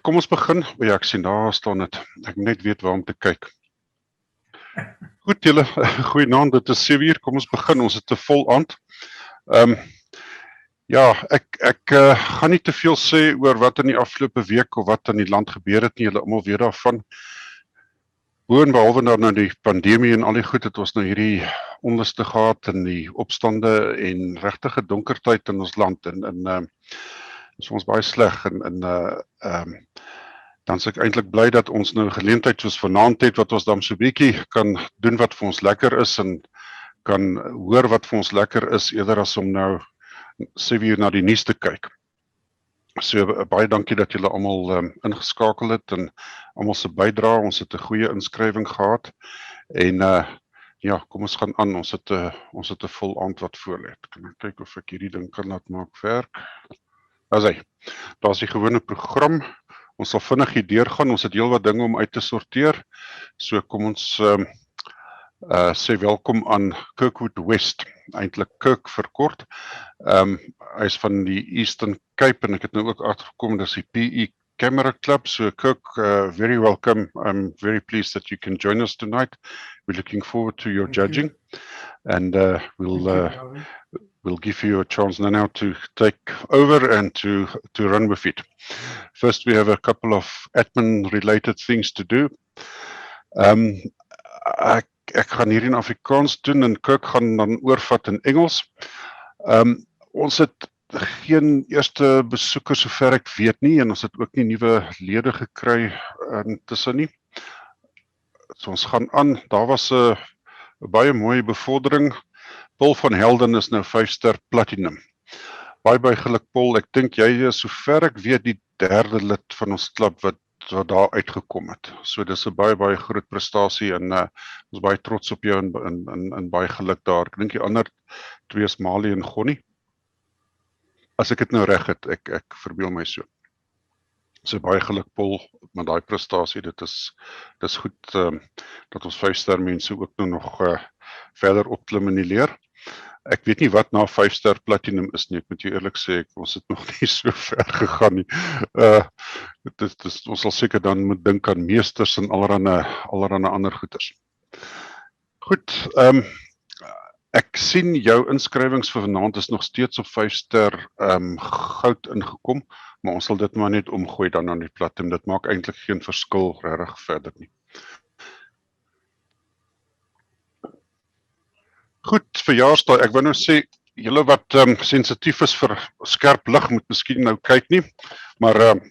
kom ons begin. Ja, ek sien daar staan dit. Ek moet net weet waar om te kyk. Goed julle, goeienaand, dit is 7:00, kom ons begin, ons het 'n vol aand. Ja, ek gaan nie te veel sê oor wat in die afgelope week of wat in die land gebeur het nie, julle almal weet daarvan. Boonbehalwe nou die pandemie en al die goed het ons nou hierdie onluste gehad en die opstande en regtige donker tyd in ons land en is ons baie sleg en dan is ek eintlik bly dat ons nou 'n geleentheid soos vanaand het wat ons dan so 'n bietjie kan doen wat vir ons lekker is en kan hoor wat vir ons lekker is eerder as om nou 7:00 na die nuus te kyk. So baie dankie dat julle almal ingeskakel het en almal se bydrae. Ons het 'n goeie inskrywing gehad en ja, kom ons gaan aan. Ons het 'n vol aand wat voor lê. Kan ek kyk of ek hierdie ding kan laat maak werk. Daar's die gewone program. Ons sal vinnig hier deurgaan. Ons het heelwat dinge om uit te sorteer. So kom ons sê welkom aan Kirkwood West, eintlik Kirk verkort. Hy is van die Eastern Cape en ek het nou ook agtergekom dis die PE Camera Club. So Kirk, very welcome. I'm very pleased that you can join us tonight. We're looking forward to your judging and we'll give you a chance now to take over and to run with it. First, we have a couple of admin-related things to do. Ek gaan hier in Afrikaans doen en Kirk gaan dan oorvat in Engels. Ons het geen eerste besoekers sover ek weet nie en ons het ook nie nuwe lede gekry intussen nie. So ons gaan aan. Daar was 'n baie mooi bevordering. Paul van Helden is nou 5-ster platinum. Baie geluk Paul. Ek dink jy is sover ek weet die derde lid van ons klub wat daar uitgekom het. So dis 'n baie groot prestasie en ons is baie trots op jou en baie geluk daar. Ek dink die ander twee is Mali en Gonnie. As ek dit nou reg het, ek verbeel my so. So baie geluk Paul met daai prestasie. Dit is goed dat ons 5-ster mense ook nou nog verder opklim in die leer. Ek weet nie wat na 5-ster platinum is nie, ek moet jou eerlik sê, ons het nog nie so ver gegaan nie. Ons sal seker dan moet dink aan meesters en allerhande ander goeders. Goed, ek sien jou inskrywings vir vanaand is nog steeds op 5-ster goud ingekom, maar ons sal dit maar net omgooi dan aan die platinum. Dit maak eintlik geen verskil regtig verder nie. Goed, verjaarsdag. Ek wou nou sê, julle wat sensitief is vir skerp lig moet miskien nou kyk nie, maar ek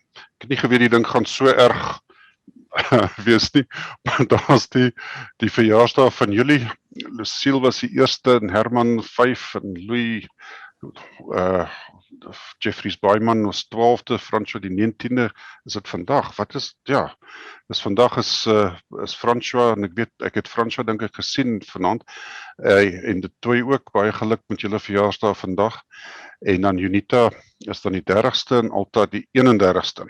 het nie geweet die ding gaan so erg wees nie. Maar daar's die verjaarsdag van Julie. Lucille was die eerste en Herman 5 en Louis Jeffries Baiman was 12de, François die 19de, is dit vandag? Wat is, ja, dis vandag is François, en ek het François dink ek gesien vanaand, en die twee ook, baie geluk met julle verjaarsdag vandag, en dan Junita is dan die 30ste en Alta die 31ste.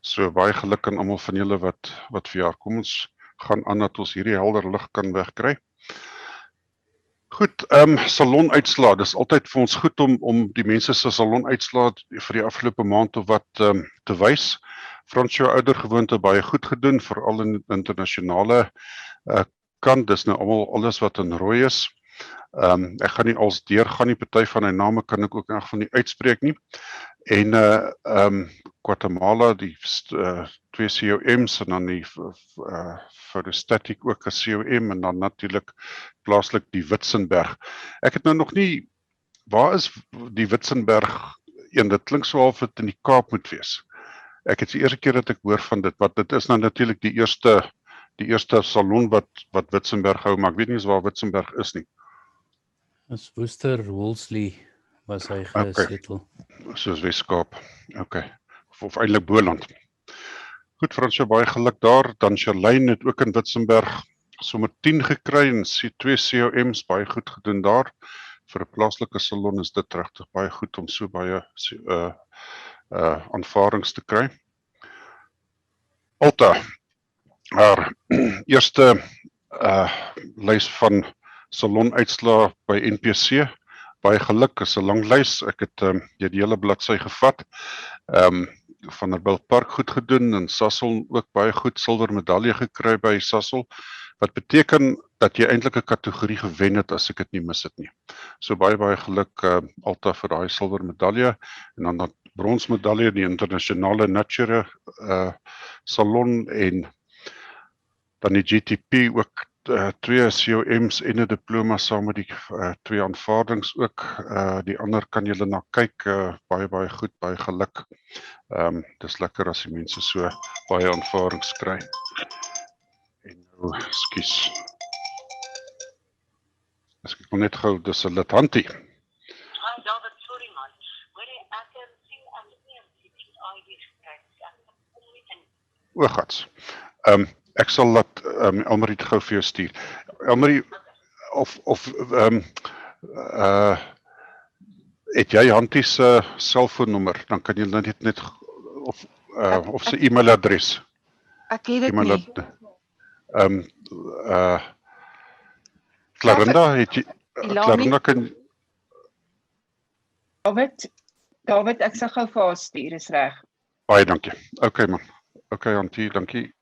So baie geluk aan almal van julle wat verjaar. Kom ons gaan aan dat ons hierdie helder lig kan wegkry. Goed, salonuitslae, dis altyd vir ons goed om die mense se salonuitslae vir die afgelope maand of wat te wys. Fransjo oudergewoonte baie goed gedoen, veral in internasionale kant, dis nou alles wat in rooi is. Ek gaan nie als deurgaan nie, party van die name kan ek ook in geval nie uitspreek nie. En Guatemala, die 2 COM's en dan die Fotostatic ook 'n COM en dan natuurlik plaaslik die Witzenberg. Ek het nou nog nie, waar is die Witzenberg een? Dit klink so half dit in die Kaap moet wees. Ek het die eerste keer dat ek hoor van dit, wat dit is nou natuurlik die eerste salon wat Witzenberg hou, maar ek weet nie eens waar Witzenberg is nie. As Worcester Wolseley was hy gesetel. Soos Weskaap. Okay. Of eintlik Boland. Goed, Fransjo, baie geluk daar. Dan Charlene het ook in Witzenberg sommer 10 gekry en 2 COM's, baie goed gedoen daar. Vir 'n plaaslike salon is dit regtig baie goed om so baie aanvaarings te kry. Alta, haar eerste lys van salonuitslae by NPC. Baie geluk, is 'n lang lys. Ek het die hele bladsy gevat. Vanderbilt Park goed gedoen en Sasol ook baie goed silwer medalje gekry by Sasol. Wat beteken dat jy eintlik 'n kategorie gewen het as ek dit nie mis het nie. So baie geluk Alta vir daai silwer medalje en dan dat bronsmedalje die internasionale Nature salon en dan die GTP ook 2 COM's en 'n diploma saam met die 2 aanvaardings ook. Die ander kan julle na kyk, baie goed, baie geluk. Dis lekker as die mense so baie aanvaardings kry. En nou, ekskuus. As ek wil net gou, dis 'n litantie. Hi David, sorry man. Hoor jy, ek sien aan die NPC July O, gats. Ek sal laat Elmarie gou vir jou stuur. Elmarie, of het jy Hantie se selfoonnommer, dan kan jy net of sy e-mailadres. Ek het dit nie. Clarinda, het jy Clarinda kan David, ek sal gou vir haar stuur, is reg. baie dankie. Okay man. Okay Hantie, dankie.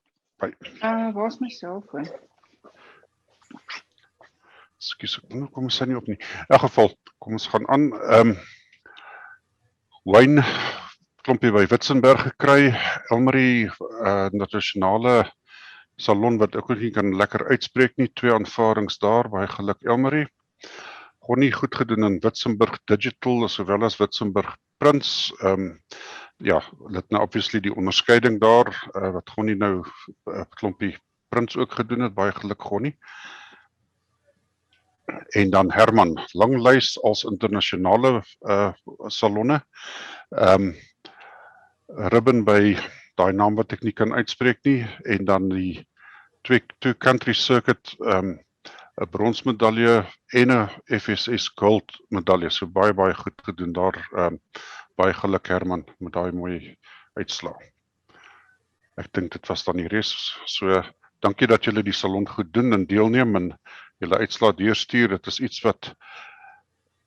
Bye. Waar is my selfoon? Ekskuus, kom ons sy nie op nie. In elk geval, kom ons gaan aan. Wyn klompie by Witzenberg gekry. Elmarie, nasionale salon wat ook nie kan lekker uitspreek nie. 2 aanvaardings daar, baie geluk Elmarie. Gonnie goed gedoen in Witzenberg Digital sowel as Witzenberg Prints. Ja, dit nou obviously die onderskeiding daar, wat Gonnie nou klompie prints ook gedoen het, baie geluk Gonnie. En dan Herman, lang lys als internasionale salonne. Ribbon by daai naam wat ek nie kan uitspreek nie, en dan die two country circuit, 'n bronsmedalje en 'n FSS gold medalje. So baie goed gedoen daar. Baie geluk Herman met daai mooi uitslaa. Ek dink dit was dan die res. So dankie dat julle die salon goed doen en deelneem en julle uitslaa deurstuur. Dit is iets wat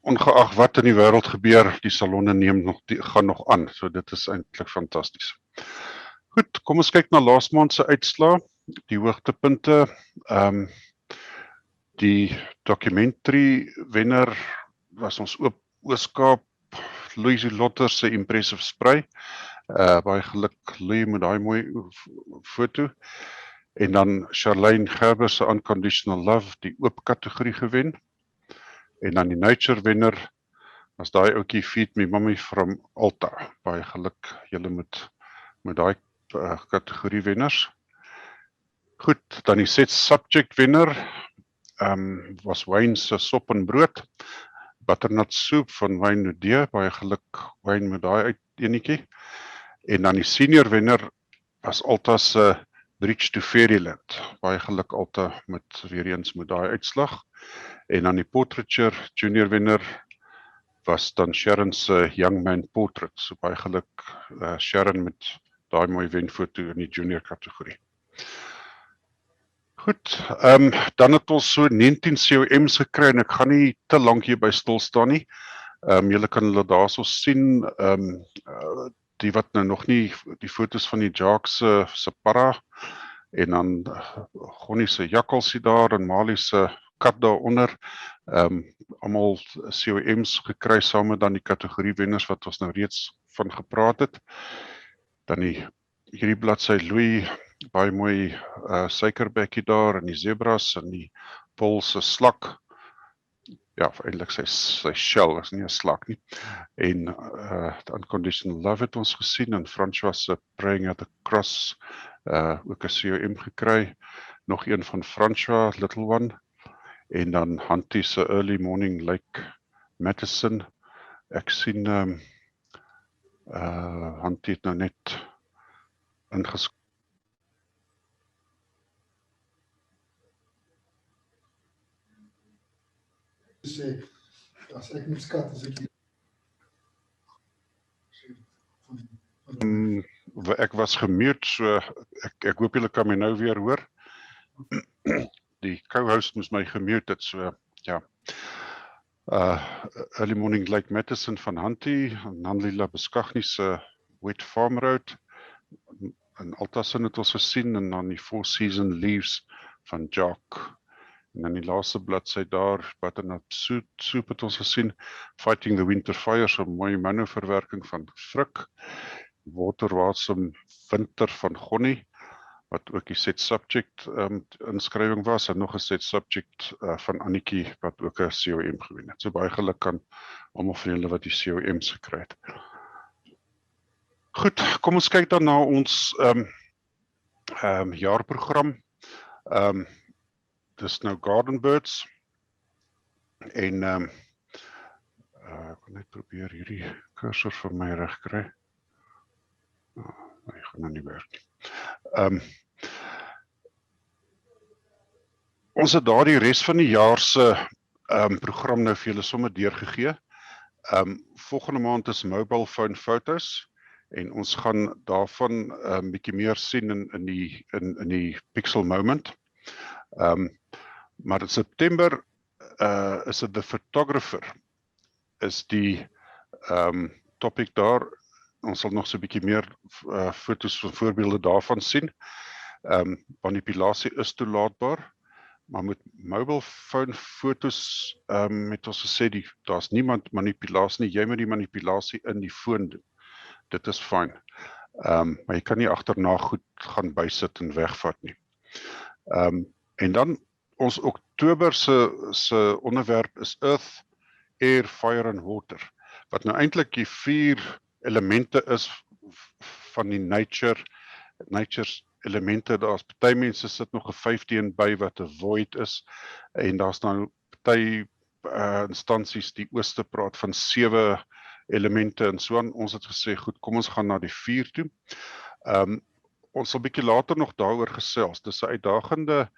ongeag wat in die wêreld gebeur, die salonne gaan nog aan. So dit is eintlik fantasties. Goed, kom ons kyk na laas maand se uitslaa. Die hoogtepunte, die documentary wenner was ons Oos-Kaap Louis Lotter se Impressive Sprei. Baie geluk Louis met daai mooi foto. En dan Charlene Gerber se Unconditional Love, die oop kategorie gewen. En dan die Nature wenner was daai ouetjie Feed Me Mommy from Alta. Baie geluk julle met daai kategorie wenners. Goed, dan die set subject wenner was Wayne se Sop en Brood. Butternut Soup van Wayne Nudee, baie geluk Wayne met daai enetjie. En dan die senior wenner was Alta se Bridge to Fairyland. Baie geluk Alta met weer eens met daai uitslag. En dan die portraiture junior wenner was dan Sharon se Young Man Portrait. So baie geluk Sharon met daai mooi wenfoto in die junior kategorie. Goed, dan het ons so 19 COM's gekry en ek gaan nie te lank hier by stil staan nie. Julle kan hulle daarso sien, die wat nou nog nie die foto's van die Jacques se para en dan Gonnie se jakkalsie daar en Malie se kat daaronder. Almal COM's gekry saam met dan die kategorie wenners wat ons nou reeds van gepraat het. Dan hierdie bladsy Louis, baie mooi suikerbekkie daar en die zebras en die Paul se slak. Ja, eintlik sy shell is nie 'n slak nie. En the Unconditional Love het ons gesien en François se Praying at the Cross ook 'n COM gekry. Nog een van François, Little One. En dan Hantie se Early Morning Lake Medicine. Ek sien Hantie het nou net ingeskryf. Sê, as ek moet skat, as ek Ek was gemute, so ek hoop julle kan my nou weer hoor. Die co-host moes my gemute het, so ja. Early Morning Lake Medicine van Hantie, en Nanlila Beskagnie se Wet Farm Road, in Altasin het ons gesien, en dan die Four Season Leaves van Jock. En dan die laaste bladsy daar, Butternut Soup het ons gesien, Fighting the Winter Fire, so mooi monoverwerking van Frik, Waterwasem Winter van Gonnie, wat ook die set subject inskrywing was, en nog 'n set subject van Annetjie, wat ook 'n COM gewen het. So baie geluk aan almal van julle wat die COM's gekry het. Goed, kom ons kyk dan na ons jaarprogram. Dis nou Garden Birds, en ek wil net probeer hierdie cursor vir my reg kry. Nee, gaan nou nie werk nie. Ons het daar die res van die jaar se program nou vir julle sommer deurgegee. Volgende maand is mobile phone fotos, en ons gaan daarvan bietjie meer sien in die Pixel Moment. Maar in September is dit The Photographer, is die topic daar. Ons sal nog so 'n bietjie meer foto's van voorbeelde daarvan sien. Manipulasie is toelaatbaar, maar met mobile phone foto's het ons gesê, daar's niemand manipulasie nie, jy moet die manipulasie in die foon doen. Dit is fyn. Maar jy kan nie agterna goed gaan bysit en wegvat nie. En dan ons Oktober se onderwerp is Earth, Air, Fire and Water, wat nou eintlik die 4 elemente is van die nature's elemente. Daar's party mense sit nog 'n 5de een by wat 'n void is, en daar's nou party instansies die ooste praat van 7 elemente en so aan. Ons het gesê, goed, kom ons gaan na die 4 toe. Ons sal bietjie later nog daaroor gesels. Dis 'n uitdagende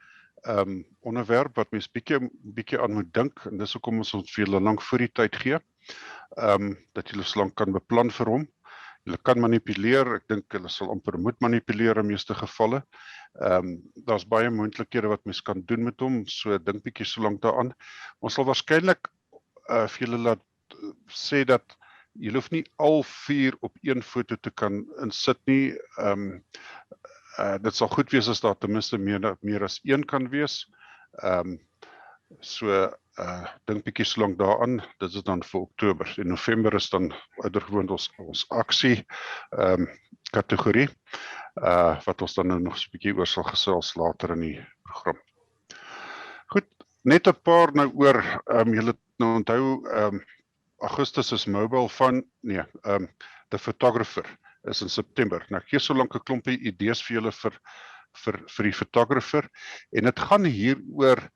onderwerp wat mens bietjie aan moet dink, en dis hoekom ons vir julle lank voor die tyd gee, dat julle so lank kan beplan vir hom. Julle kan manipuleer, ek dink julle sal amper moet manipuleer in meeste gevalle. Daar's baie moontlikhede wat mens kan doen met hom, so dink bietjie so lank daaraan. Ons sal waarskynlik vir julle laat sê dat julle hoef nie al 4 op een foto te kan insit nie. Dit sal goed wees as daar ten minste meer as 1 kan wees. Dink bietjie so lank daaraan. Dit is dan vir Oktober. In November is dan uiteraard ons aksie kategorie, wat ons dan nou nog so 'n bietjie oor sal gesels later in die program. Goed, net 'n paar nou oor, julle nou onthou, Augustus is mobile phone, The Photographer is in September. Nou ek gee so lank 'n klompie idees vir julle vir die Photographer, en dit gaan hier oor,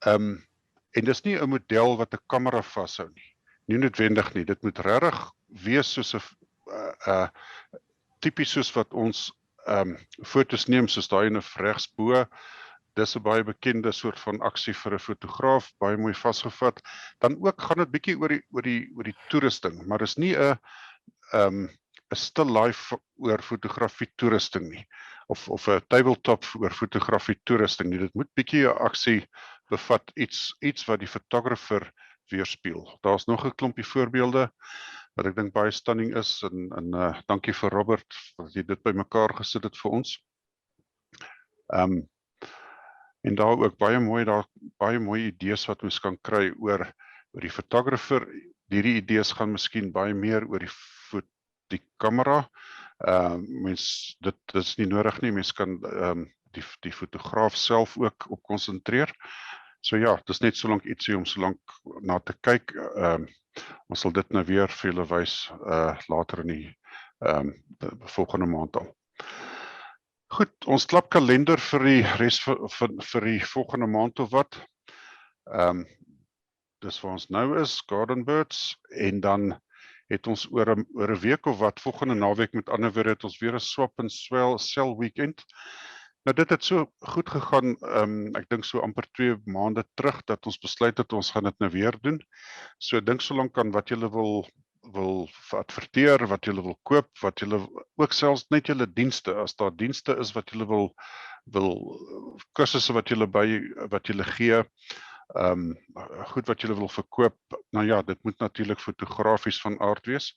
en dis nie 'n model wat 'n kamera vashou nie noodwendig nie. Dit moet regtig wees soos 'n tipies soos wat ons fotos neem, soos daai in regs bo. Dis 'n baie bekende soort van aksie vir 'n fotograaf, baie mooi vasgevat. Dan ook gaan dit bietjie oor die toerusting, maar dis nie 'n still life oor fotografie toerusting nie, of 'n tabletop oor fotografie toerusting nie. Dit moet bietjie 'n aksie bevat, iets wat die fotografer weerspieël. Daar's nog 'n klompie voorbeelde wat ek dink baie stunning is, en dankie vir Robert dat jy dit bymekaar gesit het vir ons. En daar ook baie mooi idees wat ons kan kry oor die fotografer. Hierdie idees gaan miskien baie meer oor die kamera. Dit is nie nodig nie, mens kan die fotograaf self ook op konsentreer. So ja, dis net so lank ietsie om so lank na te kyk. Ons sal dit nou weer vir julle wys later in die volgende maand al. Goed, ons klap kalender vir die res vir die volgende maand of wat. Dis waar ons nou is, Garden Birds, en dan het ons oor 'n week of wat, volgende naweek met ander woorde, het ons weer 'n swap and sell weekend. Nou dit het so goed gegaan, ek dink so amper 2 maande terug, dat ons besluit het ons gaan dit nou weer doen. So dink so lank aan wat julle wil adverteer, wat julle wil koop, wat julle ook selfs net julle dienste, as daar dienste is wat julle wil kursusse wat julle gee, goed wat julle wil verkoop. Nou ja, dit moet natuurlik fotografies van aard wees.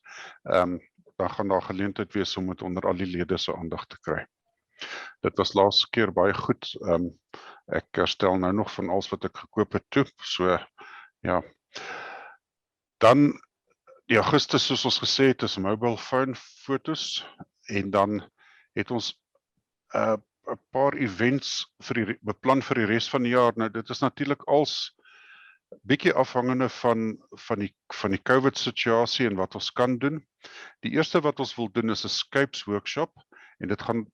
dan gaan daar geleentheid wees om dit onder al die lede se aandag te kry. Dit was laaste keer baie goed. Ek herstel nou nog van alles wat ek gekoop het toe, so ja. Dan die Augustus, soos ons gesê het, is mobile phone fotos en dan het ons 'n paar events beplan vir die res van die jaar. Nou dit is natuurlik als bietjie afhangende van die COVID situasie en wat ons kan doen. Die eerste wat ons wil doen is 'n Scapes workshop en dit gaan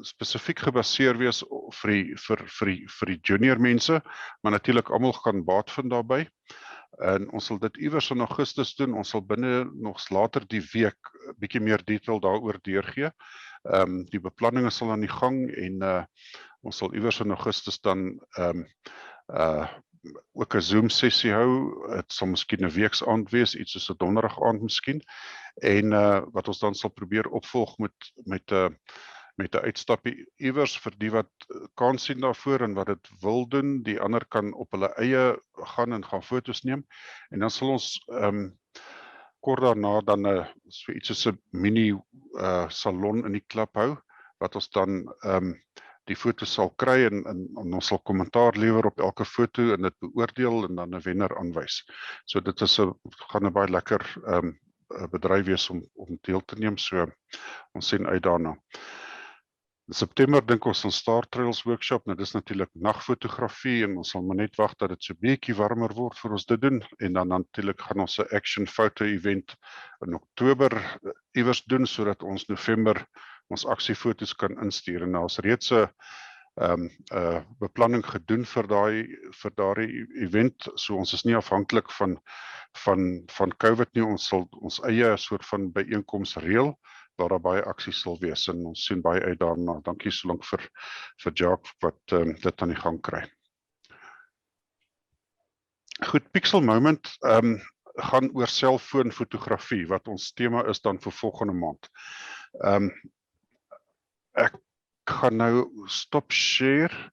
spesifiek gebaseer wees vir die junior mense, maar natuurlik almal gaan baat vind daarbey. En ons sal dit iewers in Augustus doen. Ons sal binne nog later die week bietjie meer detail daaroor deurgee. Die beplanninge sal aan die gang en ons sal iewers in Augustus dan ook 'n Zoom sessie hou. Dit sal miskien 'n weeksaand wees, iets soos 'n donderdag aand miskien. En wat ons dan sal probeer opvolg met 'n uitstapie iewers vir die wat kans sien daarvoor en wat dit wil doen. Die ander kan op hulle eie gaan fotos neem. En dan sal ons kort daarna dan so iets soos 'n mini salon in die klub hou, wat ons dan die foto's sal kry en ons sal kommentaar lewer op elke foto en dit beoordeel en dan 'n wenner aanwys. So dit is gaan 'n baie lekker bedryf wees om deel te neem, so ons sien uit daarna. In September dink ons aan Star Trails workshop. Nou dis natuurlik nagfotografie en ons sal maar net wag dat dit so bietjie warmer word vir ons dit doen en dan natuurlik gaan ons 'n action photo event in Oktober iewers doen sodat ons November ons aksiefoto's kan instuur en nou is reeds 'n beplanning gedoen vir daardie event, so ons is nie afhanklik van COVID nie. Ons sal ons eie soort van byeenkoms reël waar daar baie aksies sal wees en ons sien baie uit daarna. Dankie so lank vir Jacques wat dit aan die gang kry. Goed, Pixel Moment gaan oor selfoonfotografie wat ons tema is dan vir volgende maand. Ek gaan nou stop share.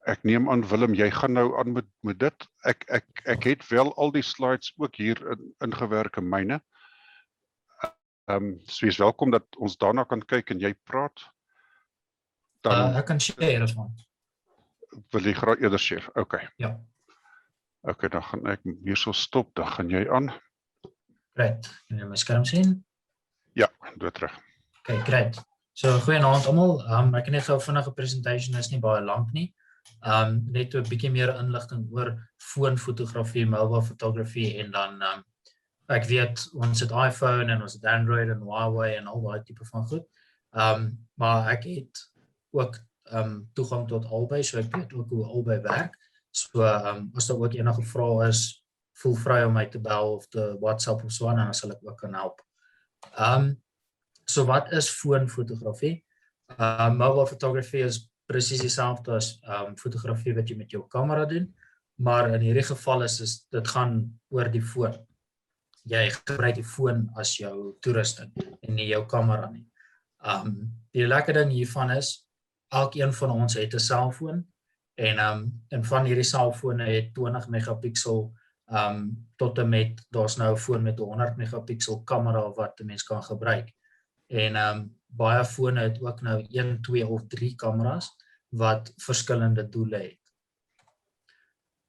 Ek neem aan Willem, jy gaan nou aan met dit. Ek het wel al die slides ook hier ingewerk in myne. So is welkom dat ons daarna kan kyk en jy praat. Dan Ek kan share as man. Wil jy graag eerder share? Okay. Ja. Okay, dan gaan ek hierso stop, dan gaan jy aan. Great. Kan jy my skerm sien? Ja, doe terug. Okay, great. So goeienaand almal. Ek het net gou vinnige presentation, is nie baie lank nie. Net 'n bietjie meer inligting oor foonfotografie, mobile fotografie en dan ek weet ons het iPhone en ons het Android en Huawei en al daai tipe van goed. Maar ek het ook toegang tot albei, so ek weet ook hoe albei werk. So as daar ook enige vrae is, voel vry om my te bel of te WhatsApp of so aan en dan sal ek ook kan help. So wat is foonfotografie? Mobile fotografie is presies dieselfde as fotografie wat jy met jou kamera doen, maar in hierdie geval is dit gaan oor die foon. Jy gebruik die foon as jou toerusting en nie jou kamera nie. Die lekker ding hiervan is, elkeen van ons het 'n selfoon en van hierdie selfone het 20 megapixel tot en met, daar's nou 'n foon met 100 megapixel kamera wat 'n mens kan gebruik. En baie fone het ook nou 1, 2 of 3 kameras wat verskillende doele het.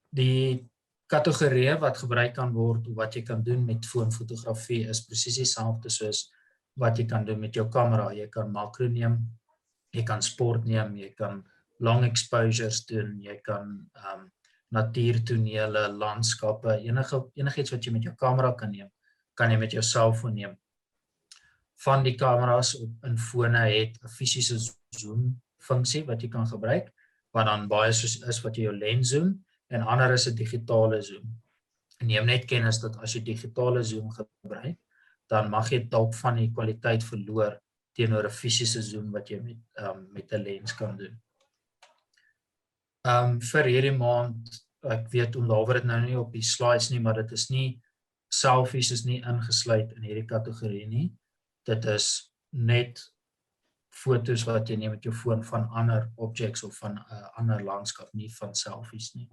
Die kategorieë wat gebruik kan word of wat jy kan doen met foonfotografie is presies dieselfde soos wat jy kan doen met jou kamera. Jy kan makro neem, jy kan sport neem, jy kan long exposures doen, jy kan natuurtonele, landskappe, enigiets wat jy met jou kamera kan neem, kan jy met jou selfoon neem. Van die kameras in fone het 'n fisiese zoom funksie wat jy kan gebruik, wat dan baie soos is wat jy jou lens zoom, en ander is 'n digitale zoom. En neem net kennis dat as jy digitale zoom gebruik, dan mag jy dalk van die kwaliteit verloor teenoor 'n fisiese zoom wat jy met 'n lens kan doen. Vir hierdie maand, ek weet daar word dit nou nie op die slides nie, maar dit is nie, selfies is nie ingesluit in hierdie kategorie nie. Dit is net foto's wat jy neem met jou foon van ander objects of van 'n ander landskap, nie van selfies nie.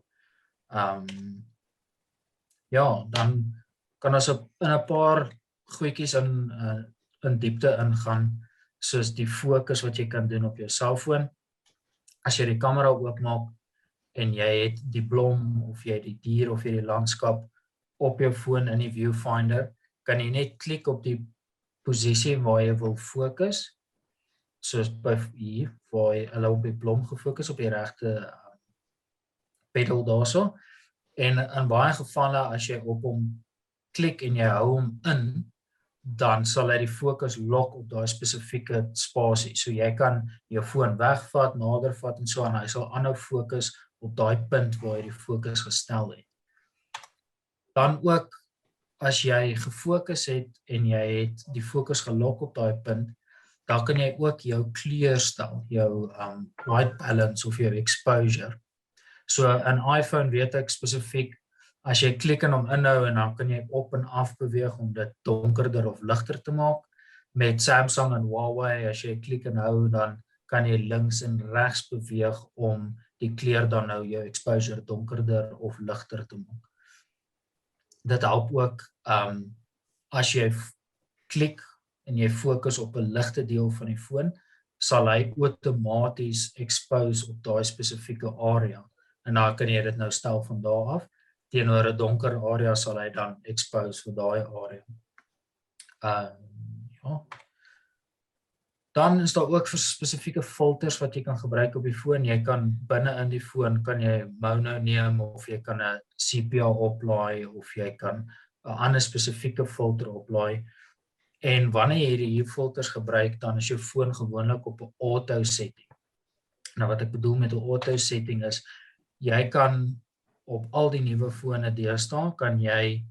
ja, dan kan ons in 'n paar goedjies in diepte ingaan, soos die fokus wat jy kan doen op jou selfoon. As jy die kamera oopmaak en jy het die blom of jy het die dier of jy het die landskap op jou foon in die viewfinder, kan jy net klik op die posisie waar jy wil fokus, soos by hier, waar hulle op die blom gefokus op die regte pedal daarso. En in baie gevalle, as jy op hom klik en jy hou hom in, dan sal hy die fokus lok op daai spesifieke spasie. So jy kan jou foon wegvat, nader vat en so, en hy sal aanhou fokus op daai punt waar jy die fokus gestel het. Dan ook, as jy gefokus het en jy het die fokus gelok op daai punt, dan kan jy ook jou kleur stel, jou white balance of jou exposure. So in iPhone weet ek spesifiek, as jy klik en hom inhou en dan kan jy op en af beweeg om dit donkerder of ligter te maak. Met Samsung en Huawei, as jy klik en hou, dan kan jy links en regs beweeg om die kleur dan nou jou exposure donkerder of ligter te maak. Dit help ook, as jy klik en jy fokus op 'n ligte deel van die foon, sal hy outomaties expose op daai spesifieke area. En dan kan jy dit nou stel van daar af. Teenoor 'n donker area sal hy dan expose vir daai area. Ja. Dan is daar ook vir spesifieke filters wat jy kan gebruik op die foon. Jy kan binne in die foon kan jy mono neem of jy kan 'n sepia oplaai of jy kan 'n ander spesifieke filter oplaai. En wanneer jy hierdie filters gebruik, dan is jou foon gewoonlik op 'n auto setting. Nou wat ek bedoel met 'n auto setting is, jy kan op al die nuwe fone deesdae, kan jy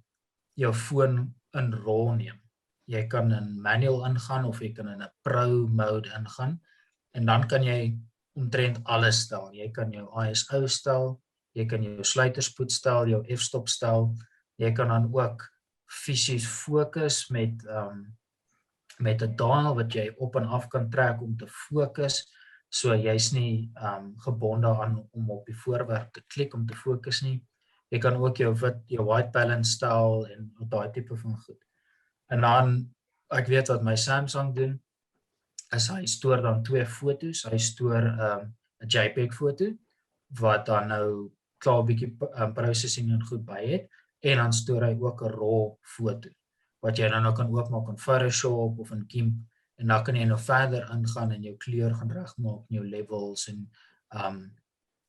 jou foon in RAW neem. Jy kan in manual ingaan of jy kan in 'n pro mode ingaan en dan kan jy omtrent alles stel. Jy kan jou ISO stel, jy kan jou sluiterspoed stel, jou f-stop stel. Jy kan dan ook fisies fokus met 'n dial wat jy op en af kan trek om te fokus. So jy's nie gebonde aan om op die voorwerp te klik om te fokus nie. Jy kan ook jou white balance stel en daai tipe van goed. En dan, ek weet wat my Samsung doen, is hy stoor dan 2 foto's. Hy stoor 'n JPEG foto, wat dan nou klaar 'n bietjie processing en goed by het, en dan stoor hy ook 'n RAW foto, wat jy dan nou kan oopmaak in Photoshop of in GIMP, en dan kan jy nou verder ingaan en jou kleur gaan regmaak, jou levels en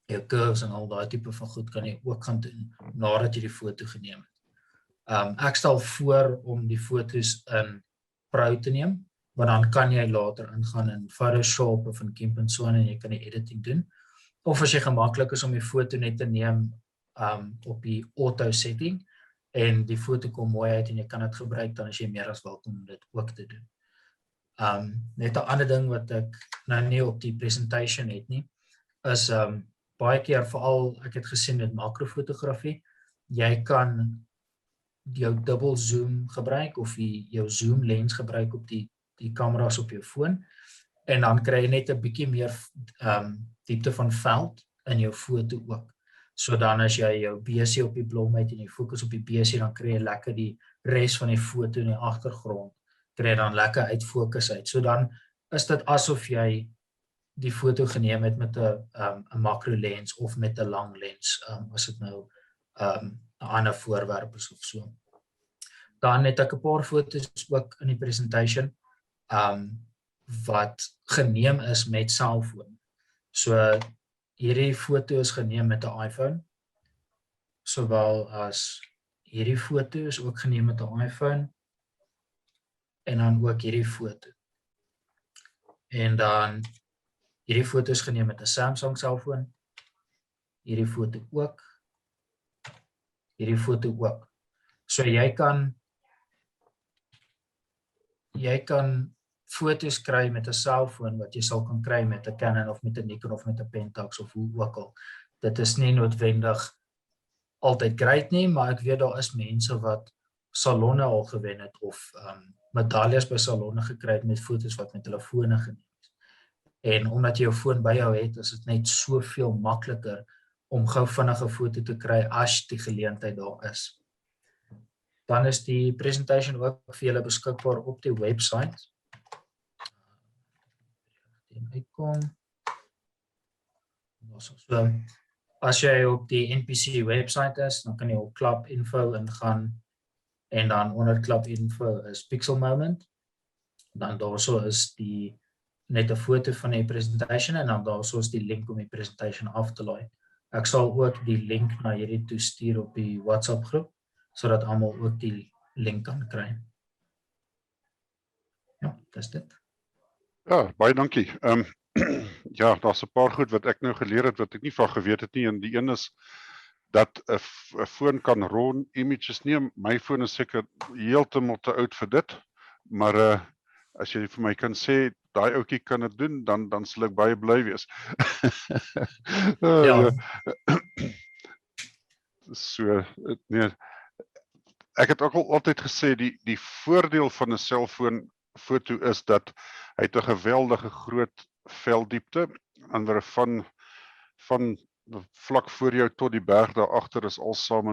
jou curves en al daai tipe van goed kan jy ook gaan doen, nadat jy die foto geneem het. Ek stel voor om die foto's in Pro te neem, want dan kan jy later ingaan in Photoshop of in GIMP en so en jy kan die editing doen. Of as jy gemaklik is om die foto net te neem op die auto setting en die foto kom mooi uit en jy kan dit gebruik, dan is jy meer as welkom om dit ook te doen. Net 'n ander ding wat ek nou nie op die presentation het nie, is baie keer, veral ek het gesien met makrofotografie, jy kan jou dubbel zoom gebruik of jou zoom lens gebruik op die kameras op jou foon en dan kry jy net 'n bietjie meer diepte van veld in jou foto ook. So dan as jy jou besie op die blom het en jy fokus op die besie, dan kry jy lekker die res van die foto in die agtergrond, kry jy dan lekker uit fokus uit. So dan is dit asof jy die foto geneem het met 'n makro lens of met 'n lang lens, as dit nou 'n ander voorwerp is of so. Dan het ek 'n paar foto's ook in die presentation wat geneem is met selfoon. So hierdie foto is geneem met 'n iPhone, sowel as hierdie foto is ook geneem met 'n iPhone en dan ook hierdie foto. En dan hierdie foto is geneem met 'n Samsung selfoon, hierdie foto ook, hierdie foto ook. So jy kan foto's kry met 'n selfoon wat jy sal kan kry met 'n Canon of met 'n Nikon of met 'n Pentax of hoe ook al. Dit is nie noodwendig altyd great nie, maar ek weet daar is mense wat salonne al gewen het of medaljes by salonne gekry het met foto's wat met hulle fone geneem is. En omdat jy jou foon by jou het, is dit net soveel makliker om gou vinnig 'n foto te kry as die geleentheid daar is. Dan is die presentation ook vir julle beskikbaar op die website. Die uitkom. So, as jy op die NPC website is, dan kan jy op klap info ingaan en dan onder klap info is Pixel Moment. Dan daarso is die net 'n foto van die presentation en dan daarso is die link om die presentation af te laai. Ek sal ook die link na hierdie toe stuur op die WhatsApp groep sodat almal ook die link kan kry. Ja, dis dit. Ja, baie dankie. Ja, daar's 'n paar goed wat ek nou geleer het wat ek nie van geweet het nie en die een is dat 'n foon kan raw images neem. My foon is seker heeltemal te oud vir dit, maar as jy vir my kan sê daai ouetjie kan dit doen, dan sal ek baie bly wees. Ja. So nee, ek het ook al altyd gesê die voordeel van 'n selfoon foto is dat hy het 'n geweldige groot velddiepte, ander van vlak voor jou tot die berg daar agter is alsaam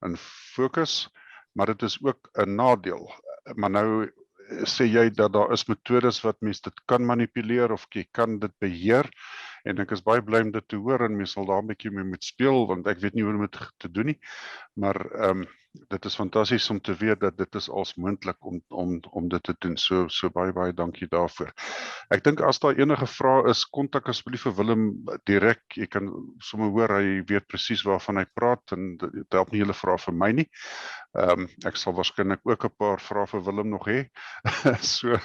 in fokus, maar dit is ook 'n nadeel. Maar nou sê jy dat daar is metodes wat mens dit kan manipuleer of jy kan dit beheer en ek is baie bly om dit te hoor en mens sal daar 'n bietjie mee moet speel want ek weet nie hoe om dit te doen nie, maar dit is fantasties om te weet dat dit is als moontlik om dit te doen. So baie dankie daarvoor. Ek dink as daar enige vrae is, kontak asseblief vir Willem direk. Jy kan sommer hoor hy weet presies waarvan hy praat en dit help nie hele vrae vir my nie. Ek sal waarskynlik ook 'n paar vrae vir Willem nog hê. So,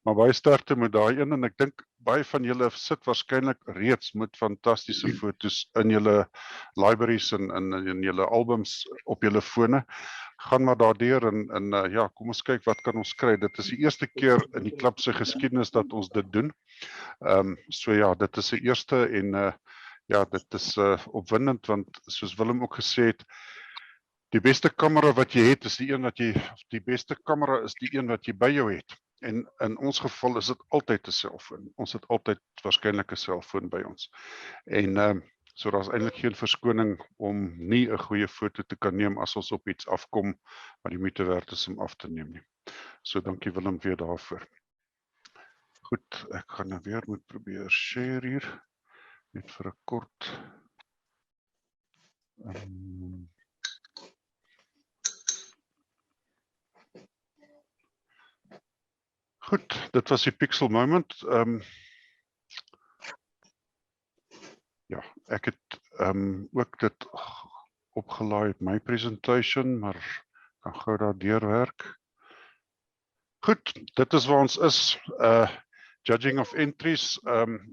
maar baie sterkte met daai een en ek dink baie van julle sit waarskynlik reeds met fantastiese fotos in julle libraries en in julle albums op julle fone. Gaan maar daardeur en ja, kom ons kyk wat kan ons kry. Dit is die eerste keer in die klub se geskiedenis dat ons dit doen. So ja, dit is die eerste en ja, dit is opwindend want soos Willem ook gesê het, die beste kamera wat jy het is die beste kamera is die een wat jy by jou het. En in ons geval is dit altyd 'n selfoon. Ons het altyd waarskynlik 'n selfoon by ons. En so daar's eintlik geen verskoning om nie 'n goeie foto te kan neem as ons op iets afkom wat die moeite werd is om af te neem nie. So dankie Willem weer daarvoor. Goed, ek gaan nou weer moet probeer share hier net vir 'n kort Goed, dit was die Pixel Moment. Ja, ek het ook dit opgelaai op my presentation, maar kan gou daar deurwerk. Goed, dit is waar ons is. Judging of entries,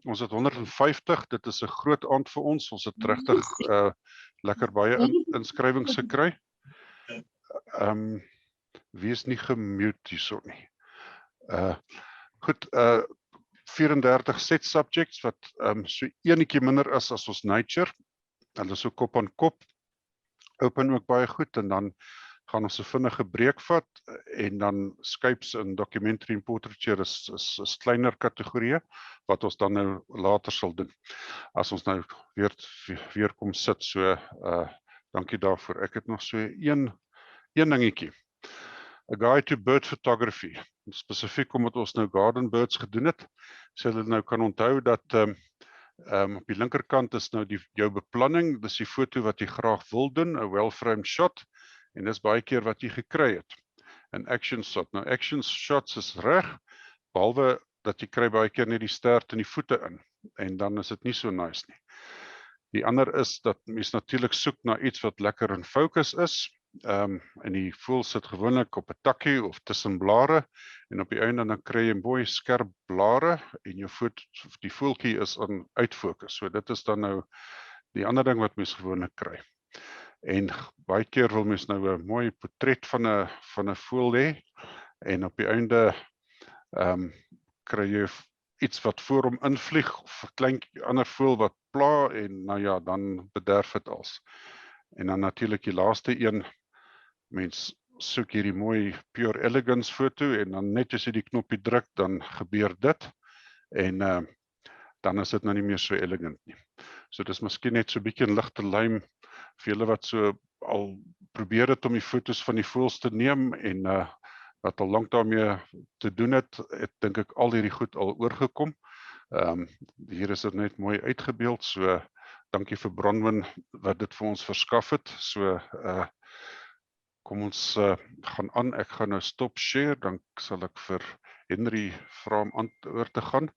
ons het 150, dit is 'n groot aand vir ons. Ons het regtig lekker baie inskrywings gekry. Wie is nie gemute hierso nie? Goed, 34 set subjects wat so enetjie minder is as ons nature. Hulle so kop aan kop. Open ook baie goed en dan gaan ons 'n vinnige breek vat en dan Scapes en Documentary en Portraiture is kleiner kategorieë wat ons dan nou later sal doen. As ons nou weer kom sit, so dankie daarvoor. Ek het nog so een dingetjie. A Guide to Bird Photography. Spesifiek omdat ons nou garden birds gedoen het, sê hulle nou kan onthou dat op die linkerkant is nou jou beplanning, dis die foto wat jy graag wil doen, 'n well-framed shot, en dis baie keer wat jy gekry het. 'n action shot. Nou action shots is reg, behalwe dat jy kry baie keer net die stert en die voete in, en dan is dit nie so nice nie. Die ander is dat mens natuurlik soek na iets wat lekker in fokus is. En die voël sit gewoonlik op 'n takkie of tussen blare en op die einde dan kry jy mooi skerp blare en jou die voeltjie is in uitfokus. So dit is dan nou die ander ding wat mens gewoonlik kry. En baie keer wil mens nou 'n mooi portret van 'n voël hê en op die einde kry jy iets wat voor hom invlieg of 'n klein ander voël wat pla en nou ja, dan bederf dit als. En dan natuurlik die laaste een. Mens soek hierdie mooi pure elegance foto en dan net as jy die knoppie druk, dan gebeur dit en dan is dit nou nie meer so elegant nie. So dis miskien net so 'n bietjie 'n ligte lym vir julle wat so al probeer het om die foto's van die voëls te neem en wat al lank daarmee te doen het, dink ek al hierdie goed al oorgekom. Hier is dit net mooi uitgebeeld, so dankie vir Bronwyn wat dit vir ons verskaf het. So kom ons gaan aan. Ek gaan nou stop share, dan sal ek vir Henry vra om aan oor te gaan.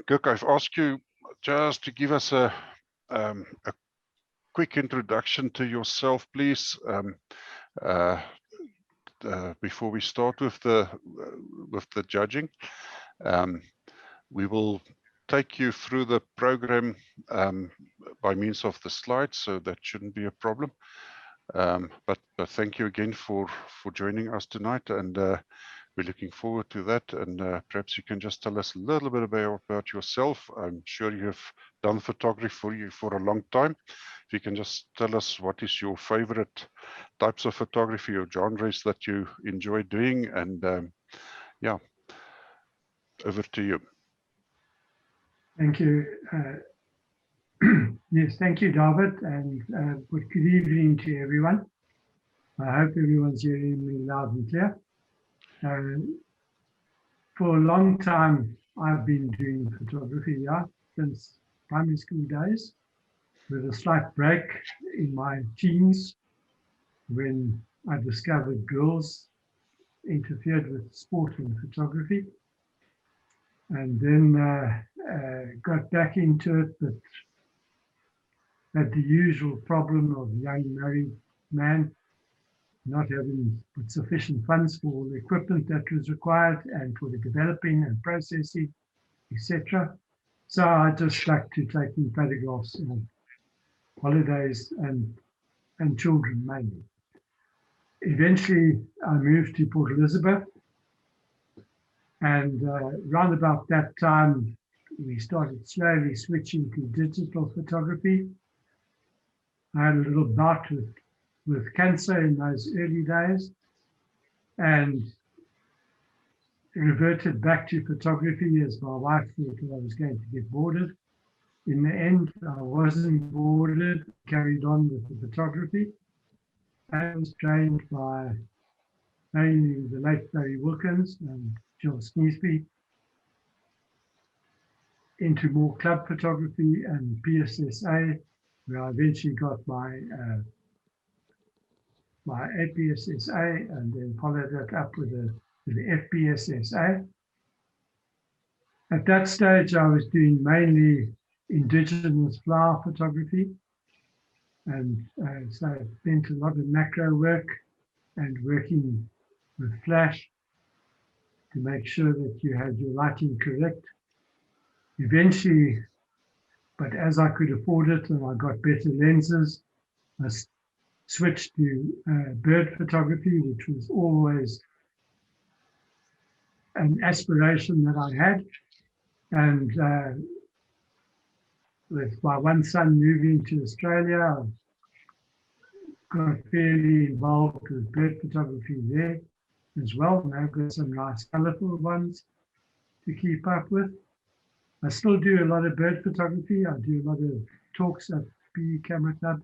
Kirk, I've asked you just to give us a quick introduction to yourself, please, before we start with the judging. We will take you through the program by means of the slides, so that shouldn't be a problem. But thank you again for joining us tonight, and we're looking forward to that. And perhaps you can just tell us a little bit about yourself. I'm sure you have done photography for a long time. If you can just tell us what is your favorite types of photography or genres that you enjoy doing, and yeah, over to you. Thank you. Yes, thank you, David, and good evening to everyone. I hope everyone's hearing me loud and clear. For a long time, I've been doing photography, since primary school days, with a slight break in my teens when I discovered girls interfered with sport and photography. And then got back into it, but had the usual problem of young married man not having sufficient funds for the equipment that was required and for the developing and processing, etc. So I just stuck to taking photographs of holidays and children mainly. Eventually, I moved to Port Elizabeth, and round about that time, we started slowly switching to digital photography. I had a little bout with cancer in those early days, and reverted back to photography as my wife thought I was going to get boarded. In the end, I wasn't boarded, carried on with the photography. I was trained by mainly the late Barry Wilkins and Jill Sneesby into more club photography and PSSA, where I eventually got my APSSA, and then followed that up with the FPSSA. At that stage, I was doing mainly indigenous flower photography, and so I spent a lot of macro work and working with flash to make sure that you had your lighting correct. Eventually, but as I could afford it and I got better lenses, I switched to bird photography, which was always an aspiration that I had. And with my one son moving to Australia, I got fairly involved with bird photography there as well. And I've got some nice colorful ones to keep up with. I still do a lot of bird photography. I do a lot of talks at PE Camera Club.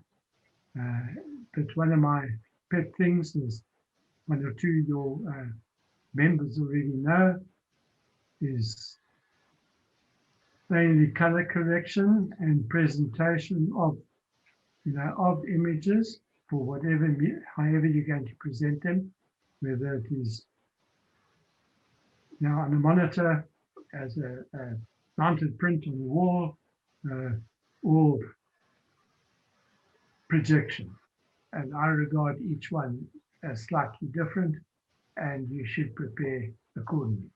But one of my pet things is, one or two of your members already know, is mainly color correction and presentation of, of images for whatever, however you're going to present them, whether it is on a monitor as a mounted print on the wall, or projection. And I regard each one as slightly different, and you should prepare accordingly.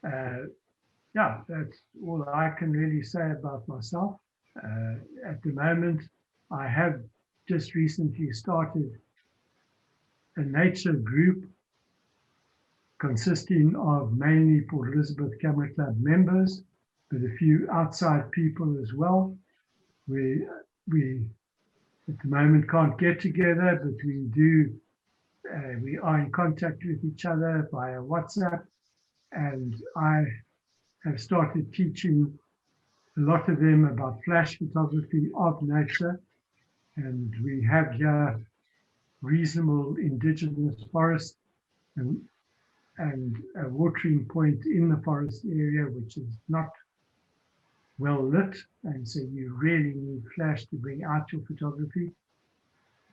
That's all I can really say about myself. At the moment, I have just recently started a nature group consisting of mainly Port Elizabeth Camera Club members, but a few outside people as well. We at the moment can't get together, but we are in contact with each other via WhatsApp, and I have started teaching a lot of them about flash photography of nature And we have here reasonable indigenous forest and a watering point in the forest area, which is not well lit. And so you really need flash to bring out your photography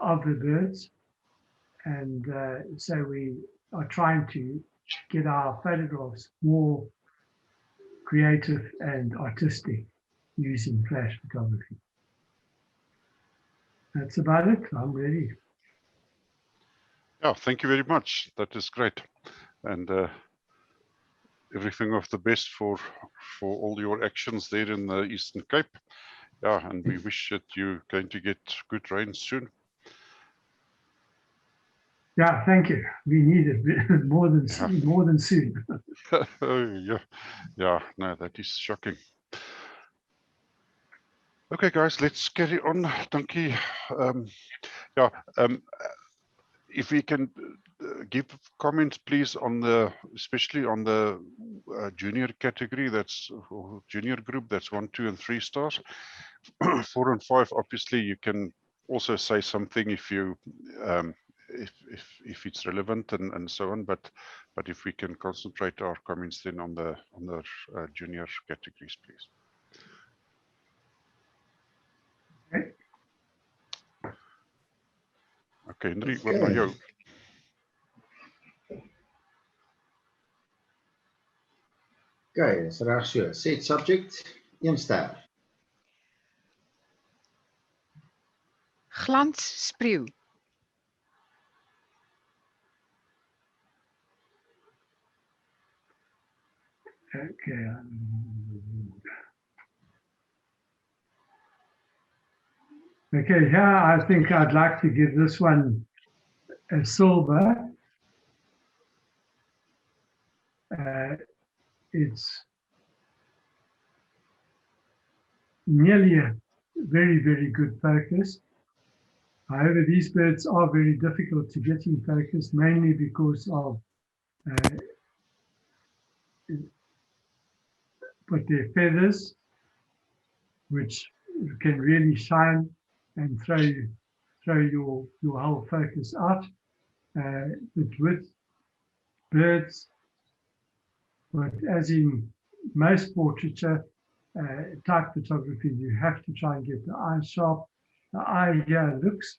of the birds. And so we are trying to get our photographs more creative and artistic using flash photography. That's about it. I'm ready. Yeah, thank you very much. That is great. And everything of the best for all your actions there in the Eastern Cape. Yeah, and we wish that you're going to get good rain soon. Yeah, thank you. We need it more than soon. Oh, yeah, no, that is shocking. Okay, guys, let's carry on. Dankie. If we can give comments, please, on especially on the junior category, that's junior group, that's 1, 2, and 3 stars. 4 and 5, obviously, you can also say something if you if it's relevant and so on. But if we can concentrate our comments then on the junior categories, please. Okay, Henry, wat van jou? Okay, dis reg so. Set subject, 1 ster. Glansspreeu. Okay. Okay, here I think I'd like to give this one a silver. It's nearly a very, very good focus. However, these birds are very difficult to get in focus, mainly because of their feathers, which can really shine and throw your whole focus out. But with birds, but as in most portraiture type photography, you have to try and get the eye sharp. The eye here looks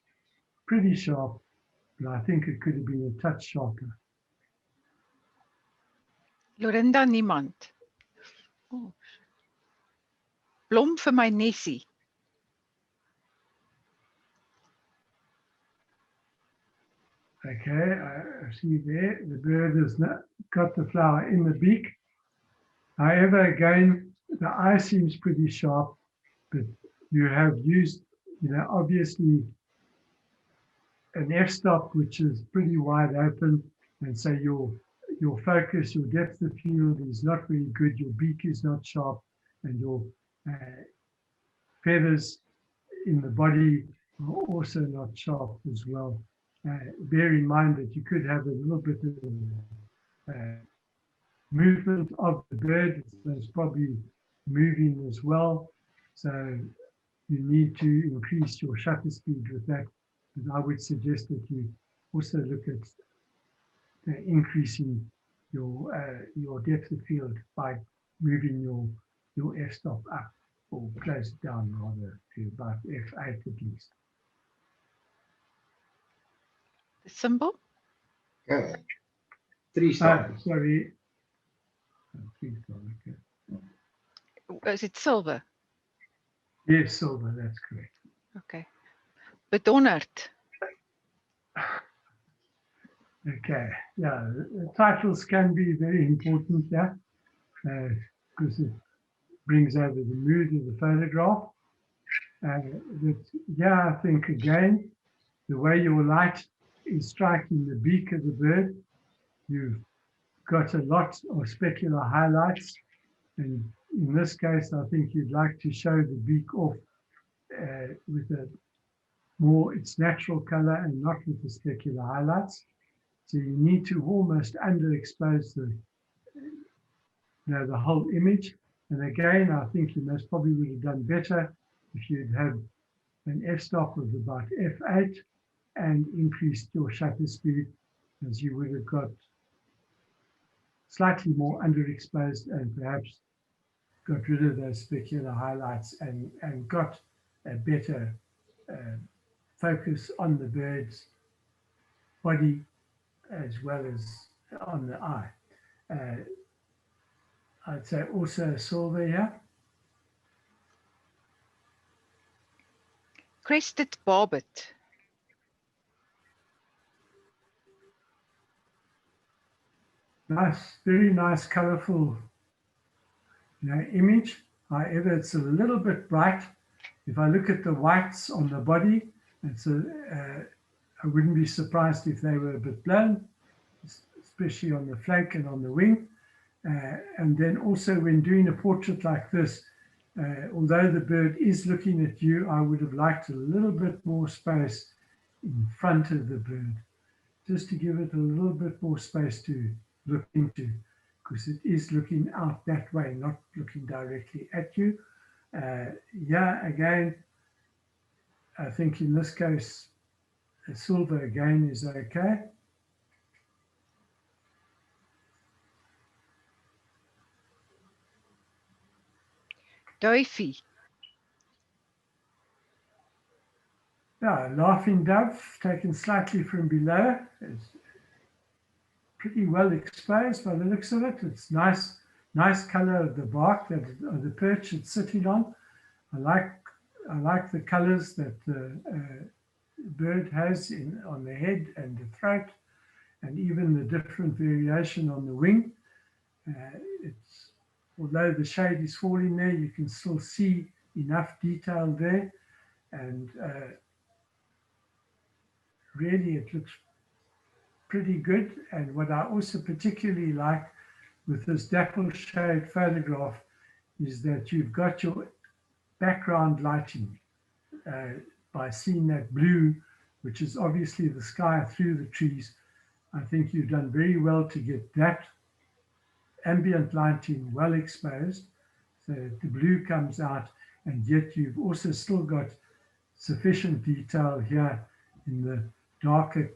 pretty sharp, but I think it could have been a touch sharper. Lorinda, niemand. Oh. Blom vir my Nessie. Okay, I see there, the bird has got the flower in the beak. However, again, the eye seems pretty sharp, but you have used, obviously an f-stop, which is pretty wide open. And so your focus, your depth of field is not really good. Your beak is not sharp, and your feathers in the body are also not sharp as well. Bear in mind that you could have a little bit of movement of the bird. It's probably moving as well. So you need to increase your shutter speed with that. But I would suggest that you also look at increasing your depth of field by moving your f-stop up, or close it down rather, to about f8 at least. The symbol? Okay. 3 stars. Sorry. 3 stars, okay. Is it silver? Yes, silver, that's correct. Okay. Bedonderd. Okay, yeah, the titles can be very important, yeah, because it brings over the mood of the photograph. But yeah, I think again, the way your light is striking the beak of the bird, you've got a lot of specular highlights. And in this case, I think you'd like to show the beak off with a more its natural color and not with the specular highlights. So you need to almost underexpose the whole image. And again, I think you most probably would have done better if you'd had an f-stop of about f8 and increased your shutter speed, as you would have got slightly more underexposed and perhaps got rid of those specular highlights and got a better focus on the bird's body as well as on the eye. I'd say also silver here. Crested barbet. Nice, very nice, colorful, image. However, it's a little bit bright. If I look at the whites on the body, I wouldn't be surprised if they were a bit blown, especially on the flank and on the wing. And then also when doing a portrait like this, although the bird is looking at you, I would have liked a little bit more space in front of the bird, just to give it a little bit more space to look into, because it is looking out that way, not looking directly at you. Yeah, again, I think in this case, a silver again is okay. Duifie. Yeah, laughing dove taken slightly from below. It's pretty well exposed by the looks of it. It's nice color of the bark that of the perch it's sitting on. I like the colors that the bird has on the head and the throat, and even the different variation on the wing. Although the shade is falling there, you can still see enough detail there, and really it looks pretty good. And what I also particularly like with this dapple shade photograph is that you've got your background lighting by seeing that blue, which is obviously the sky through the trees. I think you've done very well to get that ambient lighting well exposed, so the blue comes out, and yet you've also still got sufficient detail here in the darker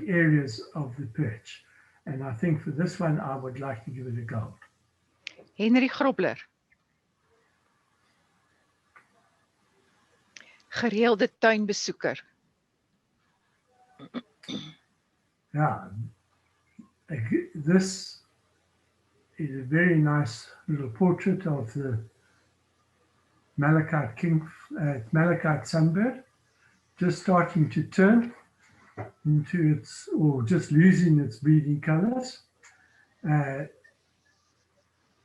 areas of the perch. And I think for this one, I would like to give it a gold. Henry Grobler. Gereelde tuinbesoeker. Yeah, this is a very nice little portrait of the malachite sunbird, just starting to turn into its, or just losing its breeding colors.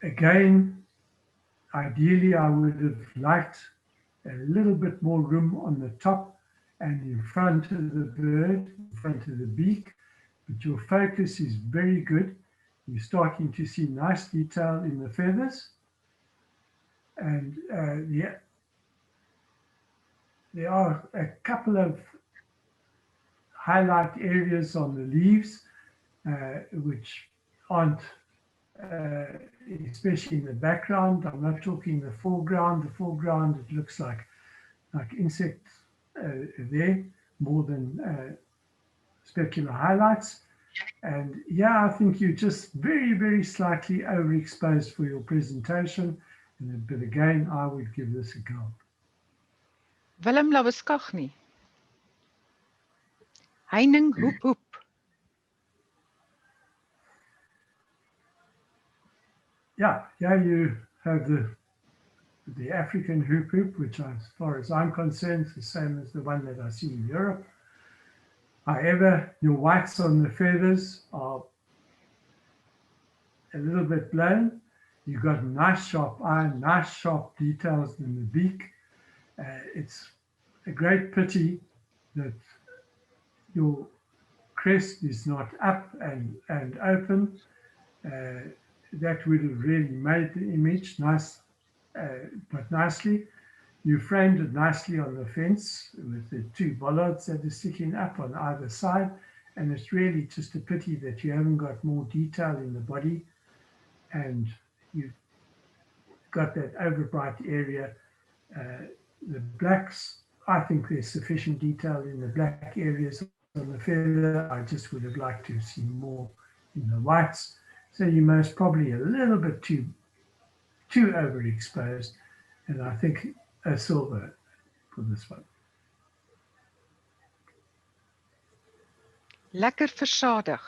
Again, ideally, I would have liked a little bit more room on the top and in front of the bird, in front of the beak, but your focus is very good. You're starting to see nice detail in the feathers. And there are a couple of highlight areas on the leaves, which aren't, especially in the background. I'm not talking the foreground. The foreground, it looks like insects there more than specular highlights. And yeah, I think you're just very, very slightly overexposed for your presentation. But again, I would give this a gold. Willem Labuskaghni. Heining hoep hoep. Yeah, you have the African hoop hoop, which as far as I'm concerned is the same as the one that I see in Europe. However, your whites on the feathers are a little bit blown. You've got nice sharp eye, nice sharp details in the beak. It's a great pity that your crest is not up and open. That would have really made the image nice, but nicely. You framed it nicely on the fence with the two bollards that are sticking up on either side. And it's really just a pity that you haven't got more detail in the body, and you've got that overbright area The blacks, I think there's sufficient detail in the black areas on the feather. I just would have liked to have seen more in the whites. So you're most probably a little bit too overexposed, and I think a silver for this one. Lekker versadig.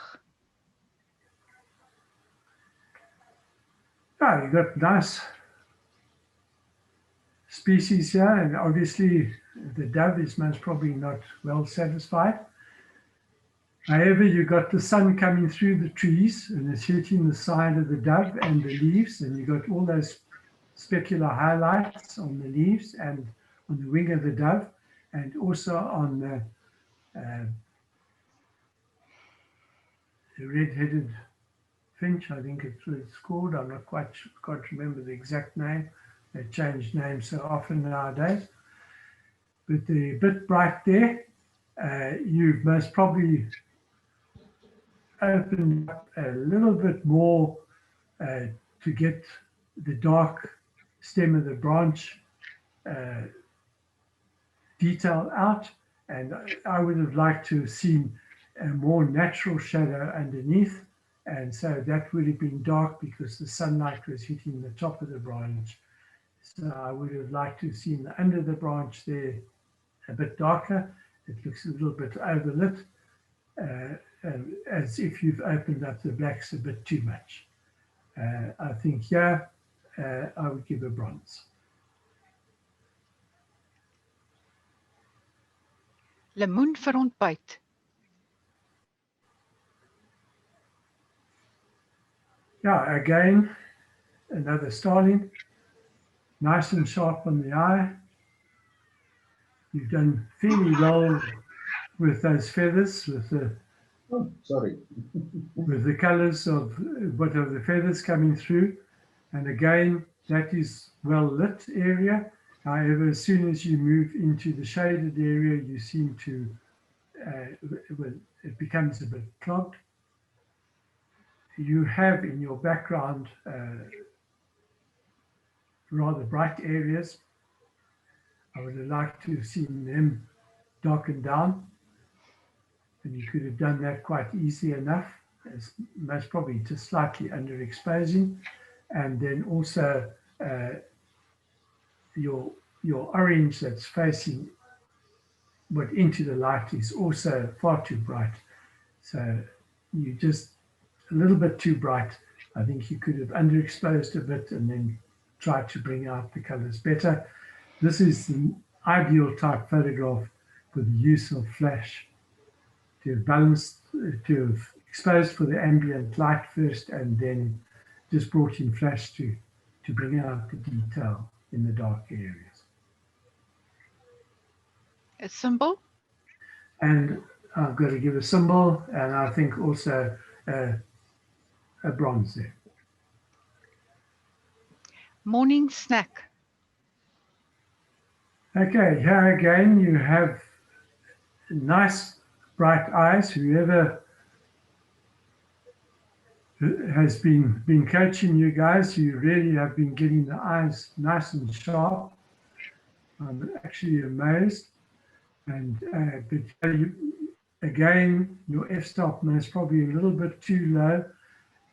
Yeah, you got nice species here, and obviously the dove is most probably not well satisfied. However, you got the sun coming through the trees and it's hitting the side of the dove and the leaves, and you got all those specular highlights on the leaves and on the wing of the dove, and also on the red-headed finch, I think it's called. I'm not quite sure, can't remember the exact name. They change names so often nowadays. But they're a bit bright there. You've most probably opened up a little bit more to get the dark stem of the branch detail out. And I would have liked to have seen a more natural shadow underneath. And so that would have been dark because the sunlight was hitting the top of the branch. So I would have liked to have seen the under the branch there a bit darker. It looks a little bit overlit, as if you've opened up the blacks a bit too much. I think here, I would give a bronze. Lemoen vir ontbyt. Yeah, again, another starling, nice and sharp on the eye. You've done fairly well with those feathers, with the with the colors of what are the feathers coming through. And again, that is well lit area. However, as soon as you move into the shaded area, you seem to, it becomes a bit clogged. You have in your background rather bright areas. I would have liked to have seen them darkened down, and you could have done that quite easily enough, as most probably just slightly underexposing. And then also your orange that's facing but into the light is also far too bright. So you just a little bit too bright. I think you could have underexposed a bit and then tried to bring out the colors better. This is the ideal type photograph for the use of flash, to have balanced, to have exposed for the ambient light first and then just brought in flash to bring out the detail in the dark areas. A symbol? And I've got to give a symbol, and I think also a bronze there. Morning snack. Okay, here again you have nice bright eyes. Whoever has been coaching you guys, you really have been getting the eyes nice and sharp. I'm actually amazed. And but again, your f-stop is probably a little bit too low,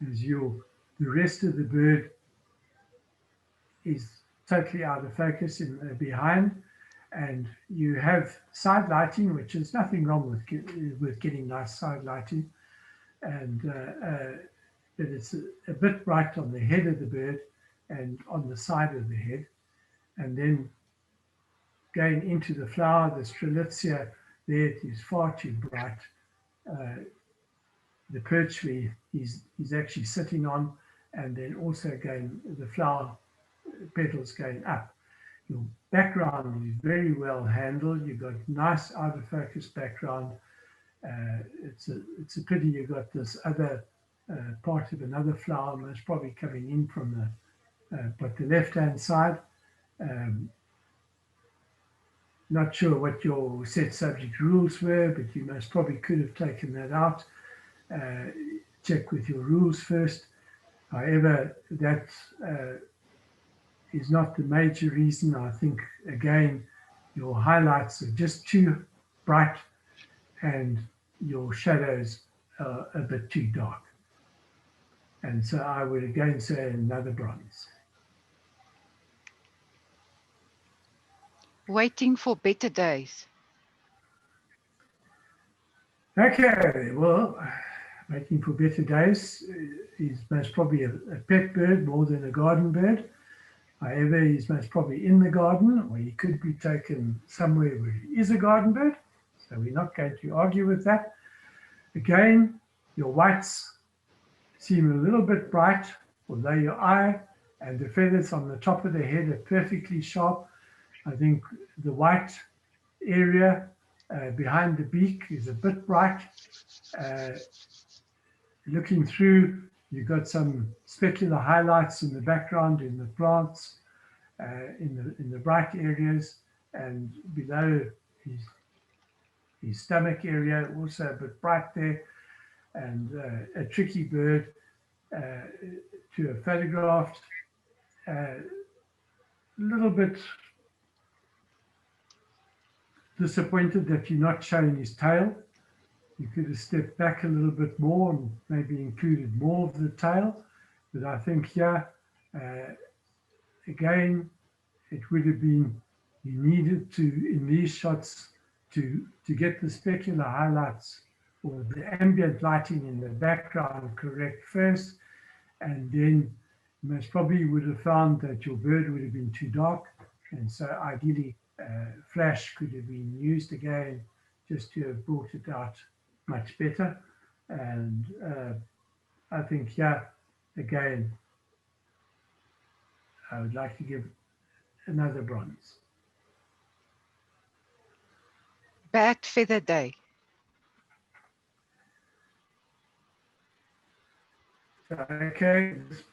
as the rest of the bird is totally out of focus in behind. And you have side lighting, which is nothing wrong with getting nice side lighting, and but it's a bit bright on the head of the bird and on the side of the head. And then going into the flower, the strelitzia there, it is far too bright. The perch tree is actually sitting on, and then also going the flower petals going up. Your background is very well handled. You've got nice out of focus background. It's a pity you got this other part of another flower, most probably coming in from the left hand side. Not sure what your set subject rules were, but you most probably could have taken that out. Check with your rules first. However, that is not the major reason. I think, again, your highlights are just too bright and your shadows are a bit too dark. And so I would again say another bronze. Waiting for better days. Okay, well, waiting for better days is most probably a pet bird more than a garden bird. However, he's most probably in the garden, or he could be taken somewhere where he is a garden bird. So we're not going to argue with that. Again, your whites seem a little bit bright, although your eye and the feathers on the top of the head are perfectly sharp. I think the white area behind the beak is a bit bright. Looking through, you've got some specular highlights in the background, in the plants, in the bright areas, and below his stomach area, also a bit bright there, and a tricky bird to have photographed. A little bit disappointed that you're not showing his tail. You could have stepped back a little bit more and maybe included more of the tail. But I think here, again, it would have been, you needed to, in these shots, to get the specular highlights or the ambient lighting in the background correct first. And then you most probably would have found that your bird would have been too dark. And so ideally, flash could have been used again just to have brought it out much better. And I think here, again, I would like to give another bronze. Bad feather day. Okay, this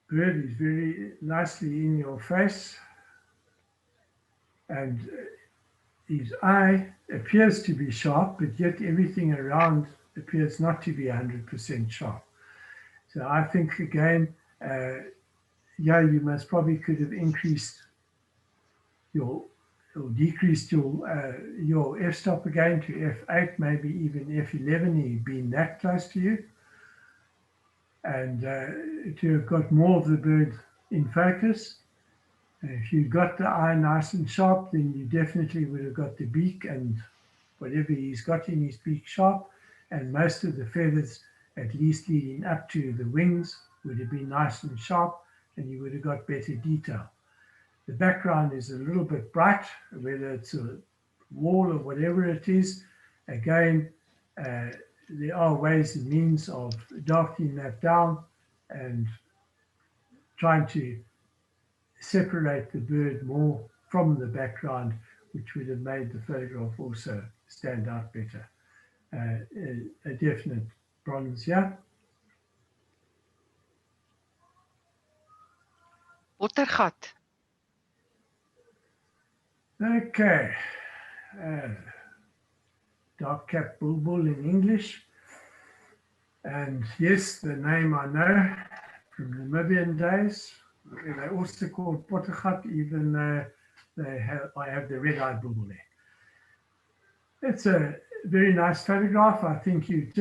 bird is very nicely in your face, and his eye appears to be sharp, but yet everything around appears not to be 100% sharp. So I think, again, yeah, you most probably could have increased your or decreased your f-stop again to f8, maybe even f11, he'd been that close to you. And to have got more of the bird in focus. If you got the eye nice and sharp, then you definitely would have got the beak and whatever he's got in his beak sharp, and most of the feathers, at least leading up to the wings, would have been nice and sharp, and you would have got better detail. The background is a little bit bright, whether it's a wall or whatever it is. Again, there are ways and means of darkening that down and trying to separate the bird more from the background, which would have made the photograph also stand out better. A definite bronze, yeah. Bottergat. Okay. Dark-capped bulbul in English. And yes, the name I know from Namibian days. They also called Bottergat, even though I have the red-eyed bulbul there. It's a very nice photograph. I think you've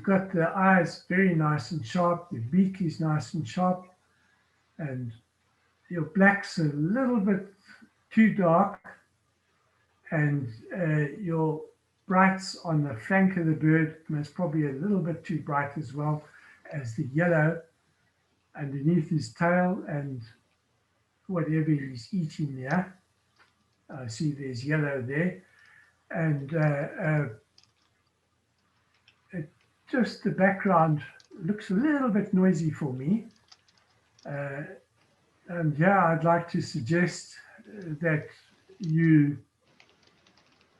got the eyes very nice and sharp, the beak is nice and sharp, and your black's a little bit too dark, and your brights on the flank of the bird most probably a little bit too bright as well as the yellow underneath his tail and whatever he's eating there. I see there's yellow there. And just the background looks a little bit noisy for me. And yeah, I'd like to suggest that you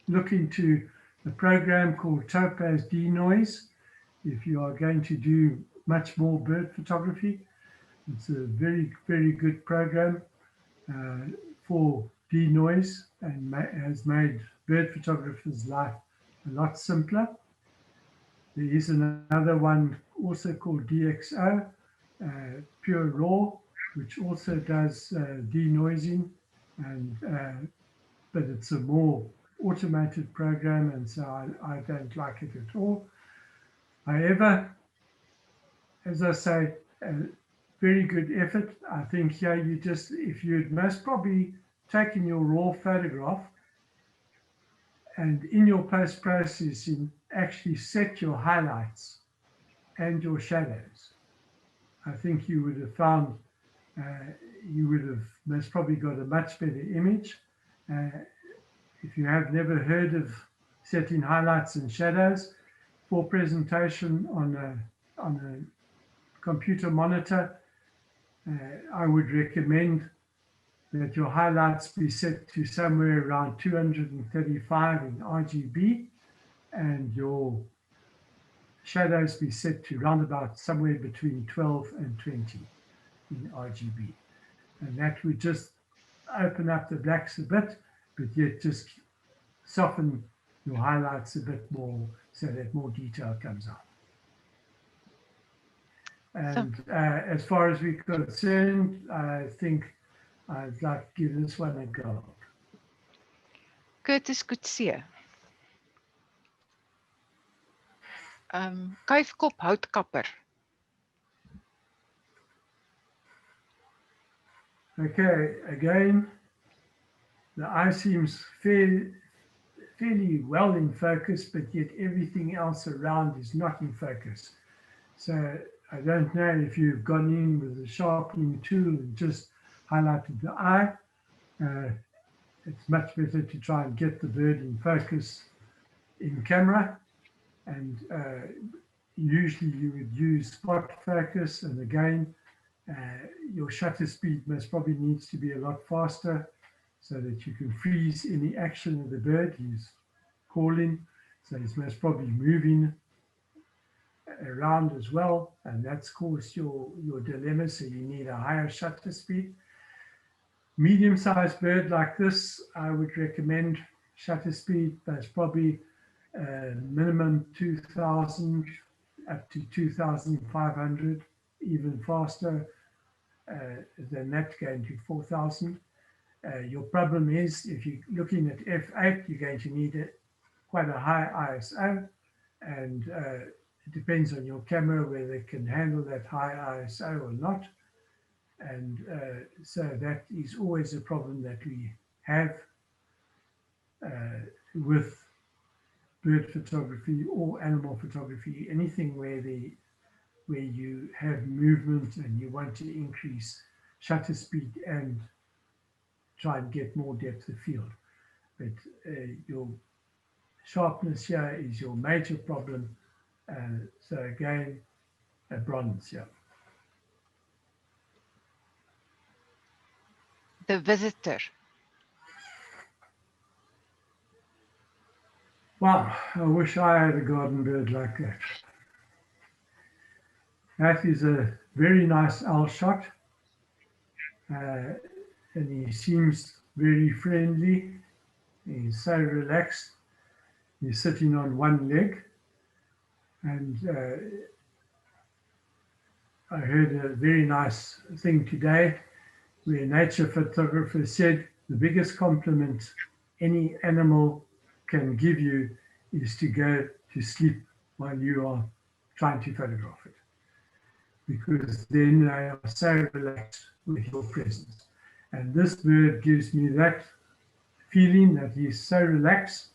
look into a program called Topaz Denoise if you are going to do much more bird photography. It's a very, very good program for denoise and has made bird photographers' life a lot simpler. There is another one also called DxO, Pure Raw, which also does denoising, and but it's a more automated program, and so I don't like it at all. However, as I say, very good effort. I think here you just, if you'd most probably taken your raw photograph and in your post-processing actually set your highlights and your shadows, I think you would have found, you would have most probably got a much better image. If you have never heard of setting highlights and shadows for presentation on a computer monitor, I would recommend that your highlights be set to somewhere around 235 in RGB and your shadows be set to round about somewhere between 12 and 20 in RGB. And that would just open up the blacks a bit, but yet just soften your highlights a bit more so that more detail comes out. And as far as we're concerned, I think I'd like to give this one a go. Curtis Coetzee. Kuifkop houtkapper. Okay, again, the eye seems fairly well in focus, but yet everything else around is not in focus. So I don't know if you've gone in with a sharpening tool and just highlighted the eye. It's much better to try and get the bird in focus in camera. And usually you would use spot focus. And again, your shutter speed most probably needs to be a lot faster so that you can freeze any action of the bird. He's calling, so he's most probably moving around as well, and that's caused your dilemma, so you need a higher shutter speed. Medium-sized bird like this, I would recommend shutter speed that's probably minimum 2000 up to 2500, even faster than that, going to 4000. Your problem is if you're looking at f8, you're going to need quite a high ISO, and it depends on your camera whether it can handle that high ISO or not. And so that is always a problem that we have with bird photography or animal photography, anything where you have movement and you want to increase shutter speed and try and get more depth of field. But your sharpness here is your major problem. So again, a bronze here. The Visitor. Wow, I wish I had a garden bird like that. That is a very nice owl shot. And he seems very friendly. He's so relaxed. He's sitting on one leg. And I heard a very nice thing today where a nature photographer said the biggest compliment any animal can give you is to go to sleep while you are trying to photograph it, because then they are so relaxed with your presence. And this bird gives me that feeling that he's so relaxed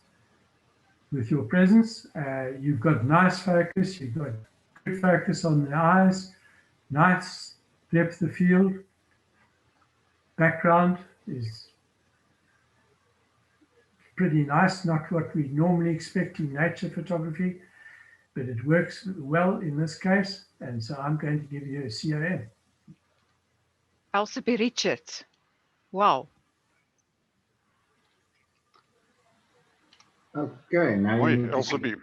with your presence. You've got nice focus, you've got good focus on the eyes, nice depth of field. Background is pretty nice, not what we normally expect in nature photography, but it works well in this case, and so I'm going to give you a COM. Elsie Richards. Wow. Okay, now Mooi, you Elsie.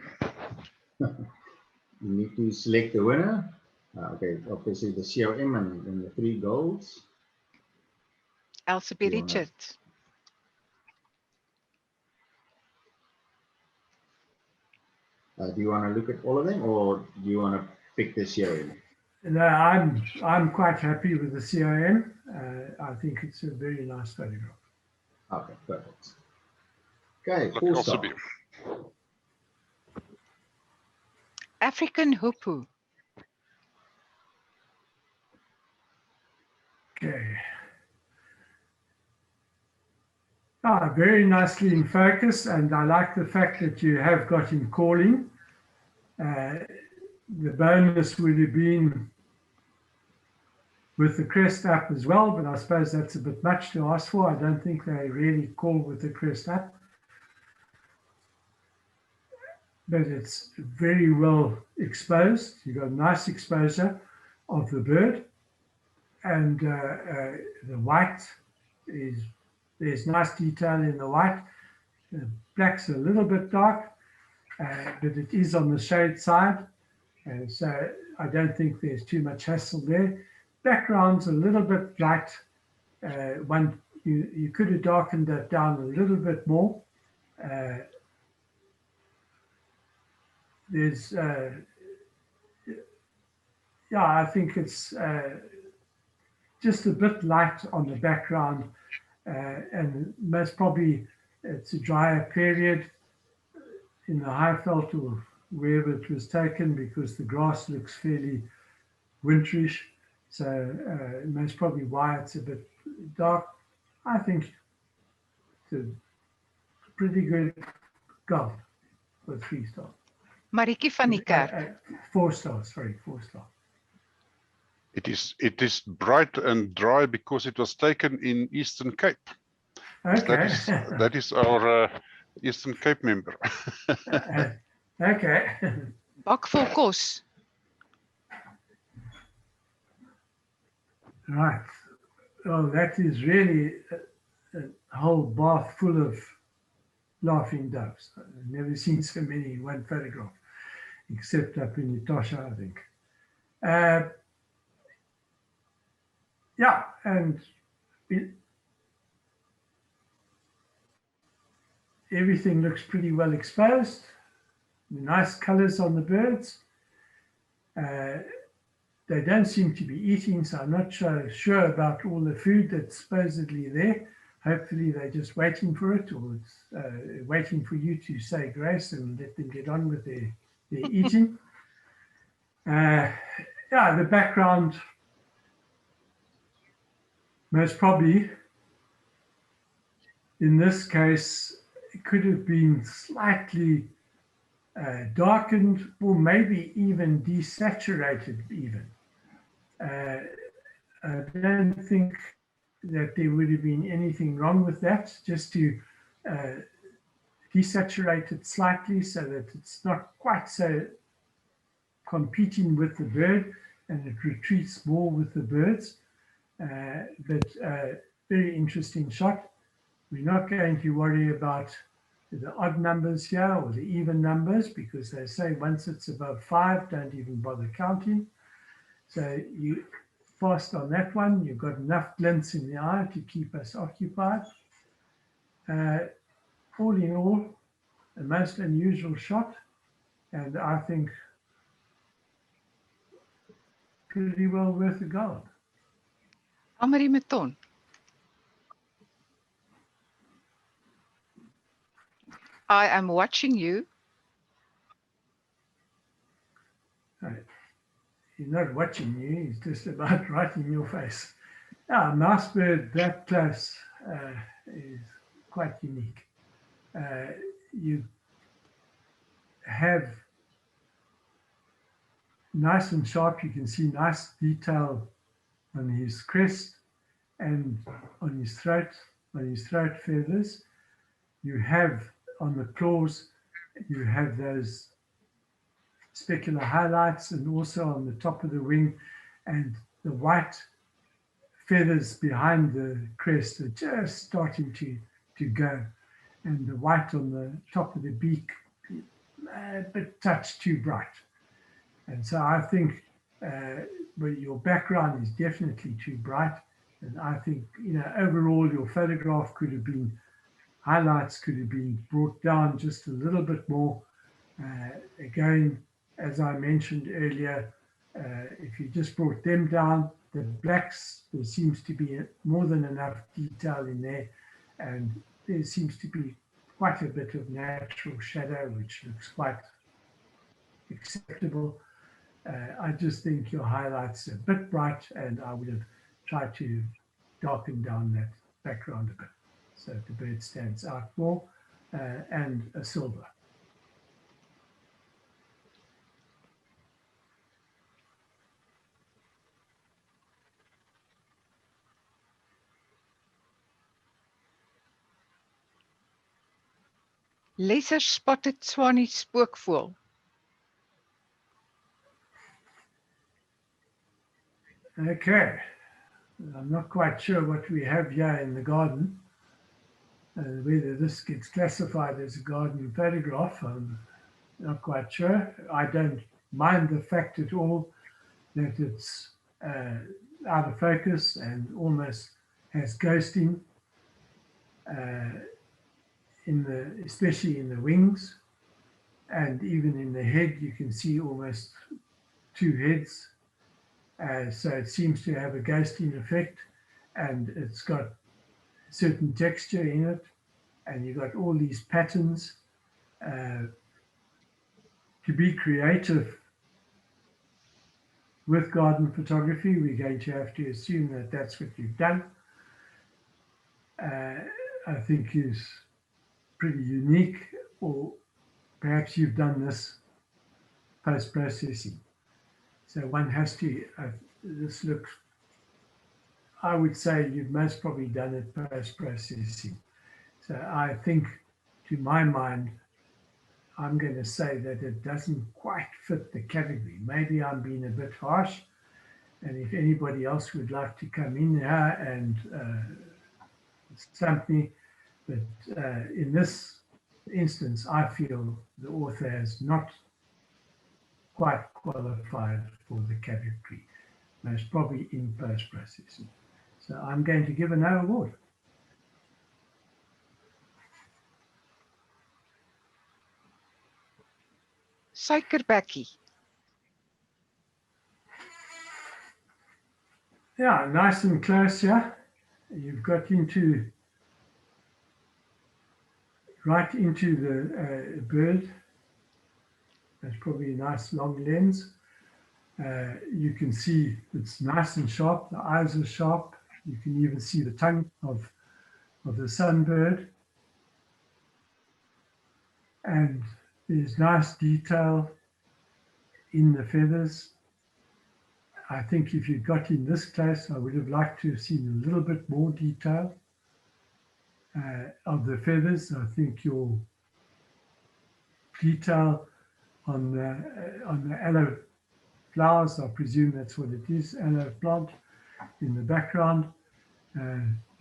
need to select the winner. Okay, obviously the COM and the 3 golds. Elsie You wanna- Richards. Do you want to look at all of them, or do you want to pick the COM? No, I'm quite happy with the COM. I think it's a very nice photograph. Okay, perfect. Okay, Like full also stop. be. African hoopoe. Okay. Very nicely in focus, and I like the fact that you have got him calling. The bonus would have been with the crest up as well, but I suppose that's a bit much to ask for. I don't think they really call with the crest up. But it's very well exposed. You've got nice exposure of the bird, and the white there's nice detail in the white. The black's a little bit dark, but it is on the shade side, and so I don't think there's too much hassle there. Background's a little bit light. You could have darkened that down a little bit more. There's I think it's just a bit light on the background, and most probably it's a drier period in the Highveld or wherever it was taken, because the grass looks fairly winterish. So most probably why it's a bit dark. I think it's a pretty good golf for 3 stars. Marieke van die Kerk. 4 stars, sorry, 4 stars. It is bright and dry because it was taken in Eastern Cape. Okay. That is our Eastern Cape member. Okay. Bak vol kos. Right. Well, that is really a whole bath full of laughing doves. I've never seen so many in one photograph, except up in Etosha, I think. Yeah, and everything looks pretty well exposed. Nice colors on the birds. They don't seem to be eating, so I'm not sure about all the food that's supposedly there. Hopefully they're just waiting for it, or it's waiting for you to say grace and let them get on with their eating. Yeah, the background most probably in this case it could have been slightly darkened, or maybe even desaturated even. I don't think that there would have been anything wrong with that, just to desaturate it slightly so that it's not quite so competing with the bird and it retreats more with the birds. But very interesting shot. We're not going to worry about the odd numbers here or the even numbers, because they say once it's above 5, don't even bother counting. So you fast on that one. You've got enough glints in the eye to keep us occupied. All in all, a most unusual shot, and I think pretty well worth a go. Amarie Meton. I am watching you. He's not watching you, he's just about right in your face. Yeah, mouse bird that close is quite unique. You have nice and sharp, you can see nice detail on his crest and on his throat feathers. You have on the claws, you have those specular highlights, and also on the top of the wing, and the white feathers behind the crest are just starting to go, and the white on the top of the beak a bit touch too bright. And so I think but your background is definitely too bright, and I think, you know, overall your photograph could have been, highlights could have been brought down just a little bit more. Again, as I mentioned earlier, If you just brought them down, the blacks, there seems to be more than enough detail in there, and there seems to be quite a bit of natural shadow, which looks quite acceptable. I just think your highlights are a bit bright, and I would have tried to darken down that background a bit so the bird stands out more, and a silver. Lesser spotted swanny spookvoël. Okay, I'm not quite sure what we have here in the garden. Whether this gets classified as a garden photograph, I'm not quite sure. I don't mind the fact at all that it's out of focus and almost has ghosting, especially in the wings, and even in the head you can see almost two heads. So it seems to have a ghosting effect, and it's got certain texture in it, and you've got all these patterns. To be creative with garden photography, we're going to have to assume that that's what you've done. I think is pretty unique, or perhaps you've done this post-processing. So one has to, this looks, I would say you've most probably done it post-processing. So I think, to my mind, I'm going to say that it doesn't quite fit the category. Maybe I'm being a bit harsh, and if anybody else would like to come in here and stump me, but in this instance, I feel the author has not quite qualified for the category, most probably in post-processing. So I'm going to give a no award. Suikerbekkie. Yeah, nice and close here. You've got into right into the bird. That's probably a nice long lens. You can see it's nice and sharp. The eyes are sharp. You can even see the tongue of the sunbird. And there's nice detail in the feathers. I think if you got in this close, I would have liked to have seen a little bit more detail of the feathers. I think your detail on the aloe flowers, I presume that's what it is, aloe plant in the background,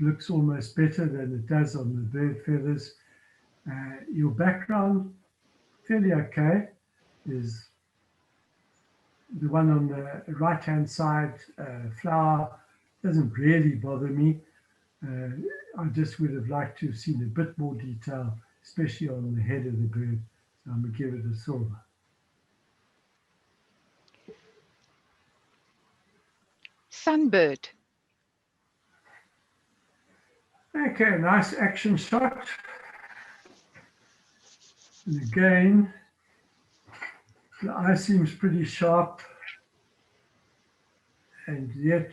looks almost better than it does on the bird feathers. Your background, fairly okay, is the one on the right-hand side, flower, doesn't really bother me. I just would have liked to have seen a bit more detail, especially on the head of the bird. So I'm going to give it a silver. Sunbird. Okay, nice action shot. And again, the eye seems pretty sharp, and yet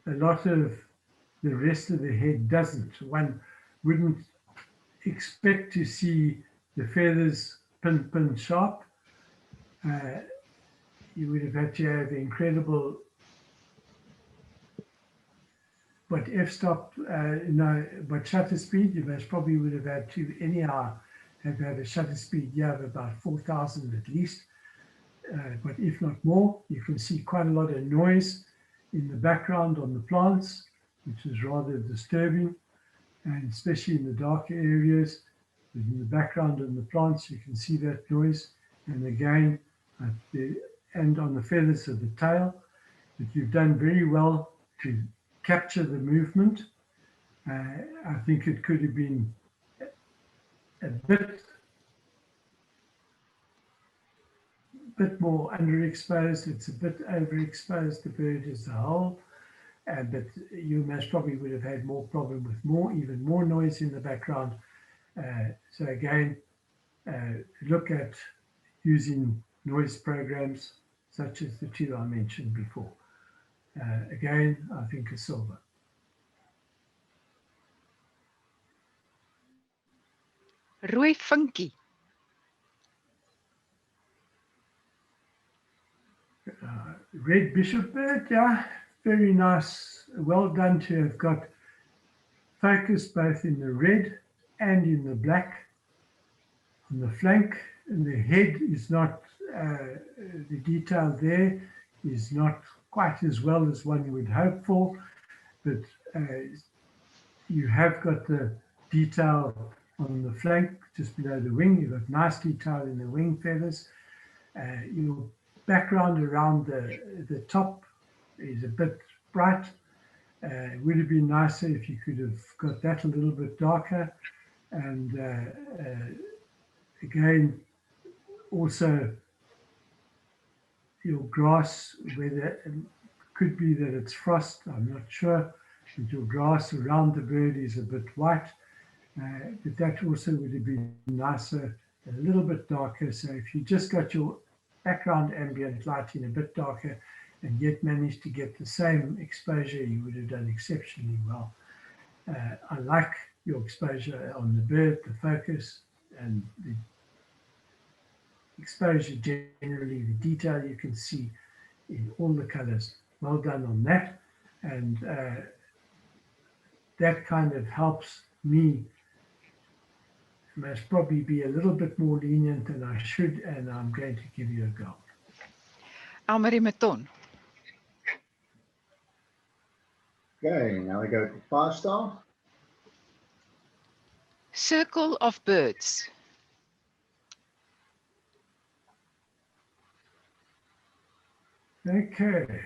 a lot of the rest of the head doesn't. One wouldn't expect to see the feathers pin sharp. You would have had to have incredible, but f-stop, but shutter speed, you most probably would have had to anyhow have had a shutter speed of about 4,000 at least, but if not more. You can see quite a lot of noise in the background on the plants, which is rather disturbing, and especially in the darker areas. In the background on the plants, you can see that noise, and again, and on the feathers of the tail. But you've done very well to capture the movement. I think it could have been a bit bit more underexposed, it's a bit overexposed, the bird as a whole. But you most probably would have had more problem with even more noise in the background. So again, look at using noise programs such as the two I mentioned before. Again, I think a silver. Rooi vinkie. Red bishop bird, yeah, very nice. Well done to have got focus both in the red and in the black. On the flank, and the head is not, the detail there is not quite as well as one would hope for, but you have got the detail on the flank just below the wing. You've got nice detail in the wing feathers. Your background around the top is a bit bright. It would have been nicer if you could have got that a little bit darker. And again, also your grass, whether it could be that it's frost, I'm not sure, but your grass around the bird is a bit white. But that also would have been nicer, a little bit darker. So if you just got your background ambient lighting a bit darker and yet managed to get the same exposure, you would have done exceptionally well. I like your exposure on the bird, the focus, and the exposure generally, the detail you can see in all the colors. Well done on that. And that kind of helps me must probably be a little bit more lenient than I should, and I'm going to give you a gold. Elmarie Maton. Okay, now we go to 5-star. Circle of birds. Okay.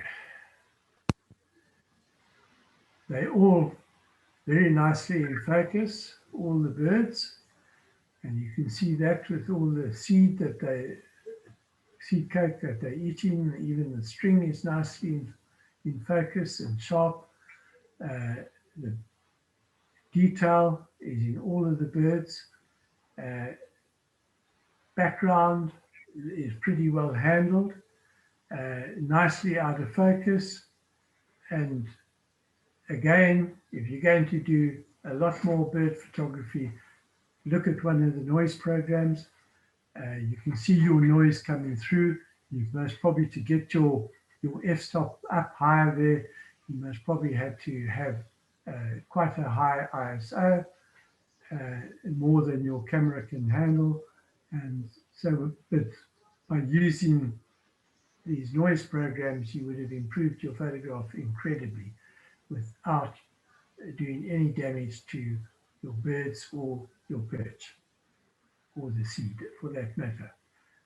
They all very nicely in focus, all the birds. And you can see that with all the seed cake that they're eating. Even the string is nicely in focus and sharp. The detail is in all of the birds. Background is pretty well handled, nicely out of focus. And again, if you're going to do a lot more bird photography, look at one of the noise programs. You can see your noise coming through. You've most probably, to get your f-stop up higher there, you most probably have to have quite a high ISO, more than your camera can handle. And so, but by using these noise programs, you would have improved your photograph incredibly without doing any damage to your birds or your perch, or the seed for that matter.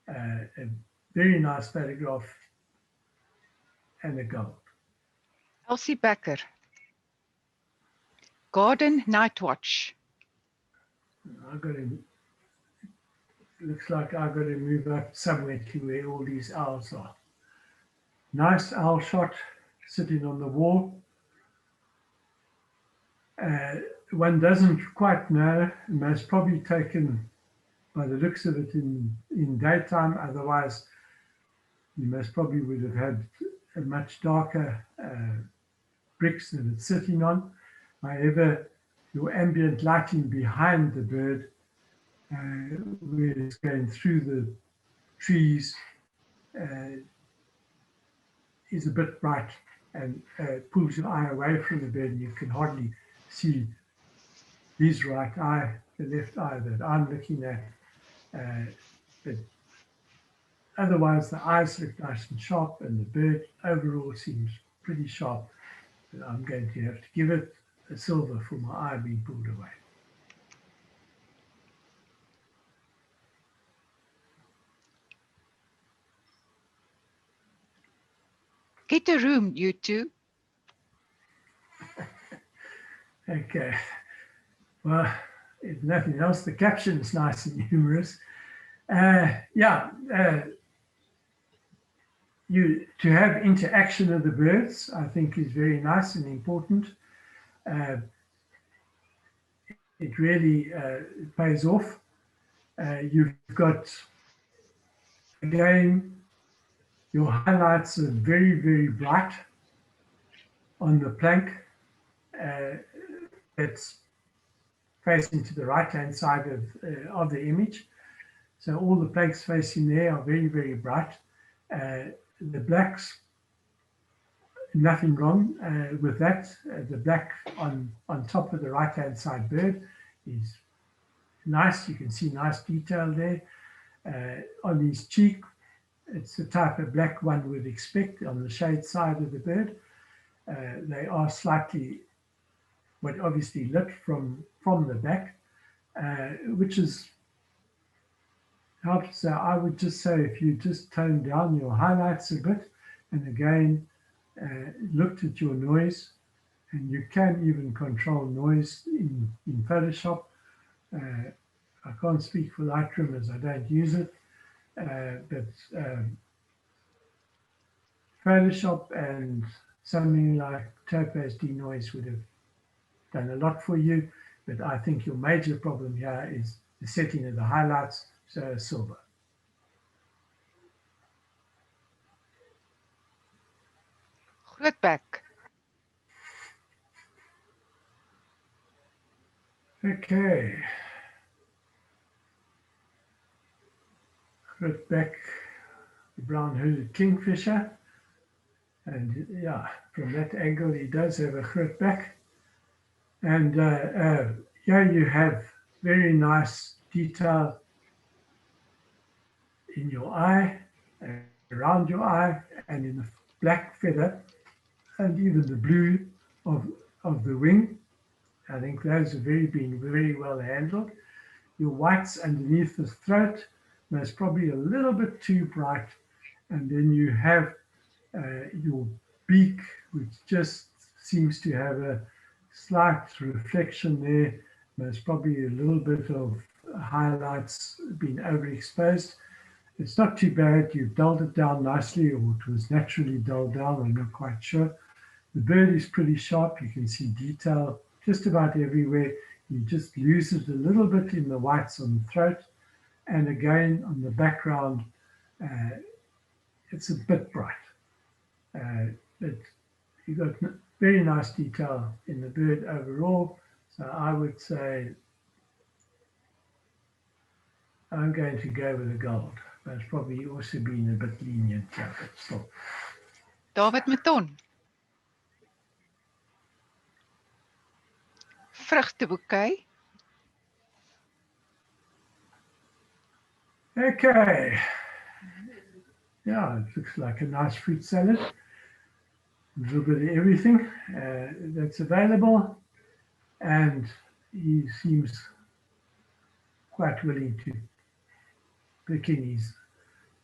A very nice photograph and a gold. Elsie Becker. Garden Night Watch. Looks like I've got to move up somewhere to where all these owls are. Nice owl shot sitting on the wall. One doesn't quite know, most probably taken by the looks of it in daytime. Otherwise, you most probably would have had a much darker bricks that it's sitting on. However, your ambient lighting behind the bird, where it's going through the trees, is a bit bright and pulls your eye away from the bird, and you can hardly see his right eye, the left eye that I'm looking at. But otherwise, the eyes look nice and sharp, and the bird overall seems pretty sharp. But I'm going to have to give it a silver for my eye being pulled away. Get a room, you two. Okay. Well, if nothing else, the caption is nice and humorous. to have interaction of the birds, I think, is very nice and important. It really pays off. You've got, again, your highlights are very, very bright on the plank. It's facing to the right-hand side of the image. So all the planks facing there are very, very bright. The blacks, nothing wrong with that. The black on top of the right-hand side bird is nice. You can see nice detail there. On his cheek, it's the type of black one would expect on the shade side of the bird. They are slightly, but obviously lit from the back, which is helps. So I would just say if you just tone down your highlights a bit, and again, looked at your noise, and you can even control noise in Photoshop. I can't speak for Lightroom as I don't use it, but Photoshop and something like Topaz denoise would have done a lot for you. But I think your major problem here is the setting of the highlights, so silver. Grootbek. Okay. Grootbek, the brown-hooded kingfisher. And yeah, from that angle, he does have a grootbek. And here you have very nice detail in your eye, around your eye, and in the black feather, and even the blue of the wing. I think those have been very well handled. Your whites underneath the throat, that's probably a little bit too bright. And then you have your beak, which just seems to have a slight reflection there. There's probably a little bit of highlights being overexposed. It's not too bad. You've dulled it down nicely, or it was naturally dulled down. I'm not quite sure. The bird is pretty sharp. You can see detail just about everywhere. You just lose it a little bit in the whites on the throat. And again, on the background, it's a bit bright. But you've got very nice detail in the bird overall. So I would say I'm going to go with the gold. That's probably also been a bit lenient here, but still. David Meton. Vrugtebouquet. Okay. Yeah, it looks like a nice fruit salad. A little bit of everything that's available. And he seems quite willing to pick in. He's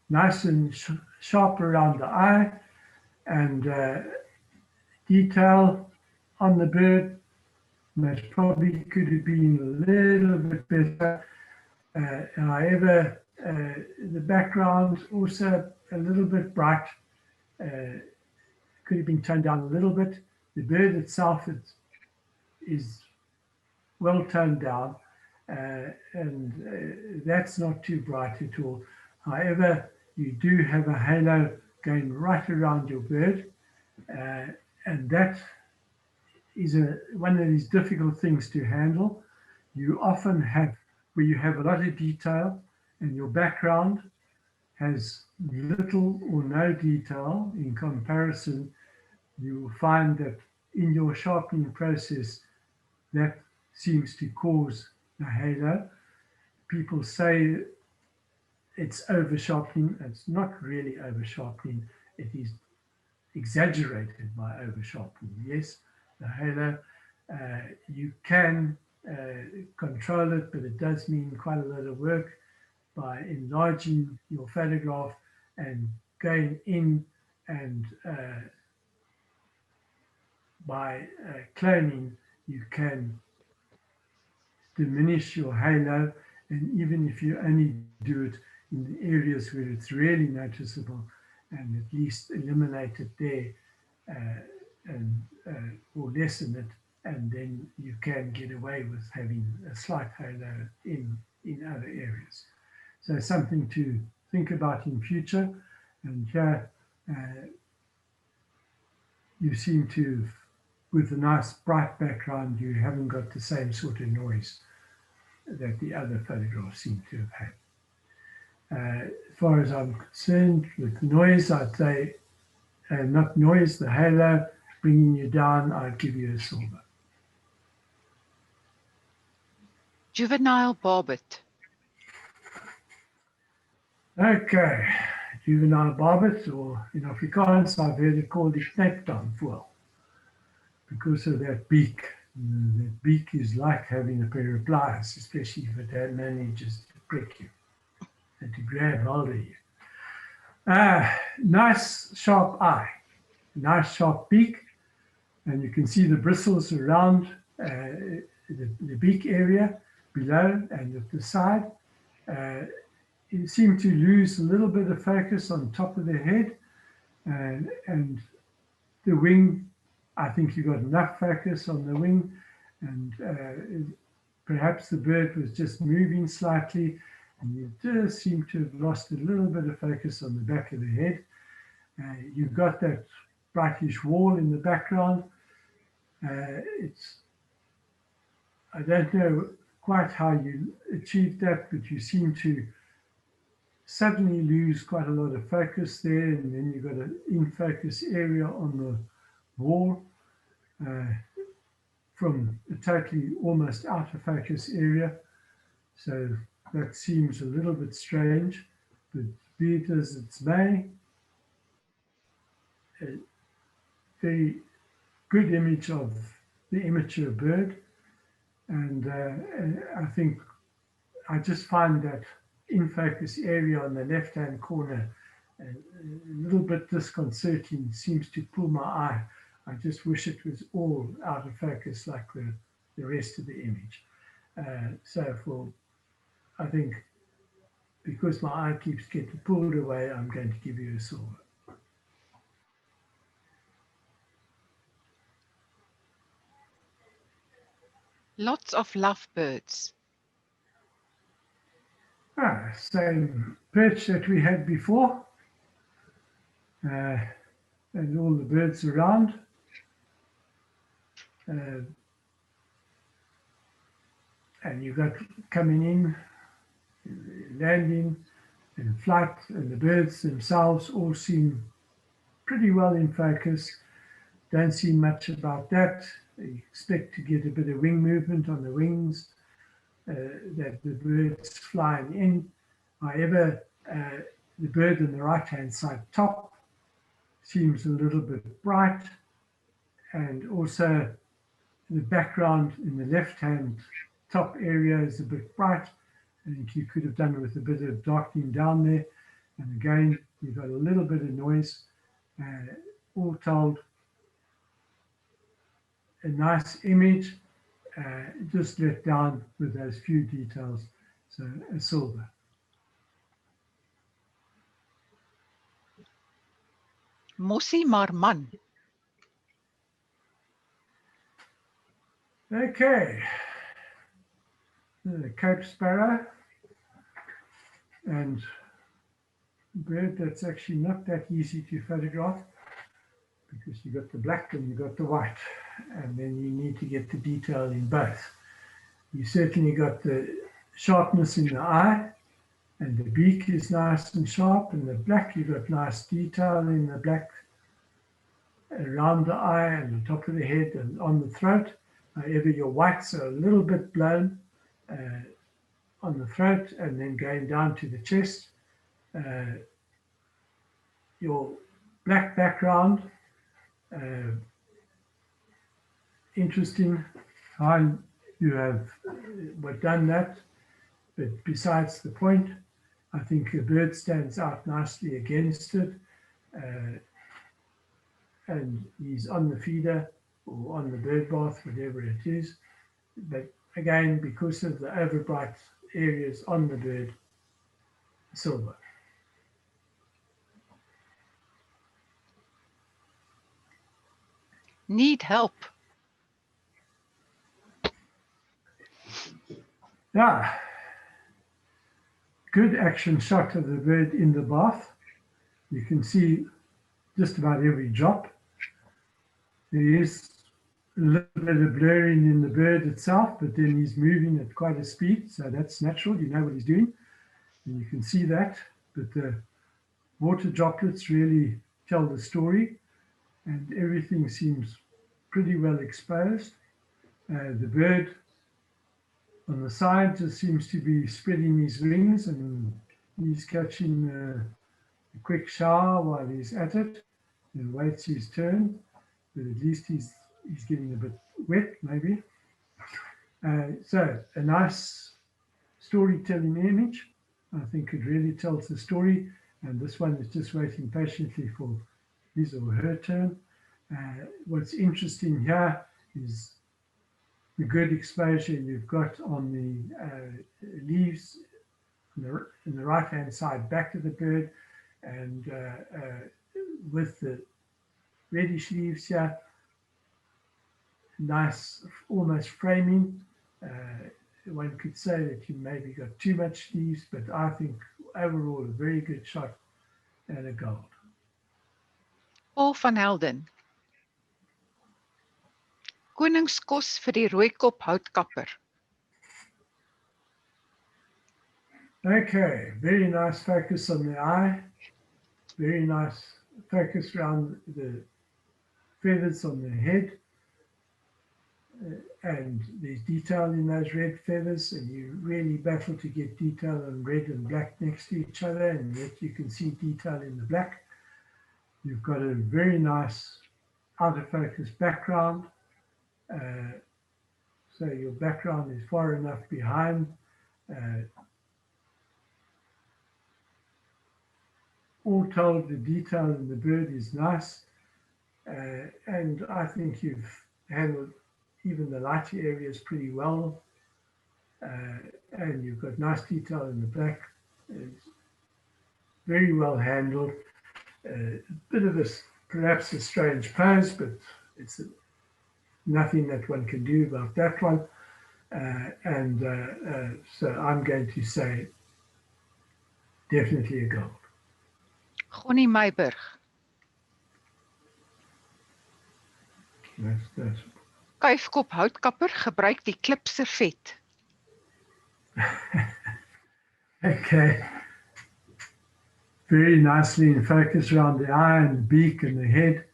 nice and sharp around the eye, and detail on the bird that probably could have been a little bit better. However, the background also a little bit bright. Could have been toned down a little bit. The bird itself is well toned down, and that's not too bright at all. However, you do have a halo going right around your bird, and that is one of these difficult things to handle. You often have, where you have a lot of detail and your background has little or no detail in comparison, you will find that in your sharpening process, that seems to cause the halo. People say it's over sharpening. It's not really over sharpening. It is exaggerated by over sharpening. Yes, the halo, you can control it, but it does mean quite a lot of work by enlarging your photograph and going in and by cloning, you can diminish your halo. And even if you only do it in the areas where it's really noticeable, and at least eliminate it there and or lessen it, and then you can get away with having a slight halo in other areas. So something to think about in future. And here you seem to, with a nice bright background, you haven't got the same sort of noise that the other photographs seem to have had. As far as I'm concerned with noise, I'd say not noise, the halo bringing you down, I'd give you a silver. Juvenile barbet. Okay, juvenile barbet, or in Afrikaans, I've heard it called die knijptandvoël, because of that beak. That beak is like having a pair of pliers, especially if it manages to prick you and to grab hold of you. Nice sharp eye, nice sharp beak, and you can see the bristles around the beak area below and at the side. You seem to lose a little bit of focus on top of the head, and the wing, I think you got enough focus on the wing, and perhaps the bird was just moving slightly, and you just seem to have lost a little bit of focus on the back of the head. You've got that brightish wall in the background. I don't know quite how you achieved that, but you seem to suddenly lose quite a lot of focus there, and then you've got an in-focus area on the wall from a totally almost out of focus area. So that seems a little bit strange, but be it as it may, a very good image of the immature bird. And I think I just find that in-focus area on the left-hand corner a little bit disconcerting, seems to pull my eye. I just wish it was all out of focus like the rest of the image. I think because my eye keeps getting pulled away, I'm going to give you a silver. Lots of lovebirds. Same perch that we had before, and all the birds around. And you got coming in, landing, and flight, and the birds themselves all seem pretty well in focus. Don't see much about that. You expect to get a bit of wing movement on the wings, that the bird's flying in. However, the bird on the right-hand side top seems a little bit bright, and also the background in the left-hand top area is a bit bright. I think you could have done with a bit of darkening down there. And again, you've got a little bit of noise. All told, a nice image, just let down with those few details. So a silver. Mossie maar man. Okay. The Cape Sparrow, and bird that's actually not that easy to photograph, because you got the black and you got the white, and then you need to get the detail in both. You certainly got the sharpness in the eye, and the beak is nice and sharp, and the black, you got nice detail in the black around the eye and the top of the head and on the throat. However, your whites are a little bit blown on the throat and then going down to the chest. Your black background, interesting how you have done that, but besides the point, I think the bird stands out nicely against it, and he's on the feeder or on the bird bath, whatever it is. But again, because of the overbright areas on the bird, silver. Need help. Yeah. Good action shot of the bird in the bath. You can see just about every drop. There is a little bit of blurring in the bird itself, but then he's moving at quite a speed, so that's natural. You know what he's doing, and you can see that. But the water droplets really tell the story, and everything seems pretty well exposed. The bird on the side just seems to be spreading his wings, and he's catching a quick shower while he's at it and waits his turn, but at least he's getting a bit wet maybe. So a nice storytelling image. I think it really tells the story, and this one is just waiting patiently for his or her turn. What's interesting here is the good exposure you've got on the leaves on the right-hand side back of the bird, and with the reddish leaves here, nice almost framing. One could say that you maybe got too much leaves, but I think overall a very good shot and a gold. Paul van Helden. Koningskos vir die rooikop houtkapper. Okay, very nice focus on the eye. Very nice focus around the feathers on the head. And there's detail in those red feathers, and you really battle to get detail on red and black next to each other, and yet you can see detail in the black. You've got a very nice out of focus background. So your background is far enough behind. All told, the detail in the bird is nice. And I think you've handled even the lighter areas pretty well. And you've got nice detail in the black. It's very well handled. A bit of perhaps a strange pose, but it's nothing that one can do about that one. So I'm going to say definitely a gold. Gonnie Meiburg. That's Kuifkop houtkapper gebruik die klipservet. okay. Very nicely in focus around the eye and the beak and the head.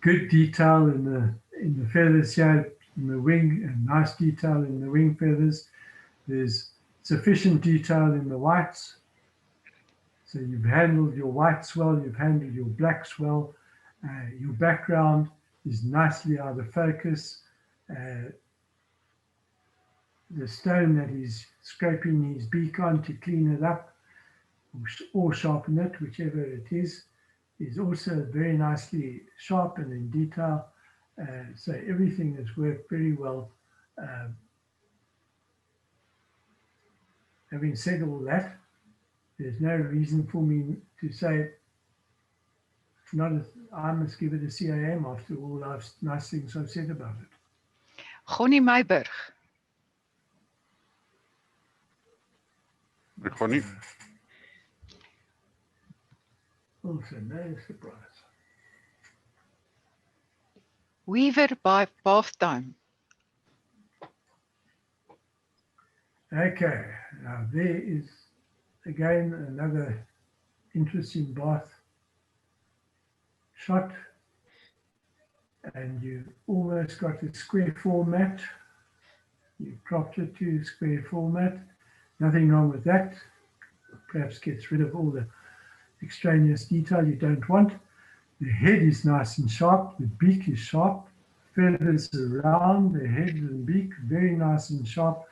Good detail in the feathers here, in the wing, and nice detail in the wing feathers. There's sufficient detail in the whites. So you've handled your whites well, you've handled your blacks well. Your background is nicely out of focus. The stone that he's scraping his beak on to clean it up or sharpen it, whichever it is also very nicely sharp and in detail. So everything has worked very well. Having said all that, there's no reason for me to say I must give it a CAM after all those nice things I've said about it. Gonnie Meiburg. Gonnie. Also, no surprise. Weaver by bath time. Okay, now there is again another interesting bath shot, and you've almost got a square format. You've cropped it to square format. Nothing wrong with that. Perhaps gets rid of all the extraneous detail you don't want. The head is nice and sharp. The beak is sharp. Feathers around the head and beak, very nice and sharp.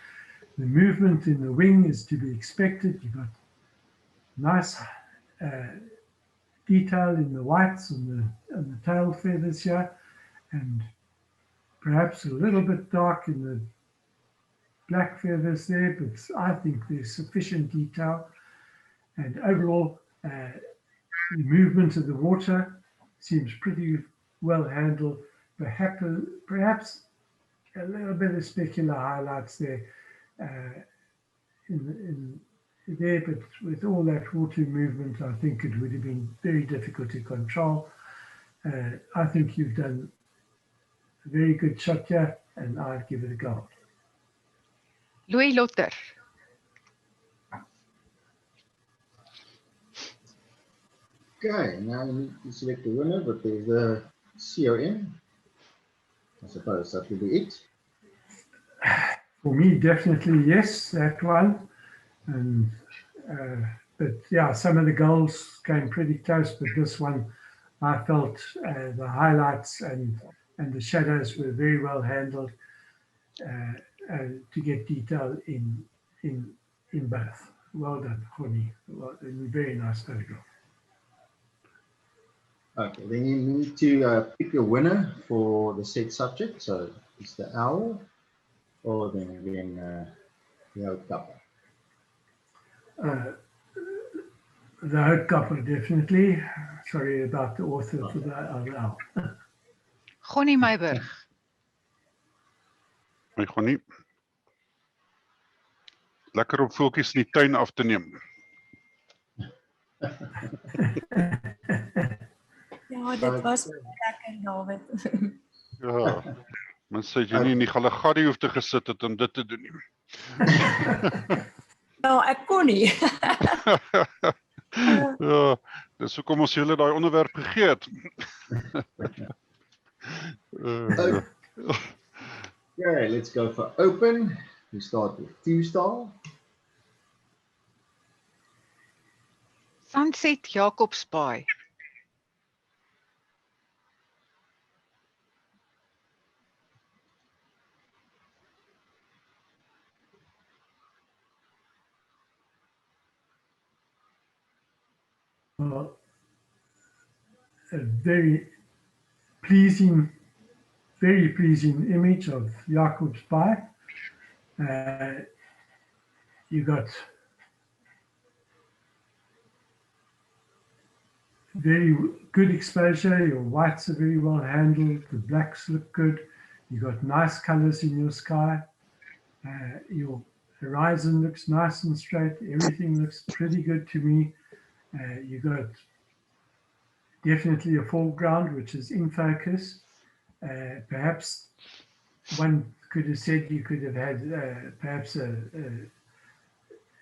The movement in the wing is to be expected. You've got nice detail in the whites and the tail feathers here, and perhaps a little bit dark in the black feathers there, but I think there's sufficient detail. And overall, the movement of the water seems pretty well handled. perhaps a little bit of specular highlights there in there, but with all that water movement, I think it would have been very difficult to control. I think you've done a very good shot here, and I'd give it a go. Louis Lotter. Okay, now you need to select the winner, but there's the COM. I suppose that will be it. For me, definitely yes, that one. And but yeah, some of the goals came pretty close, but this one, I felt the highlights and the shadows were very well handled to get detail in both. Well done, Connie. Well, very nice photograph. Okay, then you need to pick a winner for the said subject. So it's the owl, or then again the houtkaper. The houtkaper, definitely. Sorry about the author for the owl. Gonnie Meiburg. My Gonnie. Lekker om voeltjies in die tuin af te neem. Ja, dit was lekker, David. Ja, mens sê jy nie in die Galagadi hoef te gesit het om dit te doen nie. Nou, ek kon nie. Ja, dis hoekom ons julle daai onderwerp gegee het. Okay, let's go for open. We start with 2-star. Sunset Jacobsbaai. Well, a very pleasing image of Jacobsbaai. You got very good exposure. Your whites are very well handled. The blacks look good. You got nice colors in your sky. Your horizon looks nice and straight. Everything looks pretty good to me. You got definitely a foreground, which is in focus. Perhaps one could have said you could have had perhaps a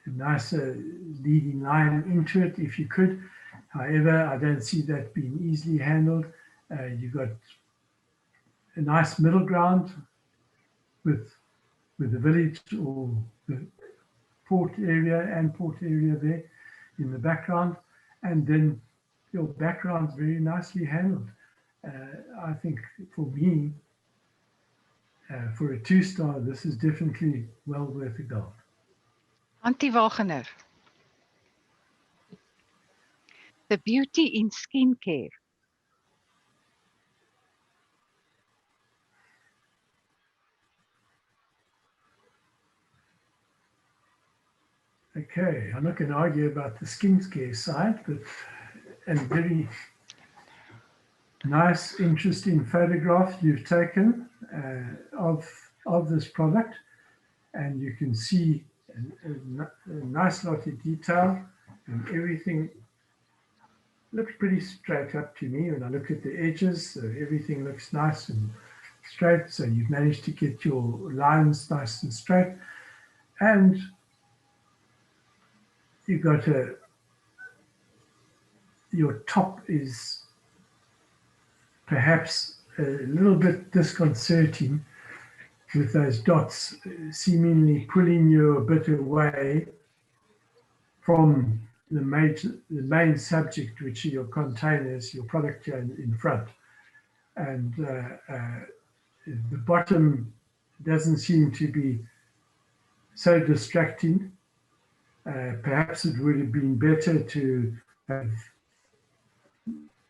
nicer leading line into it if you could. However, I don't see that being easily handled. You got a nice middle ground with the village or the port area there in the background, and then your background's very nicely handled. I think for me, for a 2-star, this is definitely well worth a go. Antie Wagener. The beauty in skincare. Okay, I'm not going to argue about the skincare side, but a very nice, interesting photograph you've taken of this product, and you can see a nice lot of detail, and everything looks pretty straight up to me. When I look at the edges, so everything looks nice and straight, so you've managed to get your lines nice and straight, and you got your top is perhaps a little bit disconcerting with those dots seemingly pulling you a bit away from the main subject, which are your containers, your product here in front. And the bottom doesn't seem to be so distracting. Perhaps it would have been better to have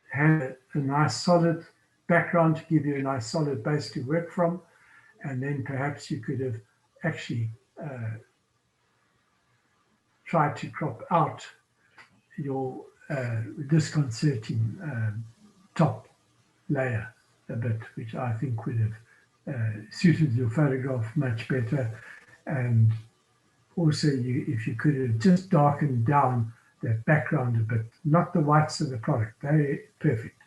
had a nice solid background to give you a nice solid base to work from, and then perhaps you could have actually tried to crop out your disconcerting top layer. a bit, which I think would have suited your photograph much better. And also, if you could have just darkened down that background a bit, not the whites of the product, they're perfect.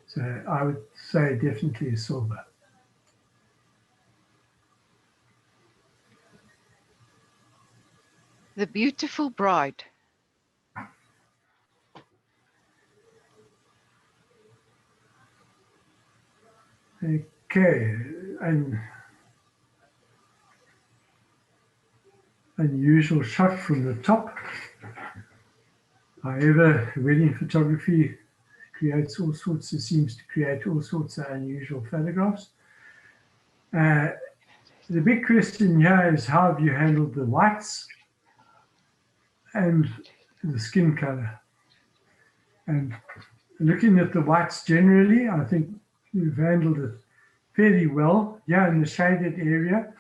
So I would say definitely a silver. The Beautiful Bride. Okay, an unusual shot from the top. However, wedding photography creates all sorts, it seems to create all sorts of unusual photographs. The big question here is, how have you handled the whites and the skin color? And looking at the whites generally, I think you've handled it fairly well. Yeah, in the shaded area,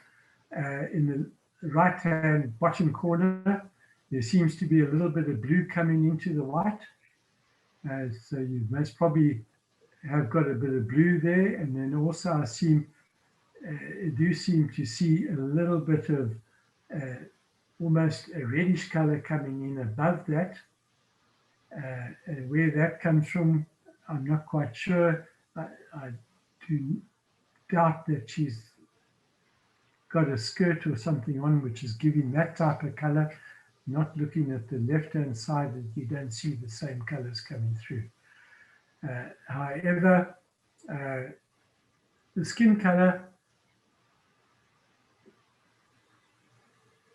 in the right-hand bottom corner, there seems to be a little bit of blue coming into the white. So you most probably have got a bit of blue there. And then also I do seem to see a little bit of almost a reddish color coming in above that. And where that comes from, I'm not quite sure. I do doubt that she's got a skirt or something on which is giving that type of color. Not looking at the left-hand side, that you don't see the same colors coming through. However, the skin color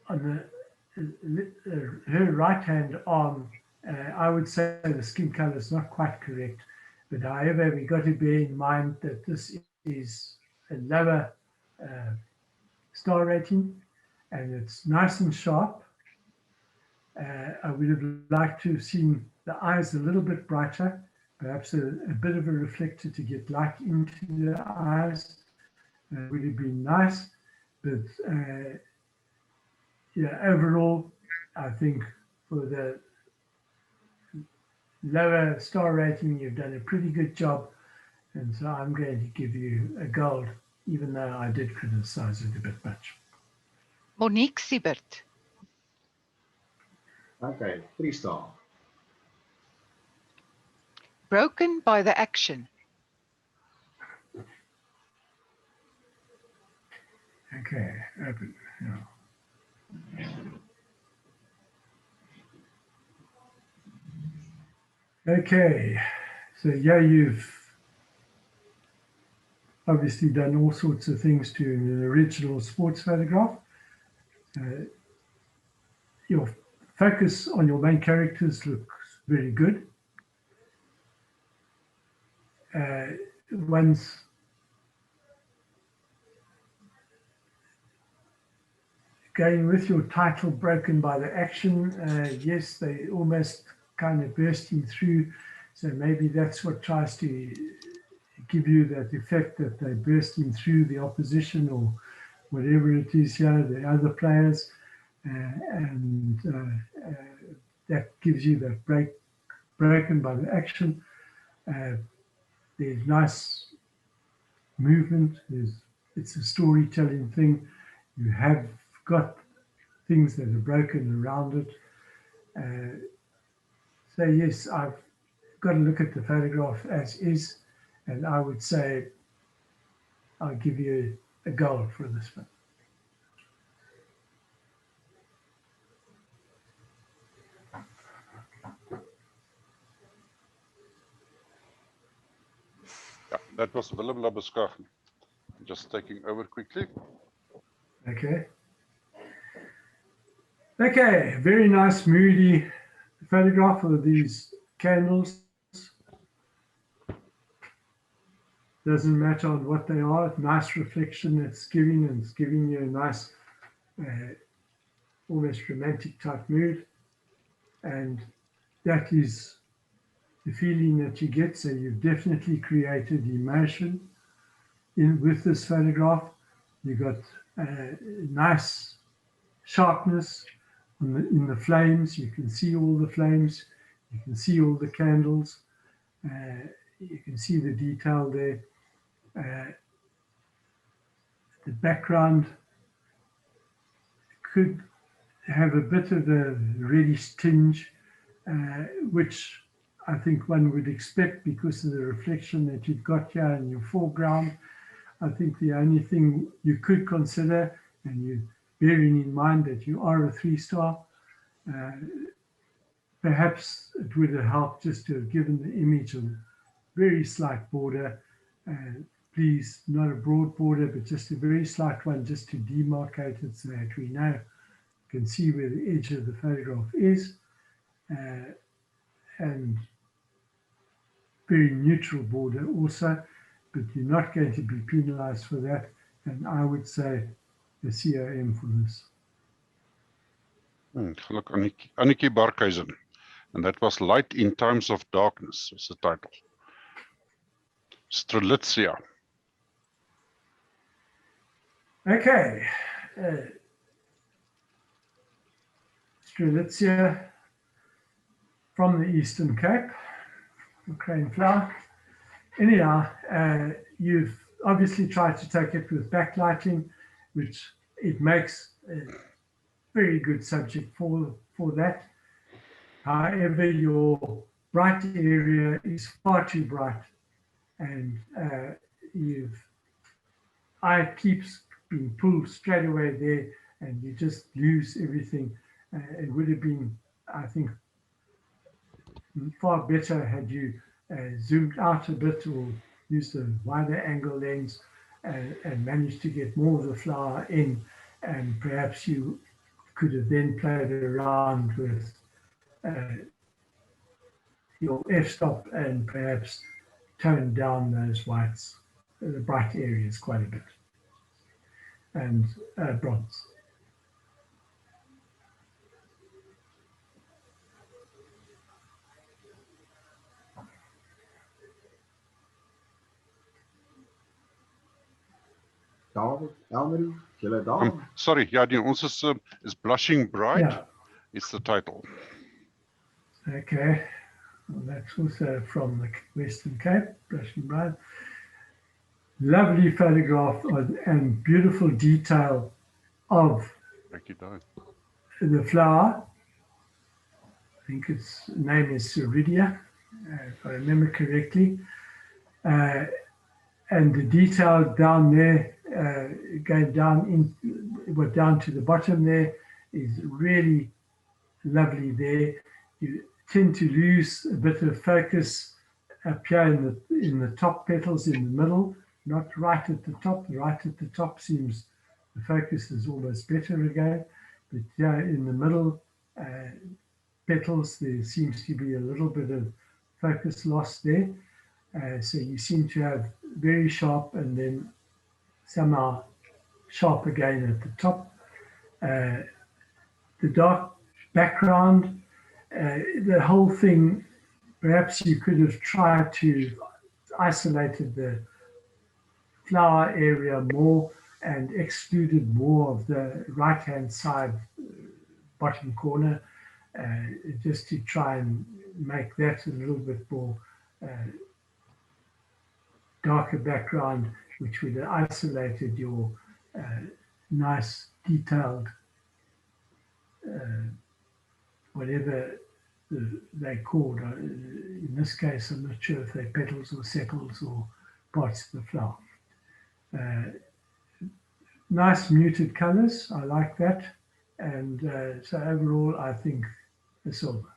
on her right-hand arm, I would say the skin color is not quite correct. But however, we got to bear in mind that this is a lower star rating, and it's nice and sharp. I would have liked to have seen the eyes a little bit brighter, perhaps a bit of a reflector to get light into the eyes. Would have been nice, but yeah, overall, I think for the lower star rating, you've done a pretty good job. And so I'm going to give you a gold, even though I did criticize it a bit much. Monique Siebert. Okay, 3-star. Broken by the action. Okay, open. Yeah. Okay, so yeah, you've obviously done all sorts of things to an original sports photograph. Your focus on your main characters looks very good. One's going with your title, Broken by the Action. Yes, they almost kind of bursting through. So maybe that's what tries to give you that effect that they're bursting through the opposition or whatever it is here, the other players. And that gives you that broken by the action. There's nice movement. It's a storytelling thing. You have got things that are broken around it. So yes, I've got to look at the photograph as is, and I would say I'll give you a gold for this one. Yeah, that was Willem Labuschagne. Just taking over quickly. Okay. Okay, very nice moody photograph of these candles. Doesn't matter on what they are. Nice reflection it's giving, and it's giving you a nice, almost romantic type mood. And that is the feeling that you get. So you've definitely created emotion with this photograph. You've got nice sharpness in the flames. You can see all the flames. You can see all the candles. You can see the detail there. The background could have a bit of a reddish tinge, which I think one would expect because of the reflection that you've got here in your foreground. I think the only thing you could consider, and you bearing in mind that you are a 3-star, perhaps it would have helped just to have given the image a very slight border. Please, not a broad border, but just a very slight one, just to demarcate it so that we know, can see where the edge of the photograph is, and very neutral border also, but you're not going to be penalized for that. And I would say the COM for this. Look, Annetjie Barkhuizen, and that was Light in Times of Darkness, was the title. Strelitzia. Okay. Strelitzia from the Eastern Cape, crane flower. Anyhow, you've obviously tried to take it with backlighting, which it makes a very good subject for that. However, your bright area is far too bright, and eye keeps being pulled straight away there, and you just lose everything. It would have been, I think, far better had you zoomed out a bit or used a wider angle lens and managed to get more of the flower in, and perhaps you could have then played around with your f-stop and perhaps toned down those whites, the bright areas quite a bit, and bronze. David, Elmarie, julle daar? Sorry, ja, ons is Blushing Bride. Yeah. It's the title. Okay, well, that's also from the Western Cape, Blushing Bride. Lovely photograph and beautiful detail of the flower. I think its name is Ceridia, if I remember correctly. And the detail down there, going down to the bottom there, is really lovely there. You tend to lose a bit of focus up here in the top petals in the middle, not right at the top. Right at the top seems the focus is almost better again, but yeah, in the middle petals there seems to be a little bit of focus loss there. So you seem to have very sharp and then somehow sharp again at the top. The dark background, the whole thing, perhaps you could have tried to isolated the flower area more and excluded more of the right-hand side bottom corner, just to try and make that a little bit more darker background, which would have isolated your nice detailed whatever they called. In this case, I'm not sure if they're petals or sepals or parts of the flower. Nice muted colors, I like that. And so overall, I think the silver.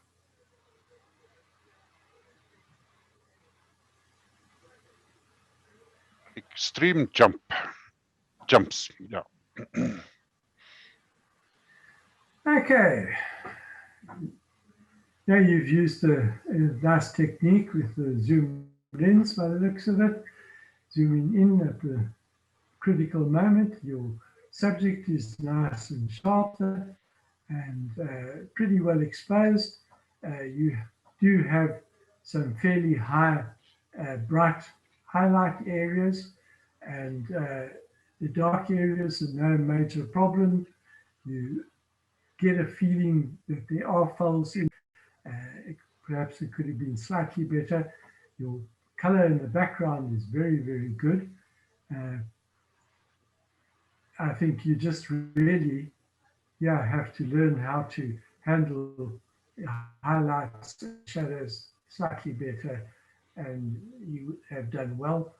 Extreme jumps, yeah. Okay. Now you've used a nice technique with the zoom lens by the looks of it. Zooming in at the critical moment, your subject is nice and sharp and pretty well exposed. You do have some fairly high, bright highlight areas, and the dark areas are no major problem. You get a feeling that there are folds in. Perhaps it could have been slightly better. Your color in the background is very, very good. I think you just really, have to learn how to handle highlights and shadows slightly better, and you have done well.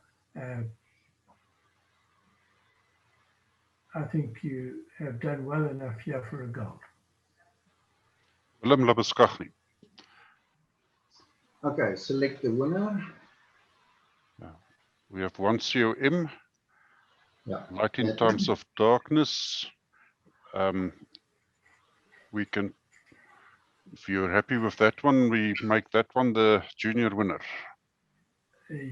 I think you have done well enough here for a gold. Willem Labeskagni. Okay, select the winner. We have one COM, Yeah. Light in Times of Darkness. We can, if you're happy with that one, we make that one the junior winner.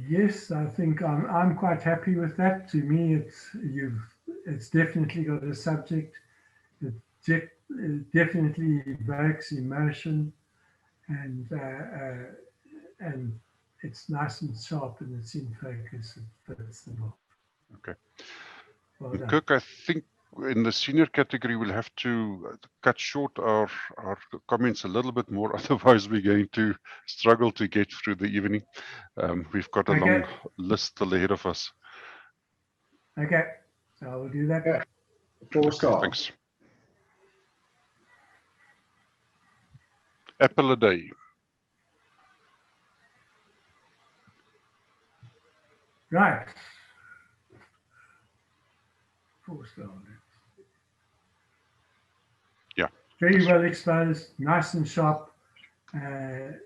Yes, I think I'm quite happy with that. To me, it's definitely got a subject. It definitely evokes emotion, and it's nice and sharp, and it's in focus. It fits the book. Okay. Well done. Kirk, I think in the senior category we'll have to cut short our comments a little bit more, otherwise we're going to struggle to get through the evening. We've got a long list still ahead of us. Okay, so I will do that. Yeah. 4 stars. Thanks. Apple a day. Right. 4 stars. Yeah. Very well exposed, nice and sharp. The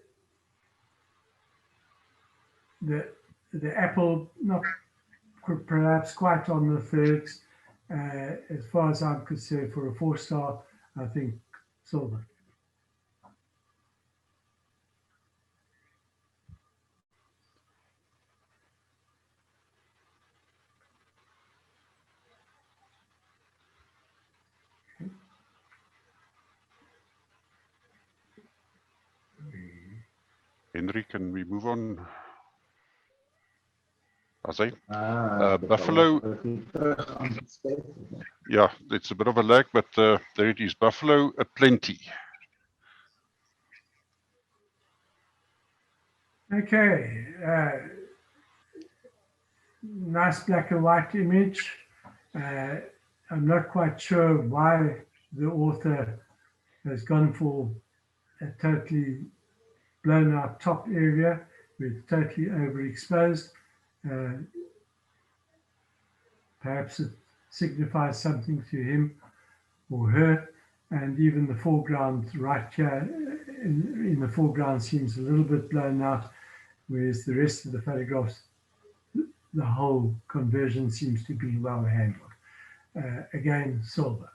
apple, not perhaps quite on the thirds. As far as I'm concerned, for a 4-star, I think silver. Henry, can we move on? Azay? Buffalo. Yeah, it's a bit of a lag, but there it is. Buffalo a plenty. Okay. Nice black and white image. I'm not quite sure why the author has gone for a totally blown out top area with totally overexposed. Perhaps it signifies something to him or her, and even the foreground right here in the foreground seems a little bit blown out, whereas the rest of the photographs, the whole conversion seems to be well handled. Again, silver.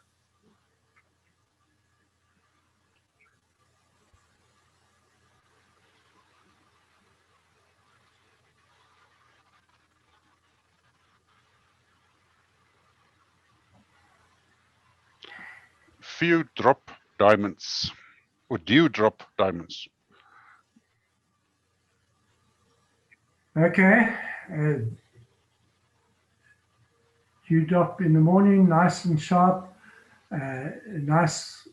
Few drop diamonds, or do you drop diamonds? Okay. Dew drop in the morning, nice and sharp, nice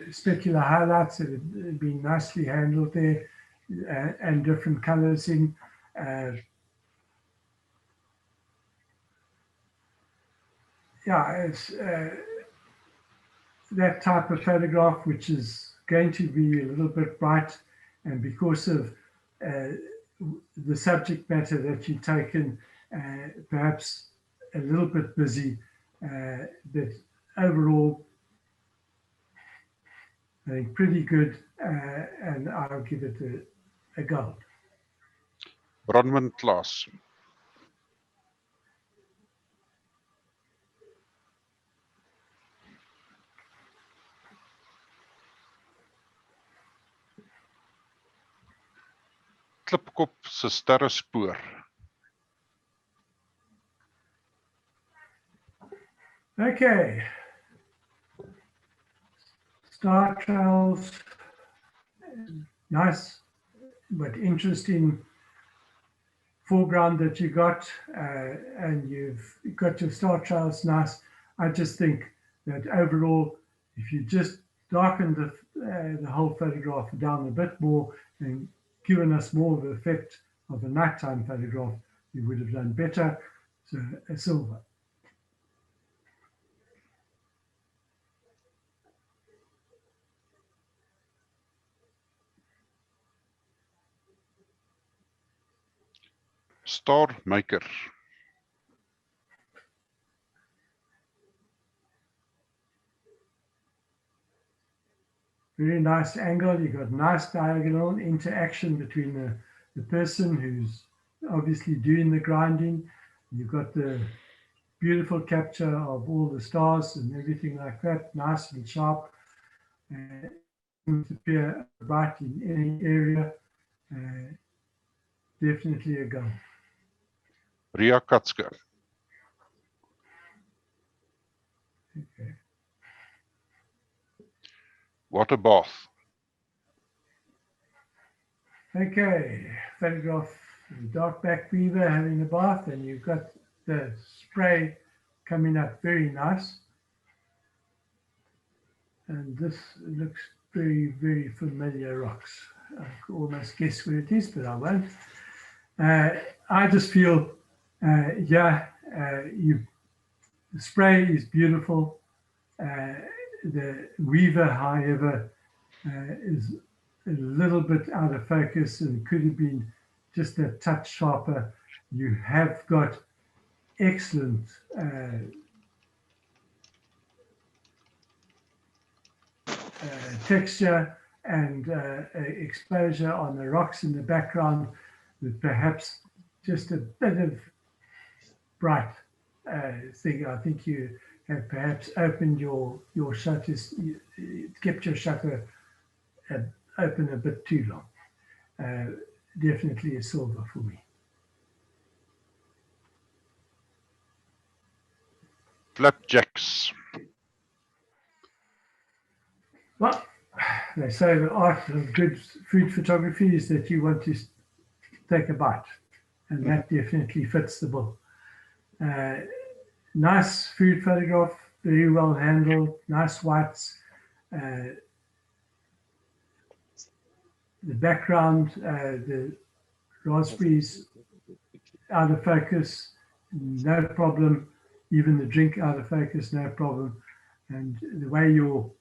specular highlights that have been nicely handled there, and different colors in. Yeah, it's that type of photograph, which is going to be a little bit bright, and because of the subject matter that you've taken, perhaps a little bit busy, but overall, I think pretty good, and I'll give it a gold. Bronwyn Klaas. Klipkop se sterrespoor. Okay. Star Trails, nice but interesting foreground that you got, and you've got your Star Trails nice. I just think that overall, if you just darken the whole photograph down a bit more and given us more of an effect of a nighttime photograph, you would have done better. So a silver. Star maker. Very nice angle. You've got nice diagonal interaction between the person who's obviously doing the grinding. You've got the beautiful capture of all the stars and everything like that, nice and sharp. Appear bright in any area. Definitely a go. Ria Katske. Okay. Water bath. Okay, photograph the dark back beaver having a bath, and you've got the spray coming up very nice. And this looks very, very familiar rocks. I could almost guess where it is, but I won't. I just feel, the spray is beautiful. The weaver, however, is a little bit out of focus and could have been just a touch sharper. You have got excellent texture and exposure on the rocks in the background, with perhaps just a bit of bright thing. I think you have perhaps opened your shutters, kept your shutter open a bit too long. Definitely a silver for me. Flapjacks. Well, they say the art of good food photography is that you want to take a bite, and that definitely fits the bill. Nice food photograph, very well handled, nice whites. The background, the raspberries out of focus, no problem. Even the drink out of focus, no problem. And the way you've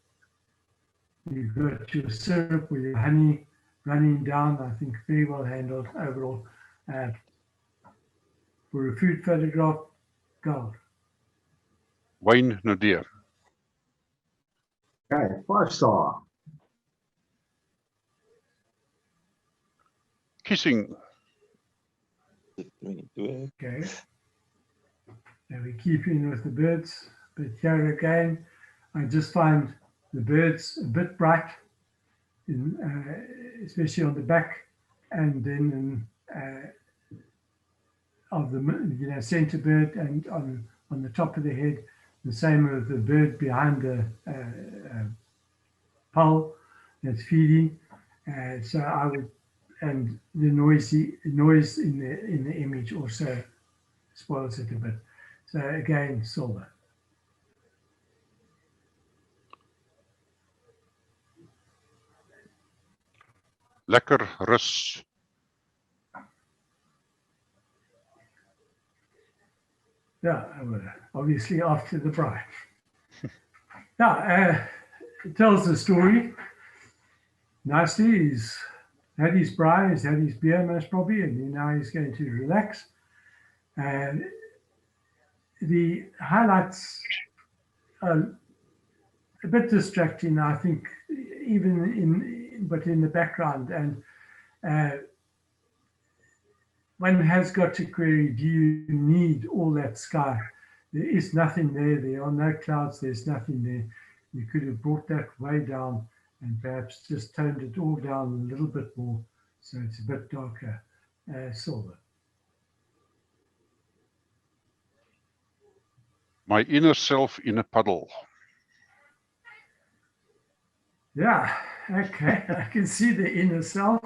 got your syrup or your honey running down, I think very well handled overall. For a food photograph, gold. Wayne Nadir. Okay, 5-star. Kissing. Okay. Now we keep in with the birds, but here again, I just find the birds a bit bright, especially on the back, and then of the center bird, and on the top of the head, the same with the bird behind the pole that's feeding. So I would, and the noise in the image also spoils it a bit. So again, silver. Lekker rus. Yeah, obviously after the bride. Yeah, it tells the story nicely. He's had his bride, he's had his beer most probably, and now he's going to relax. And the highlights are a bit distracting, I think, even in the background. And one has got to query, do you need all that sky? There is nothing there. There are no clouds. There's nothing there. You could have brought that way down and perhaps just toned it all down a little bit more so it's a bit darker. Silver. My inner self in a puddle. Yeah, okay. I can see the inner self.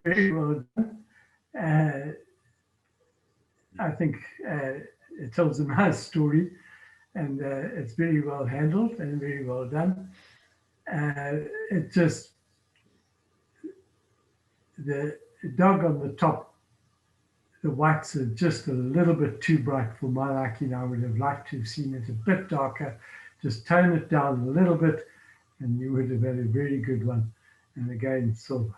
Very well done. I think it tells a nice story, and it's very well handled and very well done. It just, the dog on the top the whites are just a little bit too bright for my liking. I would have liked to have seen it a bit darker. Just tone it down a little bit and you would have had a very good one. And again, silver.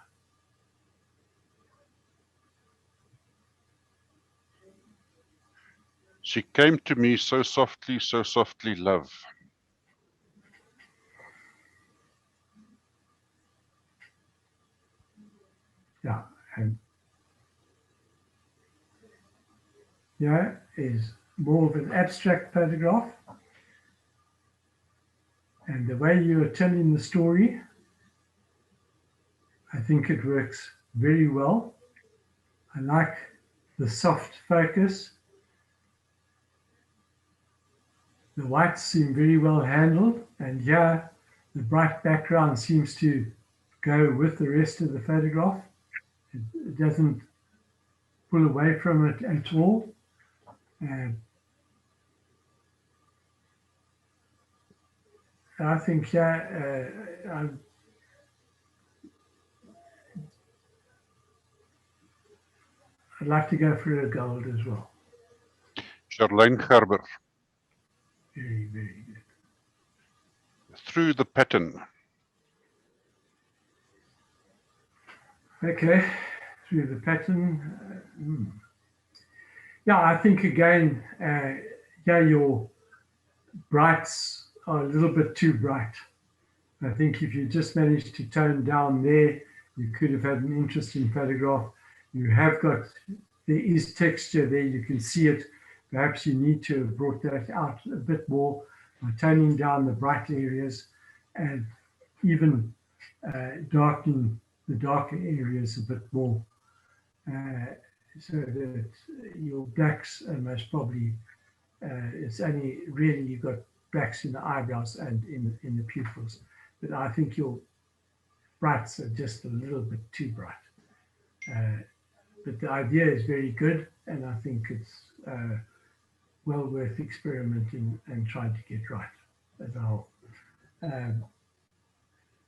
She came to me so softly, love. Yeah, and here is more of an abstract photograph. And the way you are telling the story, I think it works very well. I like the soft focus. The whites seem very well handled, and here the bright background seems to go with the rest of the photograph. It doesn't pull away from it at all. I think here I'd like to go for a gold as well. Charlene Gerber. Very, very good. Through the pattern. Okay, through the pattern. Yeah, I think again, your brights are a little bit too bright. I think if you just managed to tone down there, you could have had an interesting photograph. You have got, there is texture there, you can see it. Perhaps you need to have brought that out a bit more by toning down the bright areas and even darkening the darker areas a bit more. So that your blacks are most probably, it's only really you've got blacks in the eyebrows and in the pupils. But I think your brights are just a little bit too bright. But the idea is very good, and I think it's well worth experimenting and trying to get right as a whole.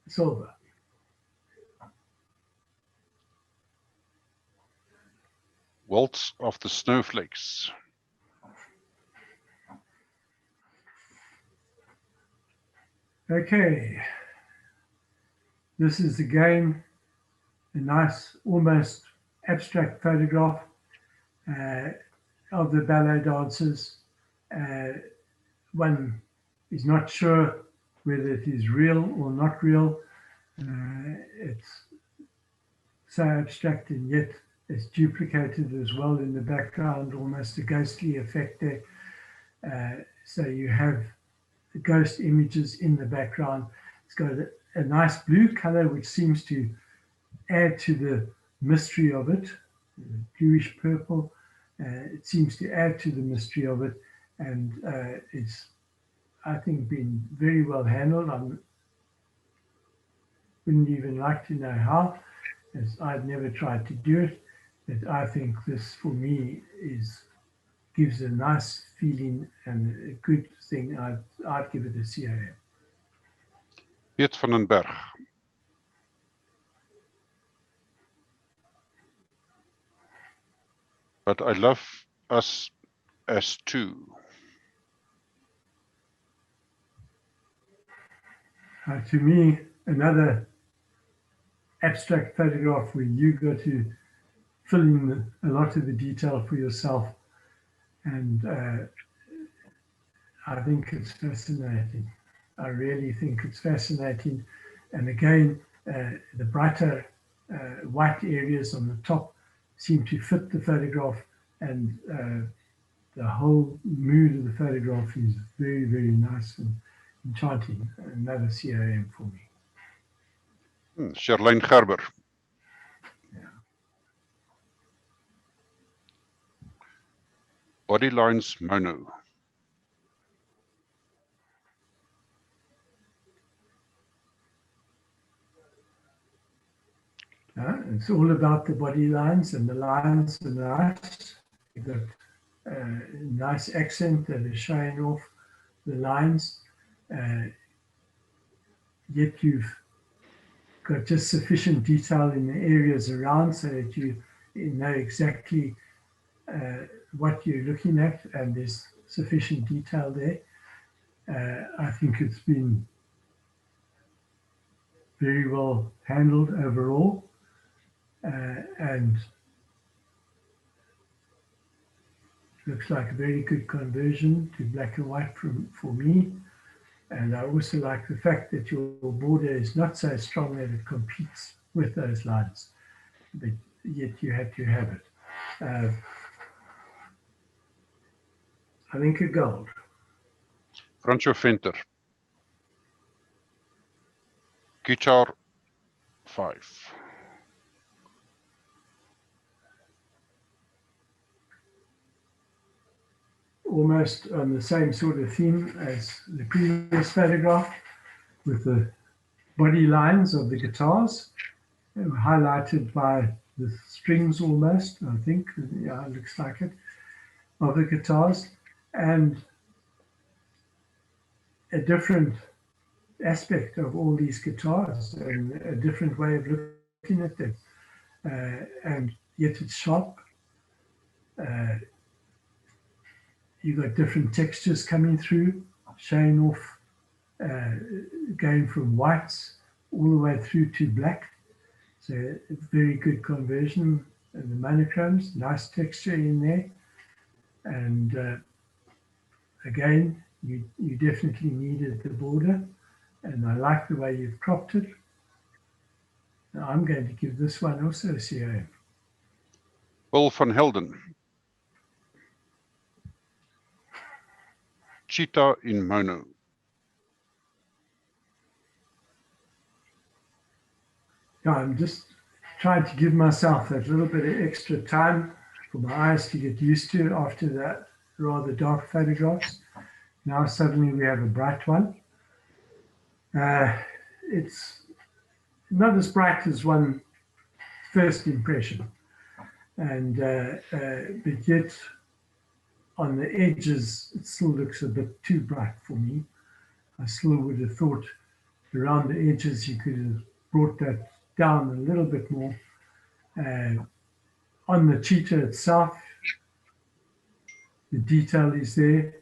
Silver. Waltz of the Snowflakes. Okay. This is again a nice, almost abstract photograph of the ballet dancers. One is not sure whether it is real or not real. It's so abstract and yet it's duplicated as well in the background, almost a ghostly effect there. So you have the ghost images in the background. It's got a nice blue color, which seems to add to the mystery of it, bluish purple. It seems to add to the mystery of it, and it's, I think, been very well handled. I wouldn't even like to know how, as I've never tried to do it, but I think this, for me, gives a nice feeling and a good thing. I'd give it a CAM. Piet van den Berg. But I love us as two. To me, another abstract photograph where you got to fill in a lot of the detail for yourself. And I think it's fascinating. I really think it's fascinating. And again, the brighter white areas on the top seem to fit the photograph, and the whole mood of the photograph is very, very nice and enchanting. Another CAM for me. Charlene Gerber. Yeah. Body lines mono. It's all about the body lines, and the lines are nice. You've got a nice accent that is showing off the lines. Yet you've got just sufficient detail in the areas around so that you know exactly what you're looking at, and there's sufficient detail there. I think it's been very well handled overall, and looks like a very good conversion to black and white for me. And I also like the fact that your border is not so strong that it competes with those lines, but yet you had to have it. I think a gold. Franco Venter. Guitar 5. Almost on the same sort of theme as the previous photograph, with the body lines of the guitars highlighted by the strings almost, I think, yeah, it looks like it, of the guitars, and a different aspect of all these guitars and a different way of looking at them, and yet it's sharp. You've got different textures coming through, showing off, going from whites all the way through to black. So a very good conversion. And the monochromes, nice texture in there. And again, you definitely needed the border. And I like the way you've cropped it. Now I'm going to give this one also a COM. Paul van Helden. Cheetah in mono. Yeah, I'm just trying to give myself that little bit of extra time for my eyes to get used to after that rather dark photographs. Now suddenly we have a bright one. It's not as bright as one first impression, and but yet on the edges it still looks a bit too bright for me. I still would have thought around the edges you could have brought that down a little bit more. On the cheetah itself, the detail is there.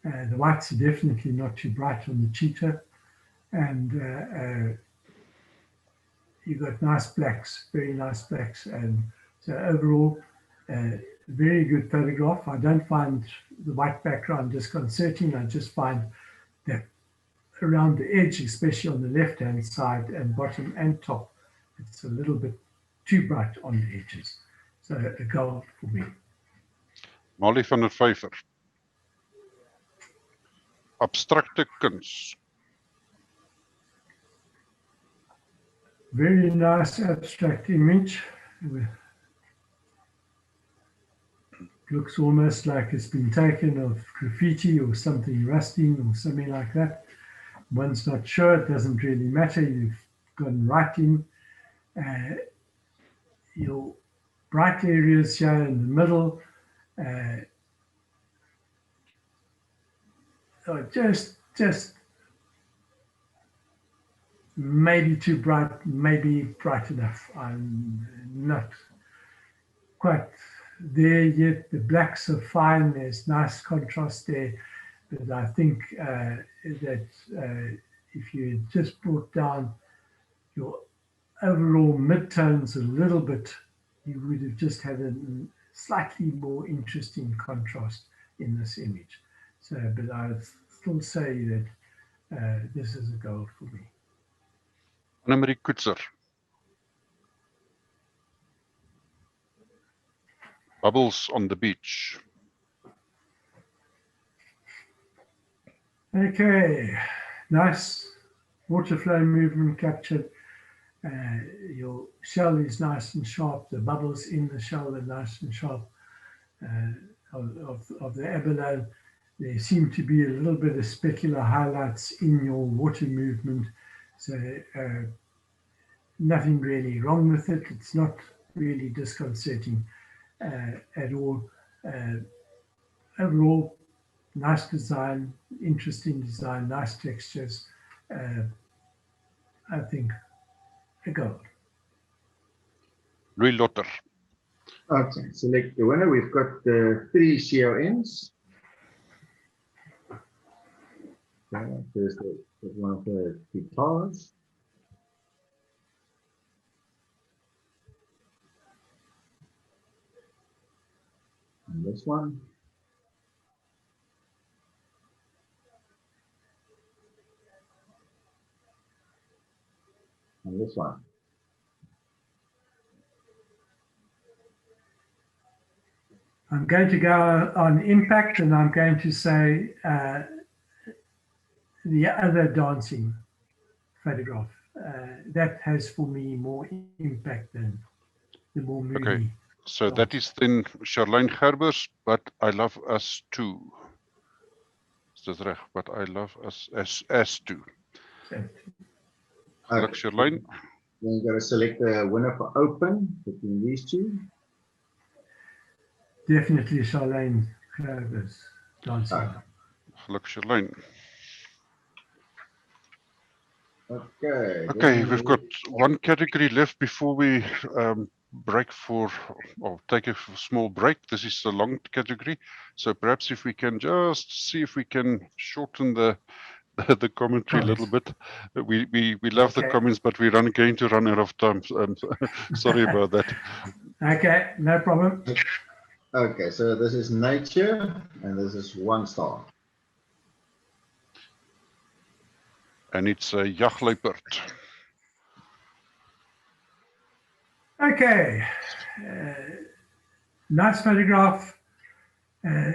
The whites are definitely not too bright on the cheetah, and you've got nice blacks, very nice blacks, and so overall, very good photograph. I don't find the white background disconcerting. I just find that around the edge, especially on the left-hand side and bottom and top, it's a little bit too bright on the edges. So a gold for me. Molly van der Vyver. Abstrakte kuns. Very nice abstract image. Looks almost like it's been taken of graffiti or something rusting or something like that. One's not sure, it doesn't really matter. You've gone right in. Your bright areas here in the middle are just maybe too bright, maybe bright enough. I'm not quite there yet. The blacks are fine. There's nice contrast there. But I think that if you just brought down your overall midtones a little bit, you would have just had a slightly more interesting contrast in this image. So, but I still say that this is a gold for me. Annemarie Koetser. Bubbles on the beach. Okay, nice water flow movement captured. Your shell is nice and sharp. The bubbles in the shell are nice and sharp. Of the abalone, there seem to be a little bit of specular highlights in your water movement. So nothing really wrong with it. It's not really disconcerting at all. Overall, nice design, interesting design, nice textures. I think a gold. Louis Lotter. Okay, select the winner. We've got the 3 CONs. Okay, there's one of the guitars. And this one. And this one. I'm going to go on impact, and I'm going to say the other dancing photograph. That has for me more impact than the more moody. Okay, so that is then Charlene Gerbers, but I love us too. Is dit reg? But I love us as too. Geluk Charlene. Then you got to select the winner for open between these two. Definitely Charlene Gerbers dancing. Geluk Charlene. Okay. Okay, we've got one category left before we break for, or take a small break. This is the long category. So perhaps if we can just see if we can shorten the commentary a little bit. We love the comments, but we're going to run out of time. Sorry about that. Okay, no problem. Okay, so this is nature, and this is 1 star. And it's a jagluiperd. Okay, nice photograph. A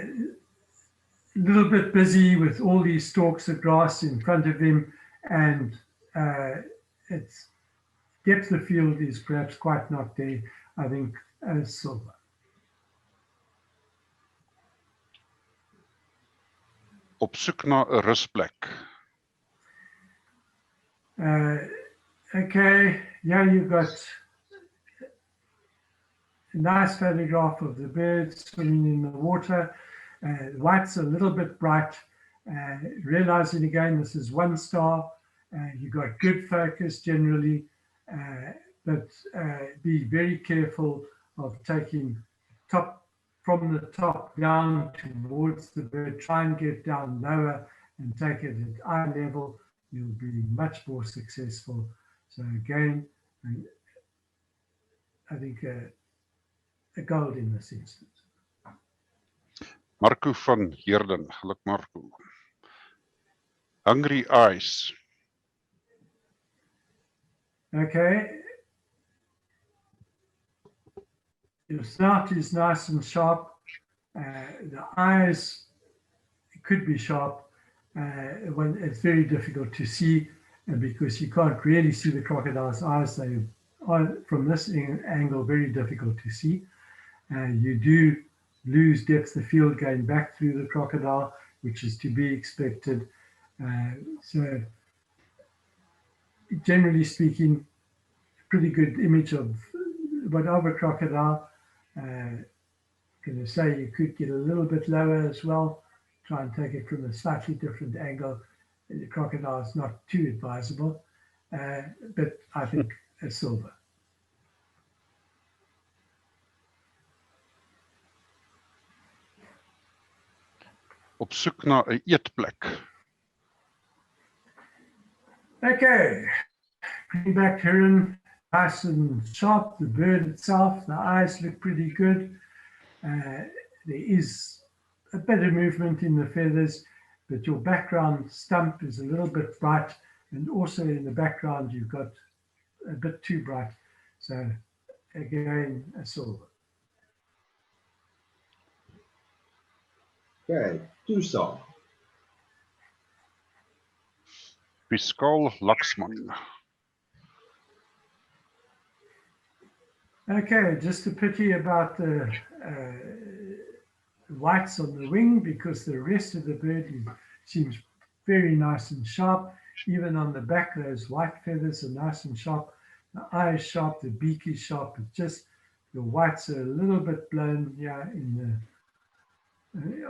little bit busy with all these stalks of grass in front of him, and its depth of field is perhaps quite not there. I think as silver. Op soek na 'n rusplek. Okay, yeah, you've got a nice photograph of the birds swimming in the water. White's a little bit bright. Realizing again, this is 1 star. You got good focus generally, but be very careful of taking from the top down towards the bird. Try and get down lower and take it at eye level. You'll be much more successful. So again, I think a gold in this instance. Marco van Heerden, geluk Marco. Hungry Eyes. Okay. Your snout is nice and sharp. The eyes could be sharp. When it's very difficult to see because you can't really see the crocodile's eyes. They are, from this angle, very difficult to see. You do lose depth of field going back through the crocodile, which is to be expected. So generally speaking, pretty good image of a crocodile. Going to say you could get a little bit lower as well. Try and take it from a slightly different angle. The crocodile is not too advisable, but I think a silver. Op soek na 'n eetplek. Okay, greenback heron, nice and sharp. The bird itself, the eyes look pretty good. There is a bit of movement in the feathers, but your background stump is a little bit bright, and also in the background you've got a bit too bright. So again, a silver. Okay, 2 star. Piskaal Laksman. Okay, just a pity about the whites on the wing, because the rest of the bird seems very nice and sharp. Even on the back, those white feathers are nice and sharp. The eye is sharp, the beak is sharp. It's just the whites are a little bit blown here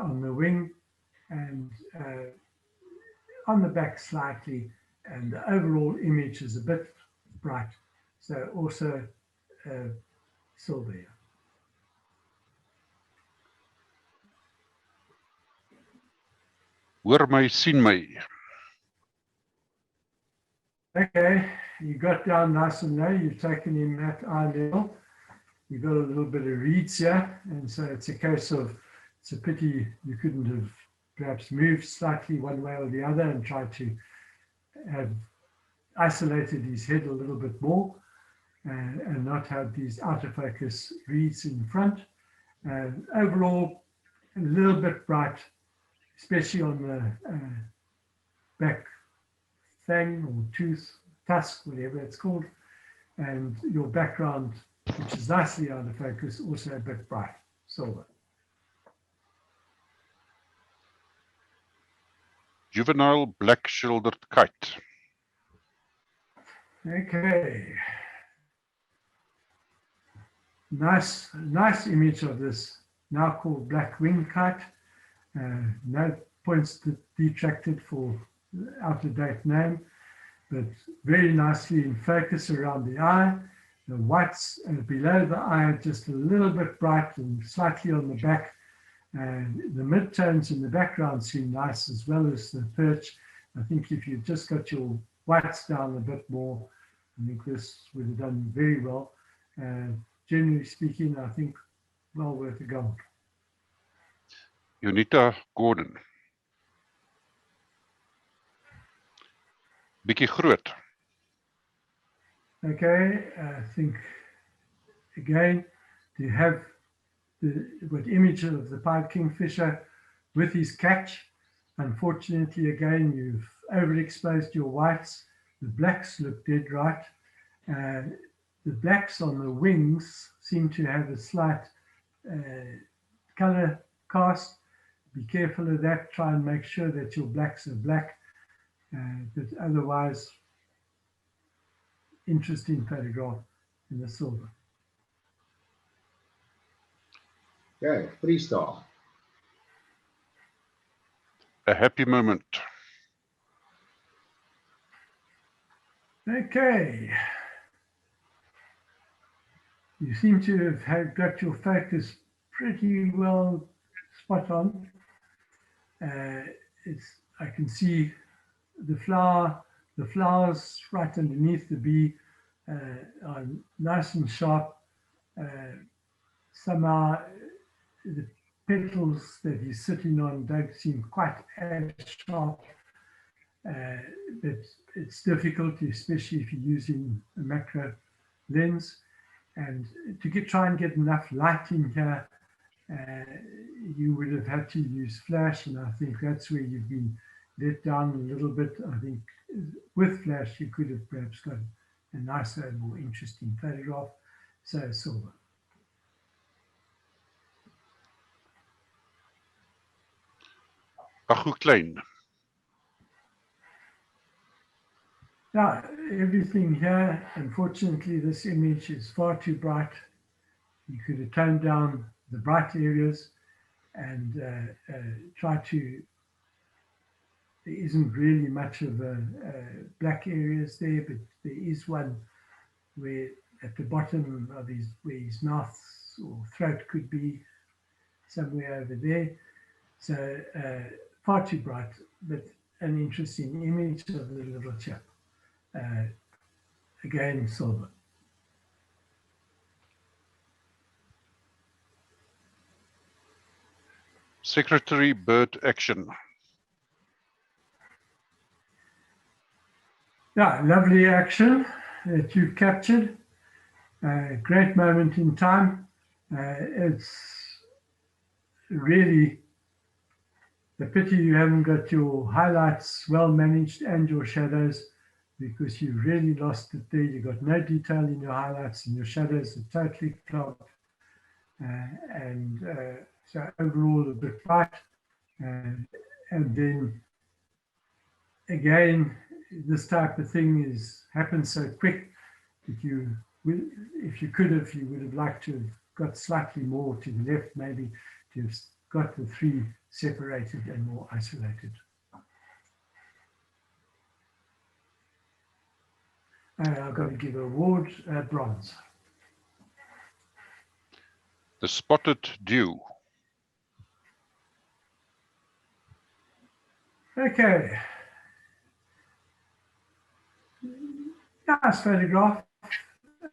on the wing, and on the back slightly, and the overall image is a bit bright. So also silver here. Hoor my, sien my. Okay, you got down nice and low. You've taken him at eye level. You've got a little bit of reeds here, and so it's a case of, it's a pity you couldn't have perhaps moved slightly one way or the other and tried to have isolated his head a little bit more and not have these out of focus reeds in front. Overall, a little bit bright, especially on the back fang or tooth, tusk, whatever it's called, and your background, which is nicely out of focus, also a bit bright, silver. Juvenile black-shouldered kite. Okay. Nice image of this, now called black wing kite. No points detracted for out-of-date name, but very nicely in focus around the eye. The whites below the eye just a little bit bright and slightly on the back. And the midtones in the background seem nice, as well as the perch. I think if you just got your whites down a bit more, I think this would have done very well. Generally speaking, I think well worth a go. Unita Gordon. Bietjie groot. Okay, I think again to have what image of the pied kingfisher with his catch. Unfortunately, again, you've overexposed your whites. The blacks look dead right. The blacks on the wings seem to have a slight color cast. Be careful of that. Try and make sure that your blacks are black. But otherwise, interesting photograph in the silver. Okay, 3-star. A happy moment. Okay. You seem to have got your focus pretty well spot on. I can see the flowers right underneath the bee are nice and sharp. Somehow the petals that he's sitting on don't seem quite as sharp. But it's difficult, especially if you're using a macro lens. And to try and get enough light in here, you would have had to use flash, and I think that's where you've been let down a little bit. I think with flash, you could have perhaps got a nicer, more interesting photograph. So silver. Agu klein. Yeah, everything here, unfortunately, this image is far too bright. You could have toned down the bright areas and try to, there isn't really much of black areas there, but there is one where at the bottom of where his mouth or throat could be somewhere over there. So far too bright, but an interesting image of the little chap. Again, silver. Secretary Bird Action. Yeah, lovely action that you've captured. Great moment in time. It's really a pity you haven't got your highlights well managed and your shadows, because you really lost it there. You got no detail in your highlights, and your shadows are totally clogged. So overall a bit bright. And then again, this type of thing happens so quick that if you could have, you would have liked to have got slightly more to the left, maybe to have got the three separated and more isolated. I've got to give an award, bronze. The Spotted Dew. Okay. Nice photograph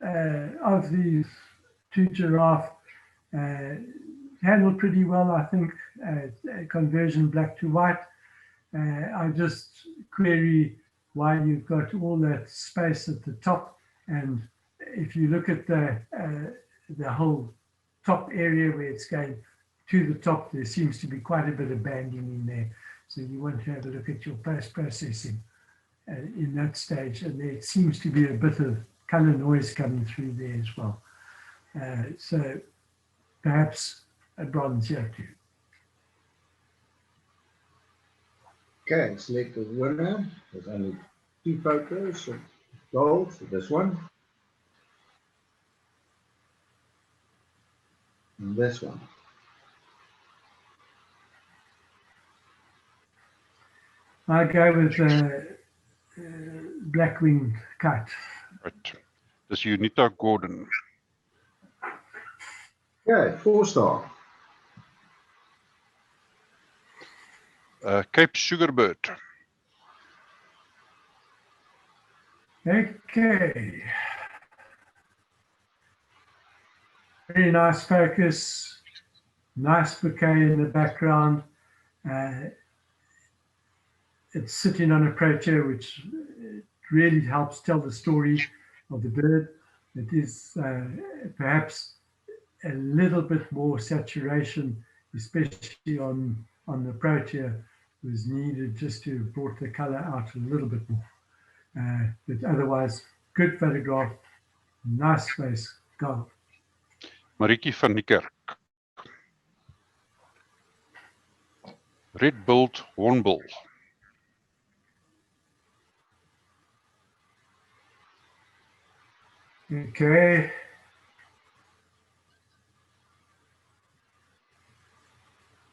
of these two giraffe. Handled pretty well, I think. Conversion black to white. I just query why you've got all that space at the top, and if you look at the whole top area where it's going to the top, there seems to be quite a bit of banding in there. So you want to have a look at your post-processing in that stage, and there seems to be a bit of color noise coming through there as well. So perhaps a bronze here too. Okay, select the winner. There's only 2 photos of gold. So this one. And this one. I go with black wing kite. Right. Dis Unita Gordon. Okay, 4-star. Cape Sugarbird. Okay. Very nice focus. Nice bouquet in the background. It's sitting on a protea, which really helps tell the story of the bird. It is perhaps a little bit more saturation, especially on the protea, was needed just to have brought the color out a little bit more. But otherwise, good photograph, nice face, gold. Marietjie van die Kerk. Red-billed hornbill. Okay.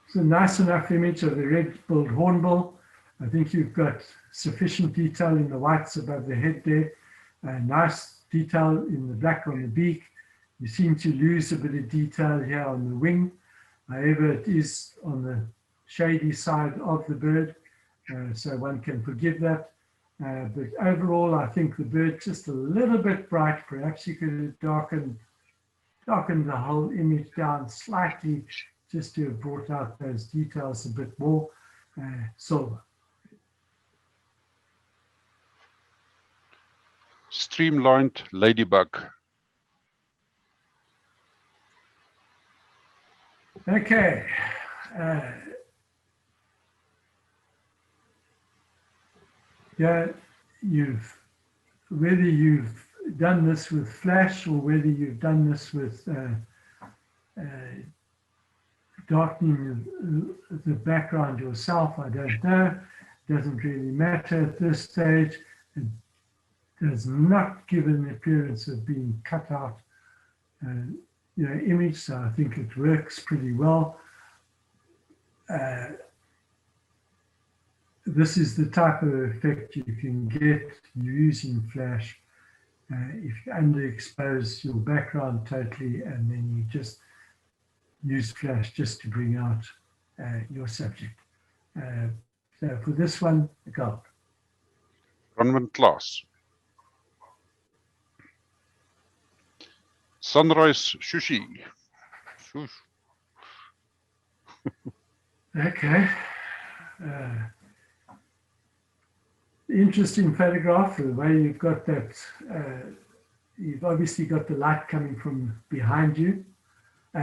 It's a nice enough image of the red-billed hornbill. I think you've got sufficient detail in the whites above the head there. Nice detail in the black on the beak. You seem to lose a bit of detail here on the wing. However, it is on the shady side of the bird, so one can forgive that. But overall, I think the bird just a little bit bright. Perhaps you could darken the whole image down slightly just to have brought out those details a bit more. Silver. Streamlined ladybug. Okay. Yeah, whether you've done this with flash or whether you've done this with darkening the background yourself, I don't know. It doesn't really matter at this stage. It does not give an appearance of being cut out image, so I think it works pretty well. This is the type of effect you can get using flash if you underexpose your background totally and then you just use flash just to bring out your subject. So for this one, gold. Ronwin Klaas. Sunrise Sushi. Shush. Okay. Interesting photograph, the way you've got that, you've obviously got the light coming from behind you,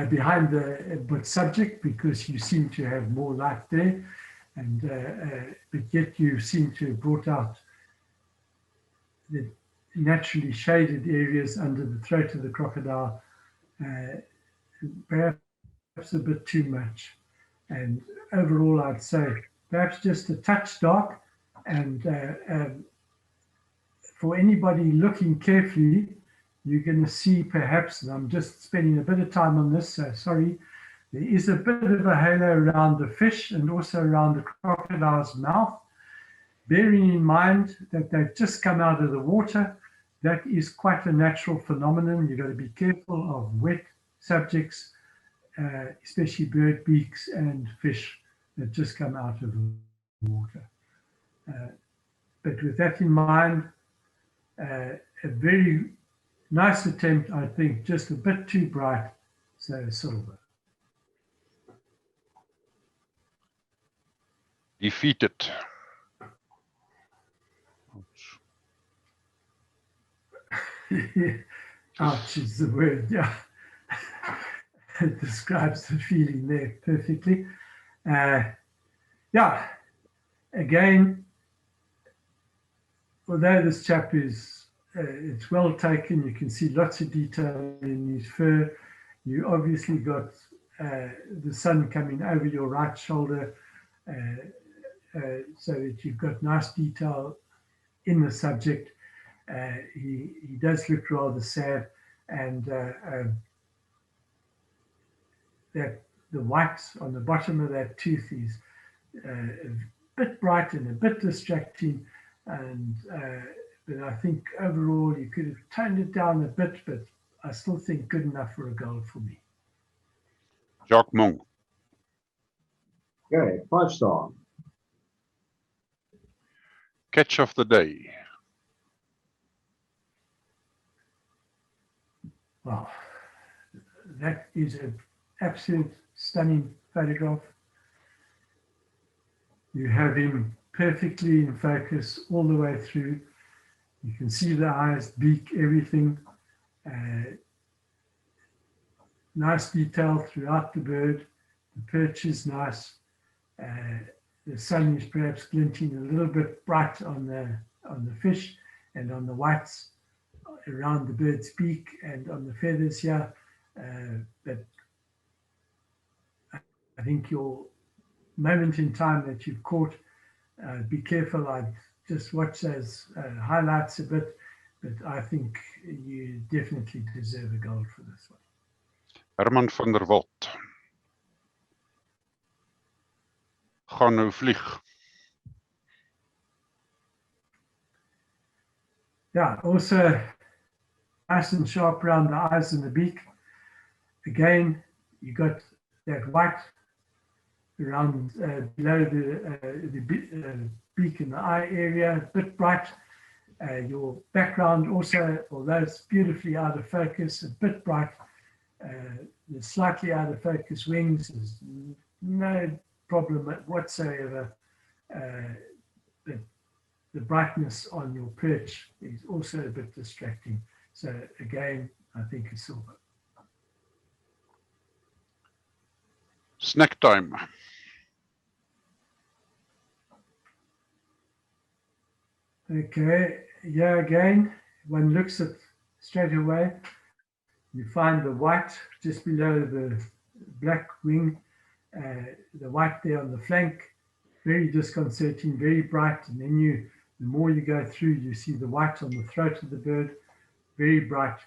behind the subject, because you seem to have more light there, and but yet you seem to have brought out the naturally shaded areas under the throat of the crocodile, perhaps a bit too much. And overall, I'd say perhaps just a touch dark. And for anybody looking carefully, you're going to see perhaps, and I'm just spending a bit of time on this, so sorry, there is a bit of a halo around the fish and also around the crocodile's mouth. Bearing in mind that they've just come out of the water, that is quite a natural phenomenon. You've got to be careful of wet subjects, especially bird beaks and fish that just come out of the water. But with that in mind, a very nice attempt, I think, just a bit too bright, so silver. Defeated. Ouch is the word, yeah. It describes the feeling there perfectly. Yeah, again, although this chap is, it's well taken, you can see lots of detail in his fur. You obviously got the sun coming over your right shoulder, so that you've got nice detail in the subject. He does look rather sad, and that the white on the bottom of that tooth is a bit bright and a bit distracting, and but I think overall you could have toned it down a bit, but I still think good enough for a gold for me. Jacques Mong. Okay, 5-star. Catch of the day. Wow, that is an absolute stunning photograph. You have him perfectly in focus all the way through. You can see the eyes, beak, everything. Nice detail throughout the bird. The perch is nice. The sun is perhaps glinting a little bit bright on the fish and on the whites around the bird's beak and on the feathers here. But I think your moment in time that you've caught, be careful. I'd just watch those highlights a bit, but I think you definitely deserve a gold for this one. Herman van der Walt. Gaan nou vlieg. Yeah, also nice and sharp around the eyes and the beak. Again, you got that white around below the beak and the eye area, a bit bright. Your background also, although it's beautifully out of focus, a bit bright. The slightly out of focus wings is no problem whatsoever. But the brightness on your perch is also a bit distracting. So again, I think a silver. Snack time. Okay, yeah, again, one looks at straight away, you find the white just below the black wing, the white there on the flank, very disconcerting, very bright. And then the more you go through, you see the white on the throat of the bird, very bright.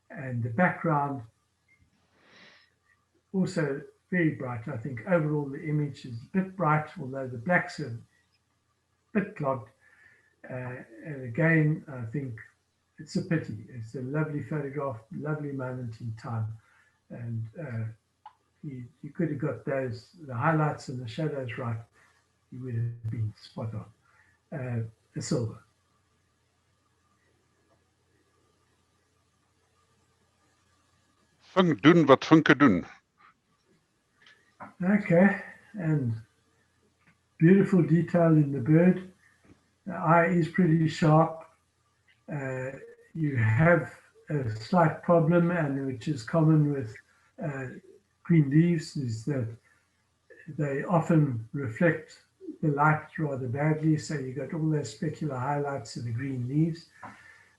And the background also very bright. I think overall the image is a bit bright, although the blacks are a bit clogged. And again, I think it's a pity. It's a lovely photograph, lovely moment in time. And you could have got the highlights and the shadows right. You would have been spot on. A silver. Vink doen wat vinke doen. Okay, and beautiful detail in the bird. The eye is pretty sharp. You have a slight problem, and which is common with green leaves, is that they often reflect the light rather badly. So you got all those specular highlights of the green leaves.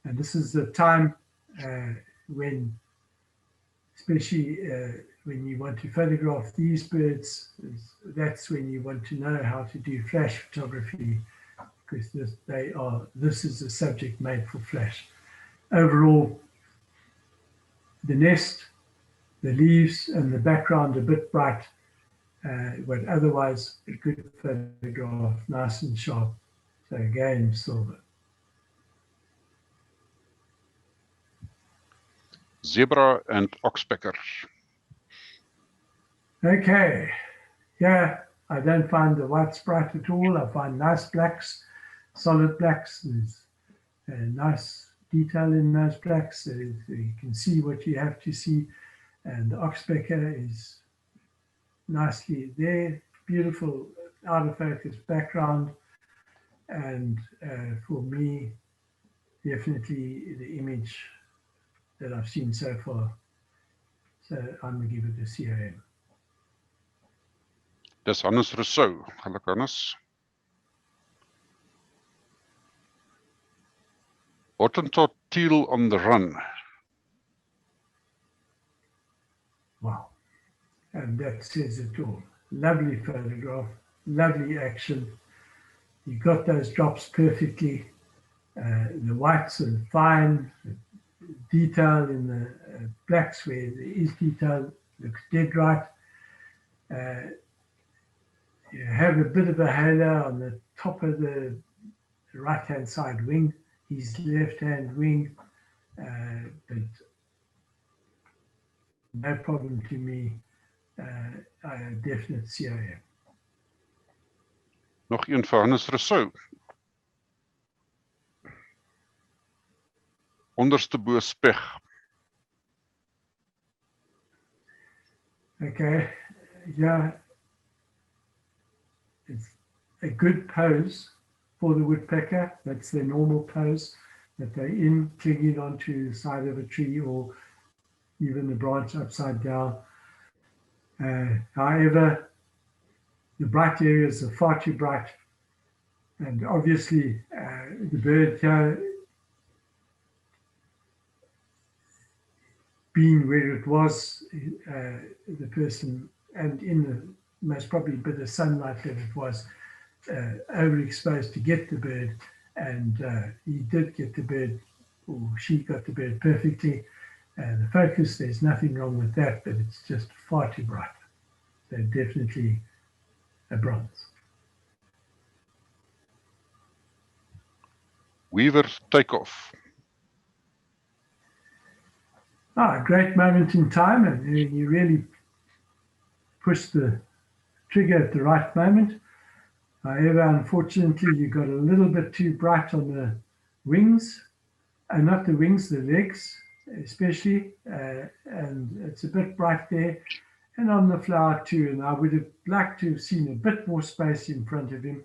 And this is the time when, especially when you want to photograph these birds, that's when you want to know how to do flash photography, because this is a subject made for flash. Overall, the nest, the leaves, and the background a bit bright, but otherwise a good photograph, nice and sharp. So again, silver. Zebra and oxpecker. Okay, yeah, I don't find the whites bright at all. I find nice blacks. solid blacks. There's a nice detail in those blacks. You can see what you have to see. And the oxpecker is nicely there. Beautiful out of focus background. And for me, definitely the image that I've seen so far. So I'm going to give it a COM. Dis Hannes Rousseau. Gelukkig Hannes. Hottentot teal on the run. Wow. And that says it all. Lovely photograph, lovely action. You got those drops perfectly. The whites are fine. Detail in the blacks where there is detail looks dead right. You have a bit of a halo on the top of the right-hand side wing, his left-hand wing, but no problem to me. A definite COM. Nog een vir Hannes Rousseau. Onderste bo speg. Okay, yeah, it's a good pose for the woodpecker. That's their normal pose, that they're in, clinging onto the side of a tree or even the branch upside down. However, the bright areas are far too bright, and obviously the bird here, being where it was, the person, and in the most probably bit of sunlight that it was, overexposed to get the bird, and he did get the bird, or she got the bird perfectly. The focus, there's nothing wrong with that, but it's just far too bright. So definitely a bronze. Weaver takeoff. A great moment in time, and you really pushed the trigger at the right moment. However, unfortunately, you got a little bit too bright on the wings, and not the wings, the legs especially, and it's a bit bright there, and on the flower too. And I would have liked to have seen a bit more space in front of him.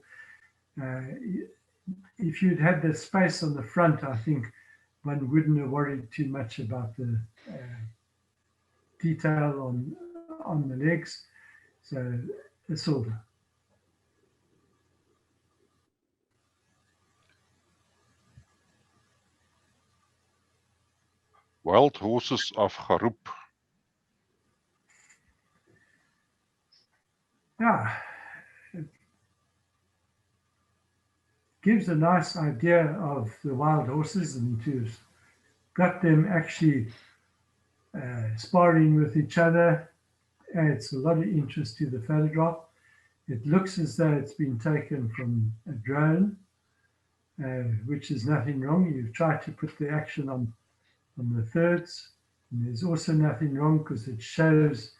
If you'd had the space on the front, I think one wouldn't have worried too much about the detail on the legs. So a silver. Wild horses afgeroep. Yeah, it gives a nice idea of the wild horses, and to have got them actually sparring with each other adds a lot of interest to the photograph. It looks as though it's been taken from a drone, which is nothing wrong. You've tried to put the action on the thirds, and there's also nothing wrong because it shows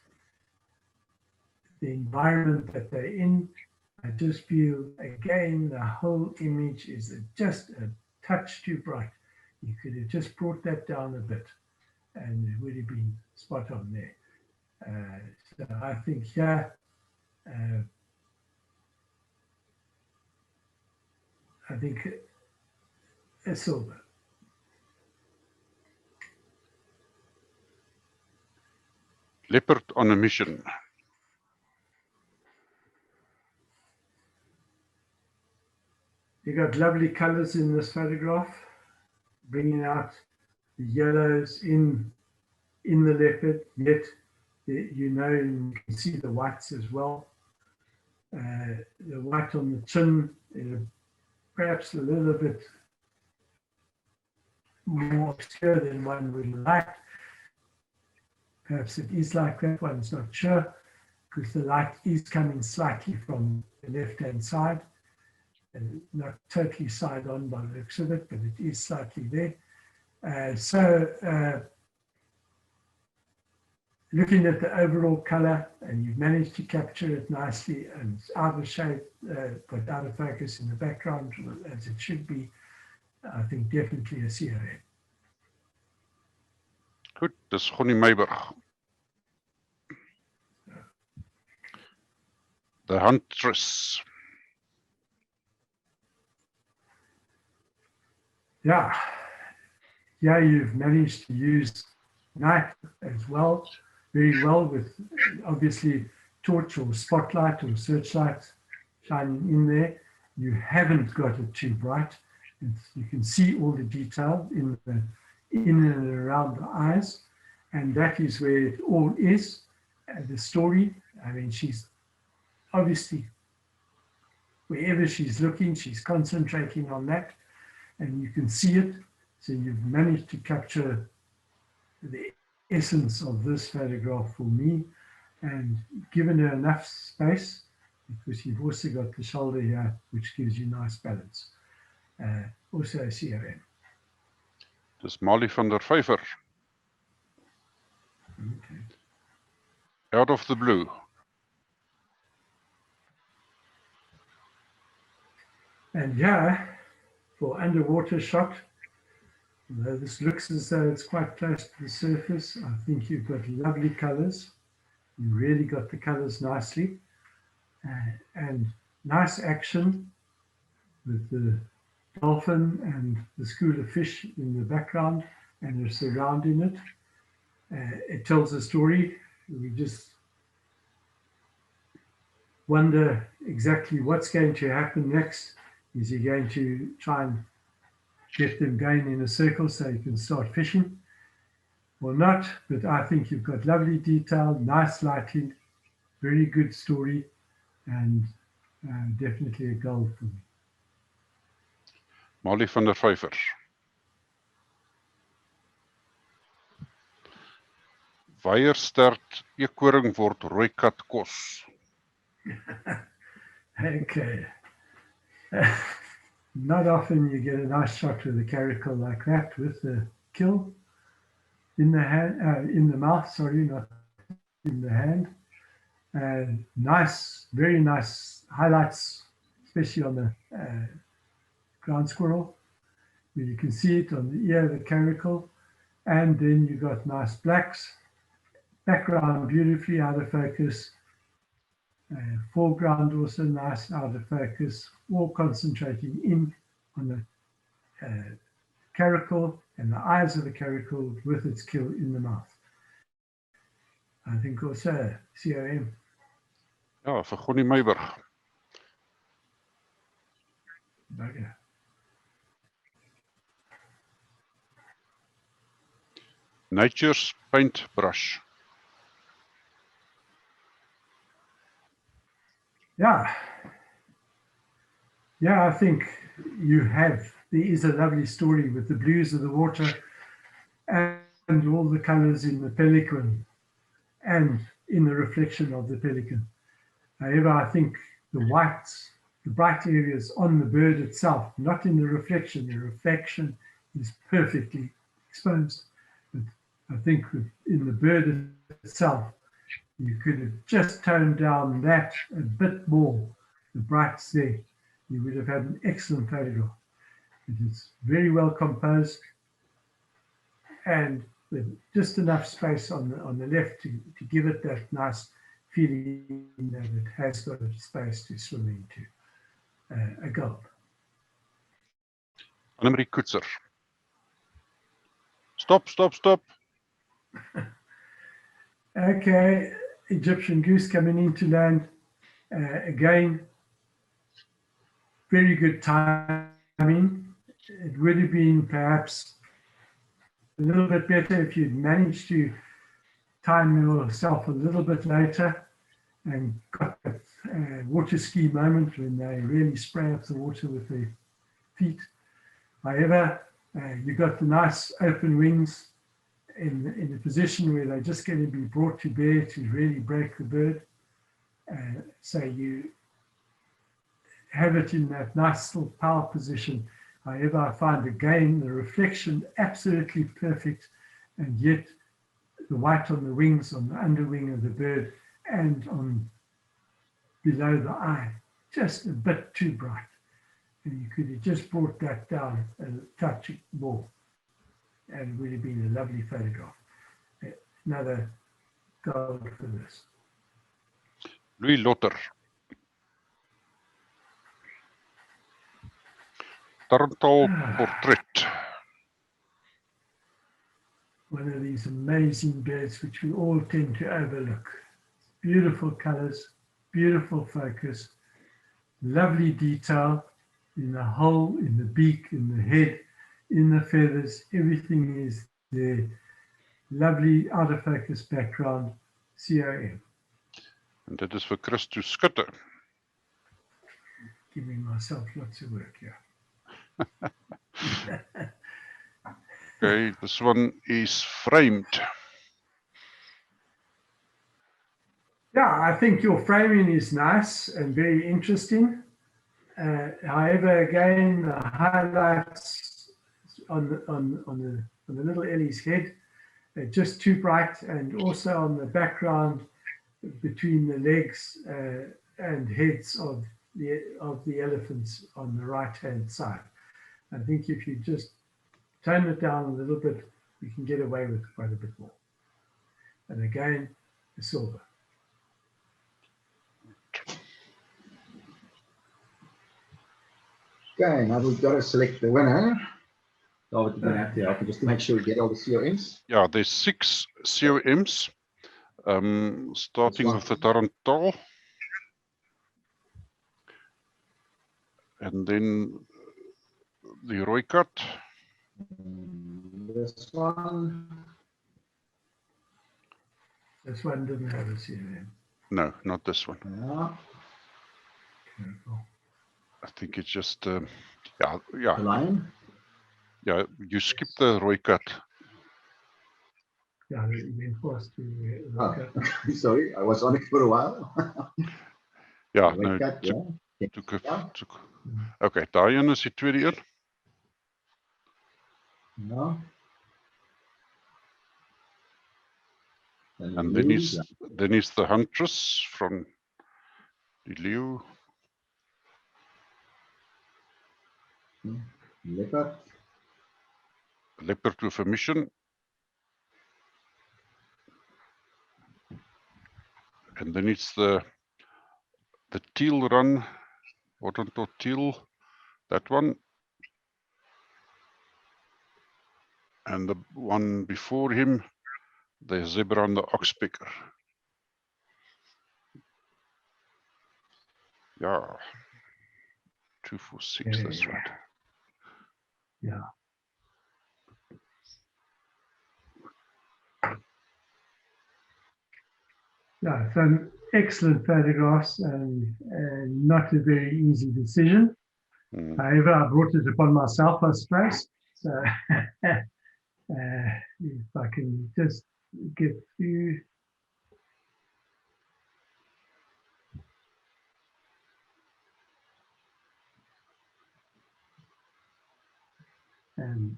the environment that they're in. I just feel, again, the whole image is just a touch too bright. You could have just brought that down a bit, and it would have been spot on there. So I think here, I think a silver. Leopard on a mission. You got lovely colors in this photograph, bringing out the yellows in the leopard, yet you know, you can see the whites as well. The white on the chin is perhaps a little bit more obscure than one would like. Perhaps it is like that, one's not sure, because the light is coming slightly from the left-hand side, and not totally side on by the looks of it, but it is slightly there. looking at the overall color, and you've managed to capture it nicely, and it's out of shape, but out of focus in the background as it should be, I think definitely a CRM. Goed, dis Gonnie Meiburg. The Huntress. Yeah, you've managed to use night as well, very well, with obviously torch or spotlight or searchlight shining in there. You haven't got it too bright. You can see all the detail in and around the eyes, and that is where it all is. The story, I mean, she's obviously, wherever she's looking, she's concentrating on that, and you can see it. So you've managed to capture the essence of this photograph for me, and given her enough space, because you've also got the shoulder here, which gives you nice balance. Also a CRM. Dis Mali van der Vyver. Okay. Out of the Blue. And yeah, for underwater shot, though this looks as though it's quite close to the surface, I think you've got lovely colors. You really got the colors nicely, and nice action with the dolphin and the school of fish in the background and the surrounding it. It tells a story. We just wonder exactly what's going to happen next. Is he going to try and get them going in a circle so you can start fishing or not? But I think you've got lovely detail, nice lighting, very good story, and definitely a goal for me. Mali van der Vyver. Weierstert eekoring word rooikat kos. Okay. Not often you get a nice shot with a caracal like that, with the kill in the hand, in the mouth, sorry, not in the hand. Nice, very nice highlights, especially on the ground squirrel, where you can see it on the ear of the caracal. And then you got nice blacks, background beautifully out of focus, foreground also nice out of focus, all concentrating in on the caracal and the eyes of the caracal with its kill in the mouth. I think also CRM. Ja, vir Gonnie Meiburg. Bugger. Nature's Paintbrush. Yeah, I think there is a lovely story with the blues of the water and all the colors in the pelican and in the reflection of the pelican. However, I think the whites, the bright areas on the bird itself, not in the reflection. The reflection is perfectly exposed. But I think in the bird itself, you could have just toned down that a bit more, the brights there. You would have had an excellent photograph. It is very well composed and with just enough space on the left to give it that nice feeling that it has got a space to swim into a gulp. Annemarie Koetser. Stop. Okay, Egyptian goose coming into land. Again, very good timing. It would have been perhaps a little bit better if you'd managed to time yourself a little bit later and got that water ski moment when they really spray up the water with their feet. However, you got the nice open wings in a position where they're just going to be brought to bear to really break the bird. So you have it in that nice little power position. However, I find again the reflection absolutely perfect, and yet the white on the wings, on the underwing of the bird, and on below the eye, just a bit too bright. And you could have just brought that down a touch more, and it would have been a lovely photograph. Another gold for this. Louis Lotter. Tarantal portret. One of these amazing birds which we all tend to overlook. Beautiful colors, beautiful focus, lovely detail in the hull, in the beak, in the head, in the feathers. Everything is there. Lovely out of focus background, COM. En dit is vir Christo Skutte. Giving myself lots of work here. Okay, this one is framed. Yeah, I think your framing is nice and very interesting. However, again, the highlights on the little Ellie's head are just too bright, and also on the background between the legs and heads of the elephants on the right-hand side. I think if you just tone it down a little bit, you can get away with quite a bit more. And again, the silver. Okay, now we've got to select the winner. David, you're going to have to help me just to make sure we get all the COMs. Yeah, there's 6 COMs, starting with the Tarantal. And then the Rooikat. This one. This one didn't have a COM. No, not this one. Yeah. Careful. I think it's just, The yeah, lion. yeah, you skip the Rooikat. Yeah, you went fast to Oh, sorry, I was on it for a while. Ja, The nou, Rooikat, yeah. toek. Okay, daai een is die tweede een. Ja. And then is the huntress from the leeu. Leopard. Leopard with a mission. And then it's the teal run, Hottentot teal, that one. And the one before him, the zebra and the oxpecker. Yeah, 246, that's right. Yeah. Yeah, some excellent photographs and not a very easy decision. However, I brought it upon myself, I suppose. So if I can just get through. And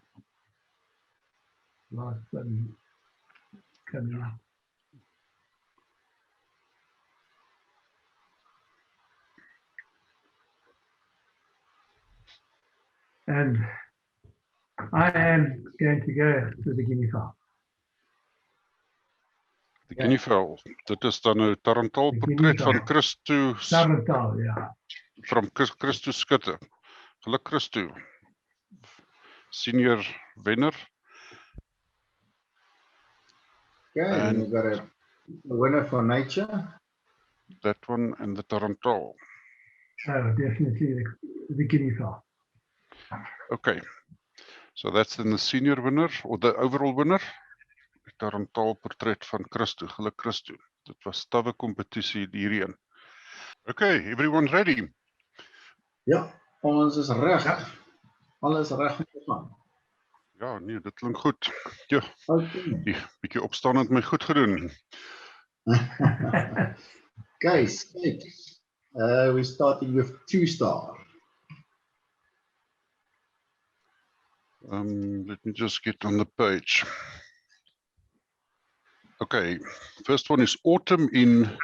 last one coming up. And I am going to go to the guinea fowl. The guinea fowl. Dit is dan 'n Tarantal portret van Christo. Tarantal, ja. From Christo Skutte. Geluk Christo. Senior winner. Okay, and we've got a winner for nature. That one and the Tarantal. Oh, definitely the guinea fowl. Okay, so that's then the senior winner or the overall winner. Die Tarantal portret van Christo. Geluk Christo. Dit was stawwe kompetisie hierheen. Okay, everyone ready? Ja, ons is reg. Ja. Alles reg gegaan. Ja, nee, dit klink goed. Ja. Okay. Die bietjie opstaan het my goed gedoen. Guys, we're starting with 2-star. Let me just get on the page. Okay, first one is autumn in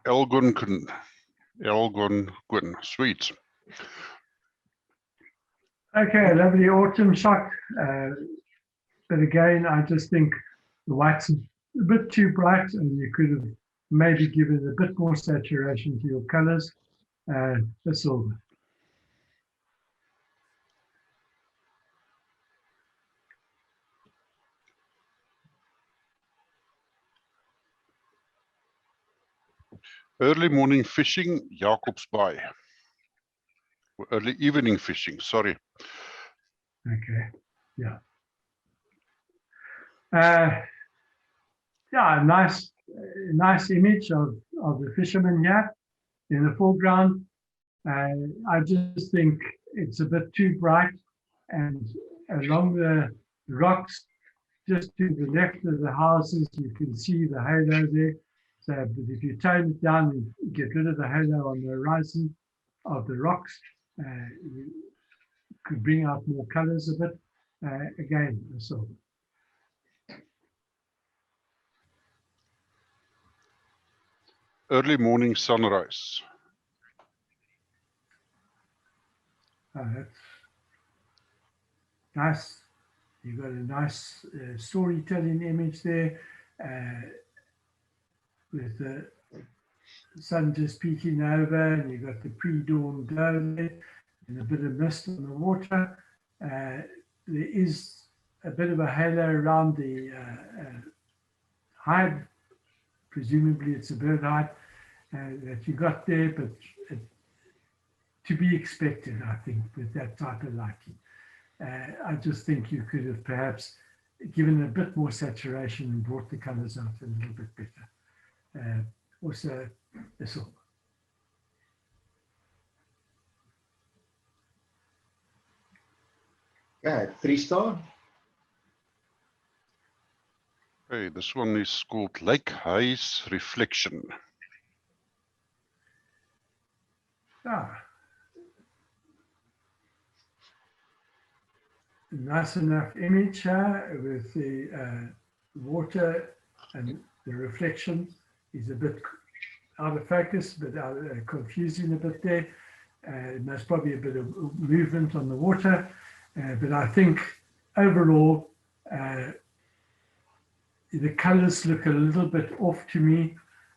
Algonquin, sweet. Okay, lovely autumn shot. But again, I just think the white's a bit too bright and you could have maybe given a bit more saturation to your colors. The silver. Early morning fishing, Jacobs Bay. Early evening fishing, sorry. Okay, yeah. Yeah, nice image of the fisherman here in the foreground. I just think it's a bit too bright, and along the rocks, just to the left of the houses, you can see the halo there. So, but if you tone it down and get rid of the halo on the horizon of the rocks, you could bring out more colors a bit. Again, the silver. Early morning sunrise. That's nice. You've got a nice storytelling image there with the sun just peeking over, and you've got the pre-dawn glow there and a bit of mist on the water. There is a bit of a halo around the hide. Presumably it's a bird hide that you got there, but to be expected, I think, with that type of lighting. I just think you could have perhaps given a bit more saturation and brought the colors out a little bit better. Also, the silver. Yeah, 3-star. Okay, this one is called Lake Hayes Reflection. Nice enough image here with the water and the reflection is a bit out of focus, but confusing a bit there. There's probably a bit of movement on the water, but I think overall the colors look a little bit off to me.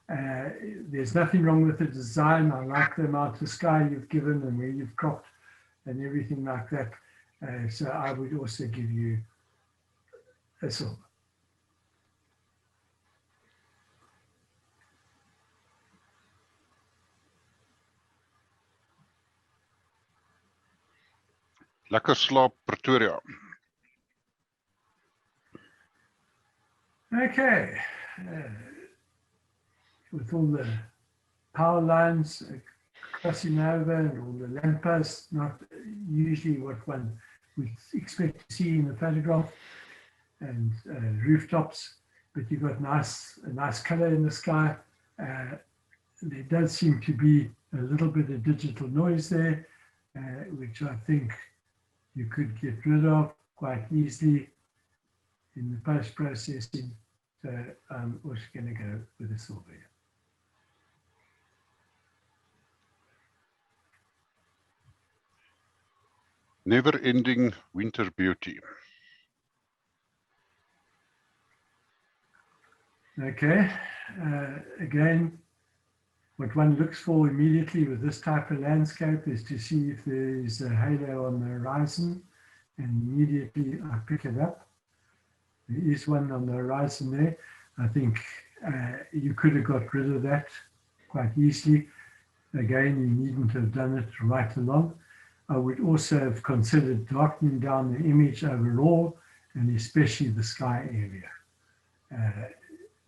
There's nothing wrong with the design. I like the amount of sky you've given and where you've cropped and everything like that. So I would also give you a silver. Lekker slaap, Pretoria. Okay. With all the power lines crossing over and all the lampposts, not usually what one would expect to see in a photograph, and rooftops, but you've got a nice color in the sky. There does seem to be a little bit of digital noise there, which I think you could get rid of quite easily in the post-processing. So I'm also going to go with a silver here. Never-ending winter beauty. Okay, again, what one looks for immediately with this type of landscape is to see if there is a halo on the horizon, and immediately I pick it up. There is one on the horizon there. I think you could have got rid of that quite easily. Again, you needn't have done it right along. I would also have considered darkening down the image overall, and especially the sky area.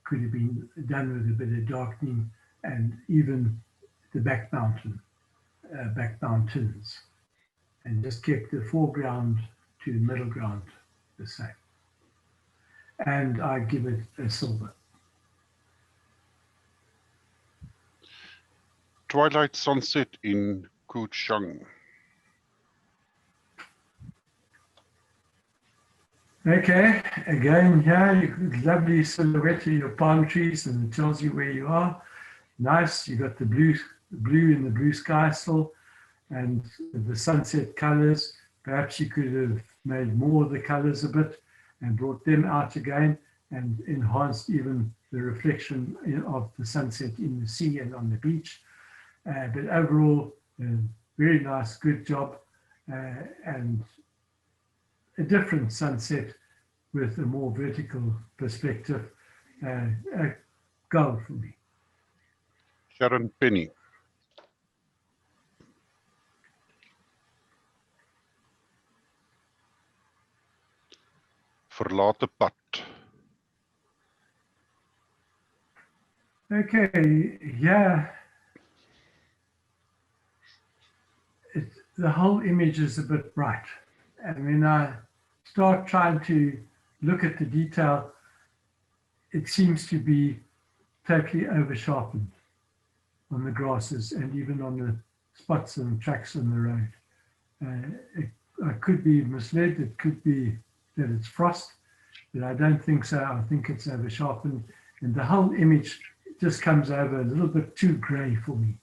Could have been done with a bit of darkening, and even the back mountains, and just kept the foreground to the middle ground the same. And I give it a silver. Twilight sunset in Kuchang. Okay, again here, you've got lovely silhouette of your palm trees and it tells you where you are. Nice, you got the blue in the blue sky still and the sunset colors. Perhaps you could have made more of the colors a bit and brought them out again and enhanced even the reflection of the sunset in the sea and on the beach. But overall, very nice, good job, and a different sunset with a more vertical perspective. A goal for me. Sharon Penny. Verlate pad. Okay, yeah. The whole image is a bit bright. And when I start trying to look at the detail, it seems to be totally over sharpened on the grasses and even on the spots and tracks on the road. I could be misled. It could be that it's frost, but I don't think so. I think it's over sharpened and the whole image just comes over a little bit too gray for me.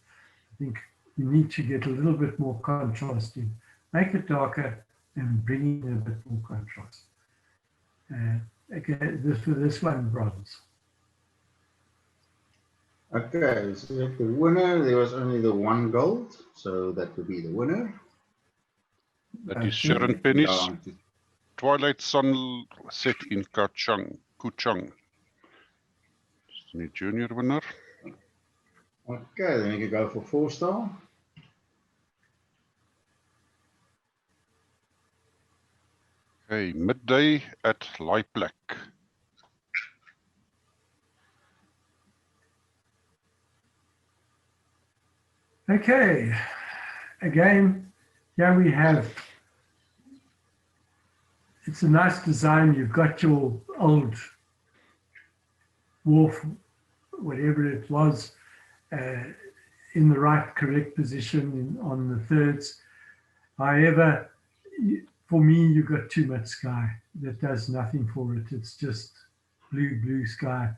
I think you need to get a little bit more contrast in. Make it darker and bring in a bit more contrast. Okay, for this one, bronze. Okay, so the winner, there was only the one gold, so that would be the winner. That is Sharon Penny's Yeah. Twilight Sun set in Kuchang. The junior winner. Okay, then we can go for 4-star. Okay, Midday at Laiplek. Okay, again, here we have, it's a nice design. You've got your old wharf, whatever it was, in the right, correct position on the thirds. However, for me, you've got too much sky. That does nothing for it. It's just blue sky.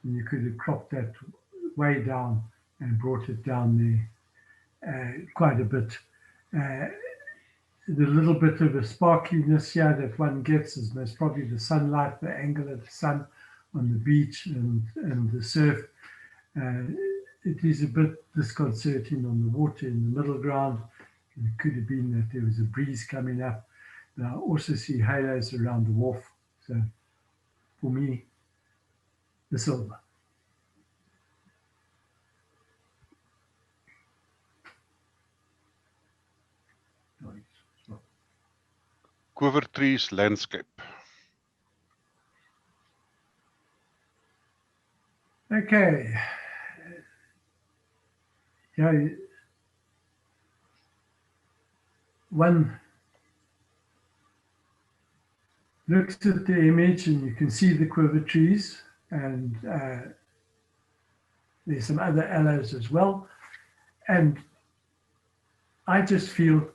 And you could have cropped that way down and brought it down there quite a bit. The little bit of a sparkliness here that one gets is most probably the sunlight, the angle of the sun on the beach and the surf. It is a bit disconcerting on the water in the middle ground. It could have been that there was a breeze coming up. But I also see halos around the wharf. So for me, the silver. Cover Trees Landscape. Okay. Yeah, one looks at the image and you can see the quiver trees and there's some other aloes as well. And I just feel,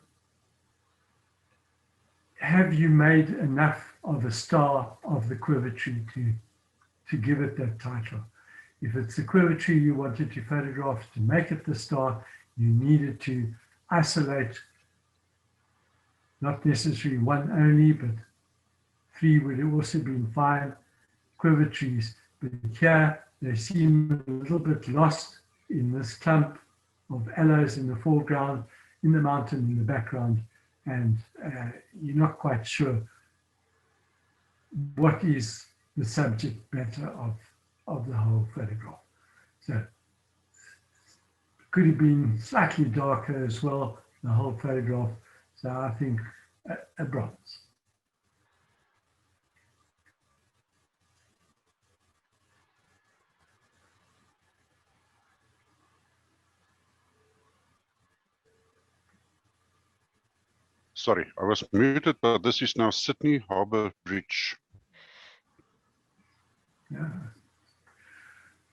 have you made enough of a star of the quiver tree to give it that title? If it's the quiver tree you wanted to photograph to make it the star, you needed to isolate not necessarily one only, but 3 would have also been fine, quiver trees. But here they seem a little bit lost in this clump of aloes in the foreground, in the mountain in the background, and you're not quite sure what is the subject matter of the whole photograph. So it could have been slightly darker as well, the whole photograph. So I think a bronze. Sorry, I was muted, but this is now Sydney Harbour Bridge. Yeah.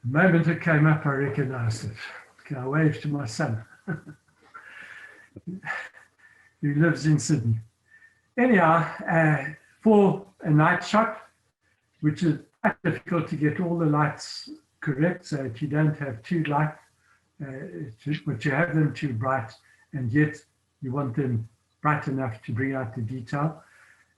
The moment it came up, I recognized it. Okay, I waved to my son, who lives in Sydney. Anyhow, for a night shot, which is quite difficult to get all the lights correct, so that you don't have too light, but you have them too bright, and yet you want them bright enough to bring out the detail.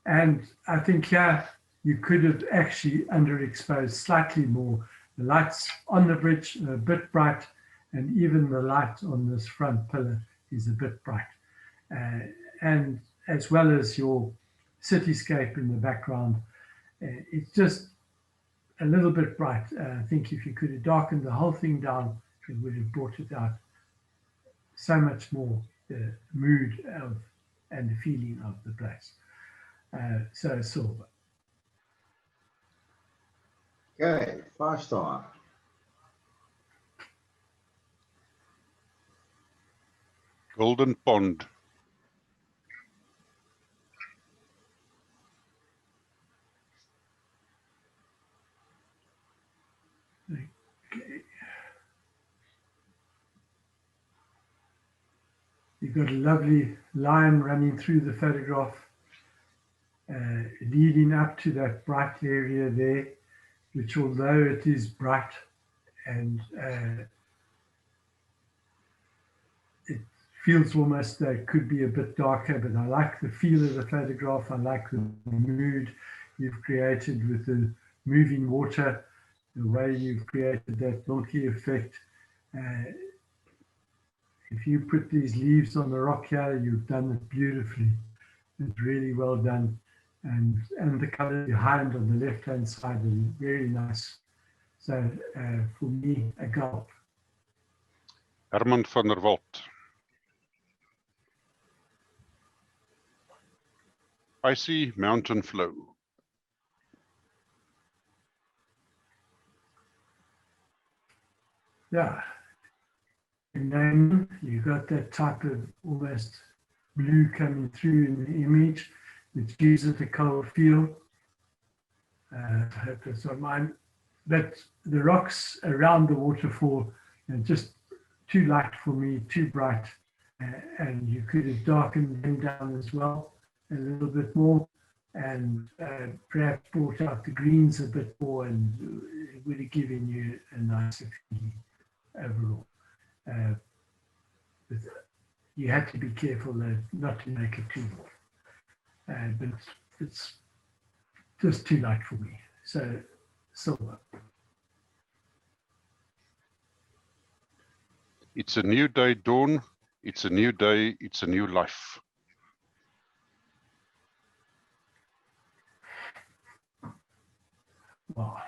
And I think here you could have actually underexposed slightly more. The lights on the bridge are a bit bright, and even the light on this front pillar is a bit bright. And as well as your cityscape in the background, it's just a little bit bright. I think if you could have darkened the whole thing down, it would have brought it out so much more, the mood of and the feeling of the place. So silver. Okay, 5-star. Golden Pond. Okay. You've got a lovely line running through the photograph, leading up to that bright area there, which although it is bright and it feels almost that it could be a bit darker, but I like the feel of the photograph. I like the mood you've created with the moving water, the way you've created that milky effect. If you put these leaves on the rock here, you've done it beautifully. It's really well done. And the color behind on the left-hand side is very nice. So for me, a gulp. Herman van der Walt. Icy Mountain Flow. Yeah. And then you got that type of almost blue coming through in the image, which gives it a cold feel. I hope that's on mine. But the rocks around the waterfall are just too light for me, too bright. And you could have darkened them down as well a little bit more, and perhaps brought out the greens a bit more, and it would have given you a nicer feeling overall. But you have to be careful not to make it too warm. But it's just too light for me. So silver. It's a new day, dawn. It's a new day. It's a new life. Wow.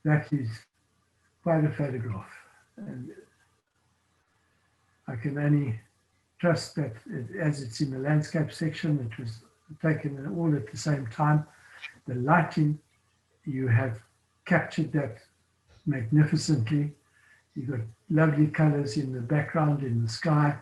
That is quite a photograph. And I can only trust that as it's in the landscape section, it was taken all at the same time. The lighting, you have captured that magnificently. You've got lovely colors in the background, in the sky.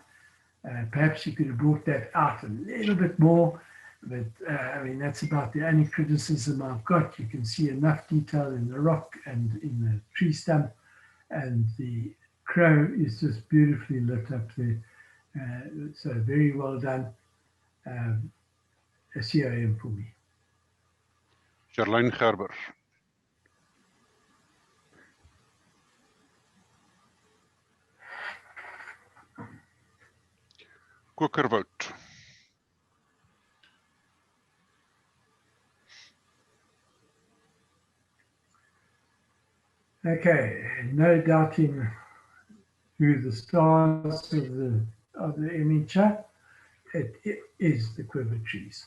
Perhaps you could have brought that out a little bit more, but I mean, that's about the only criticism I've got. You can see enough detail in the rock and in the tree stump, and the crow is just beautifully lit up there. So very well done. A COM for me. Charlene Gerber. Kokerwoud. Okay, no doubting who the stars of the image are. It is the quiver trees.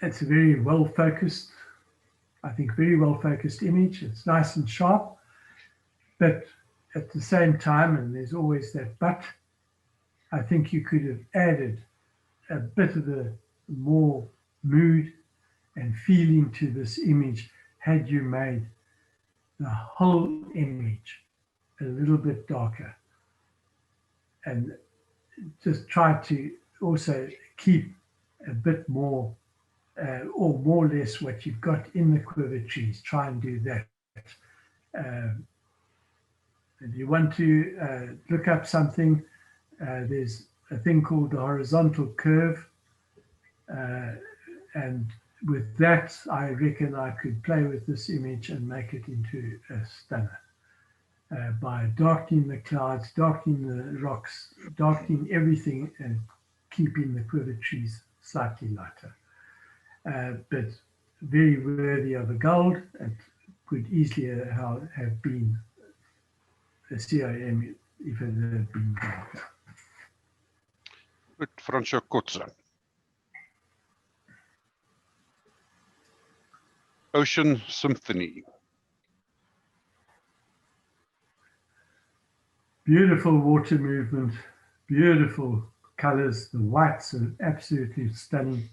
It's a very well focused, I think very well focused image. It's nice and sharp, but at the same time, and there's always that but, I think you could have added a bit of a more mood and feeling to this image had you made the whole image a little bit darker, and just try to also keep a bit more or more or less what you've got in the quiver trees. Try and do that. If you want to look up something, There's a thing called the horizontal curve, and with that, I reckon I could play with this image and make it into a stunner by darkening the clouds, darkening the rocks, darkening everything, and keeping the quiver trees slightly lighter. But very worthy of a gold. It could easily have been a CIM if it had been darker. Goed, Fransjo Kotze. Ocean Symphony. Beautiful water movement, beautiful colors. The whites are absolutely stunning.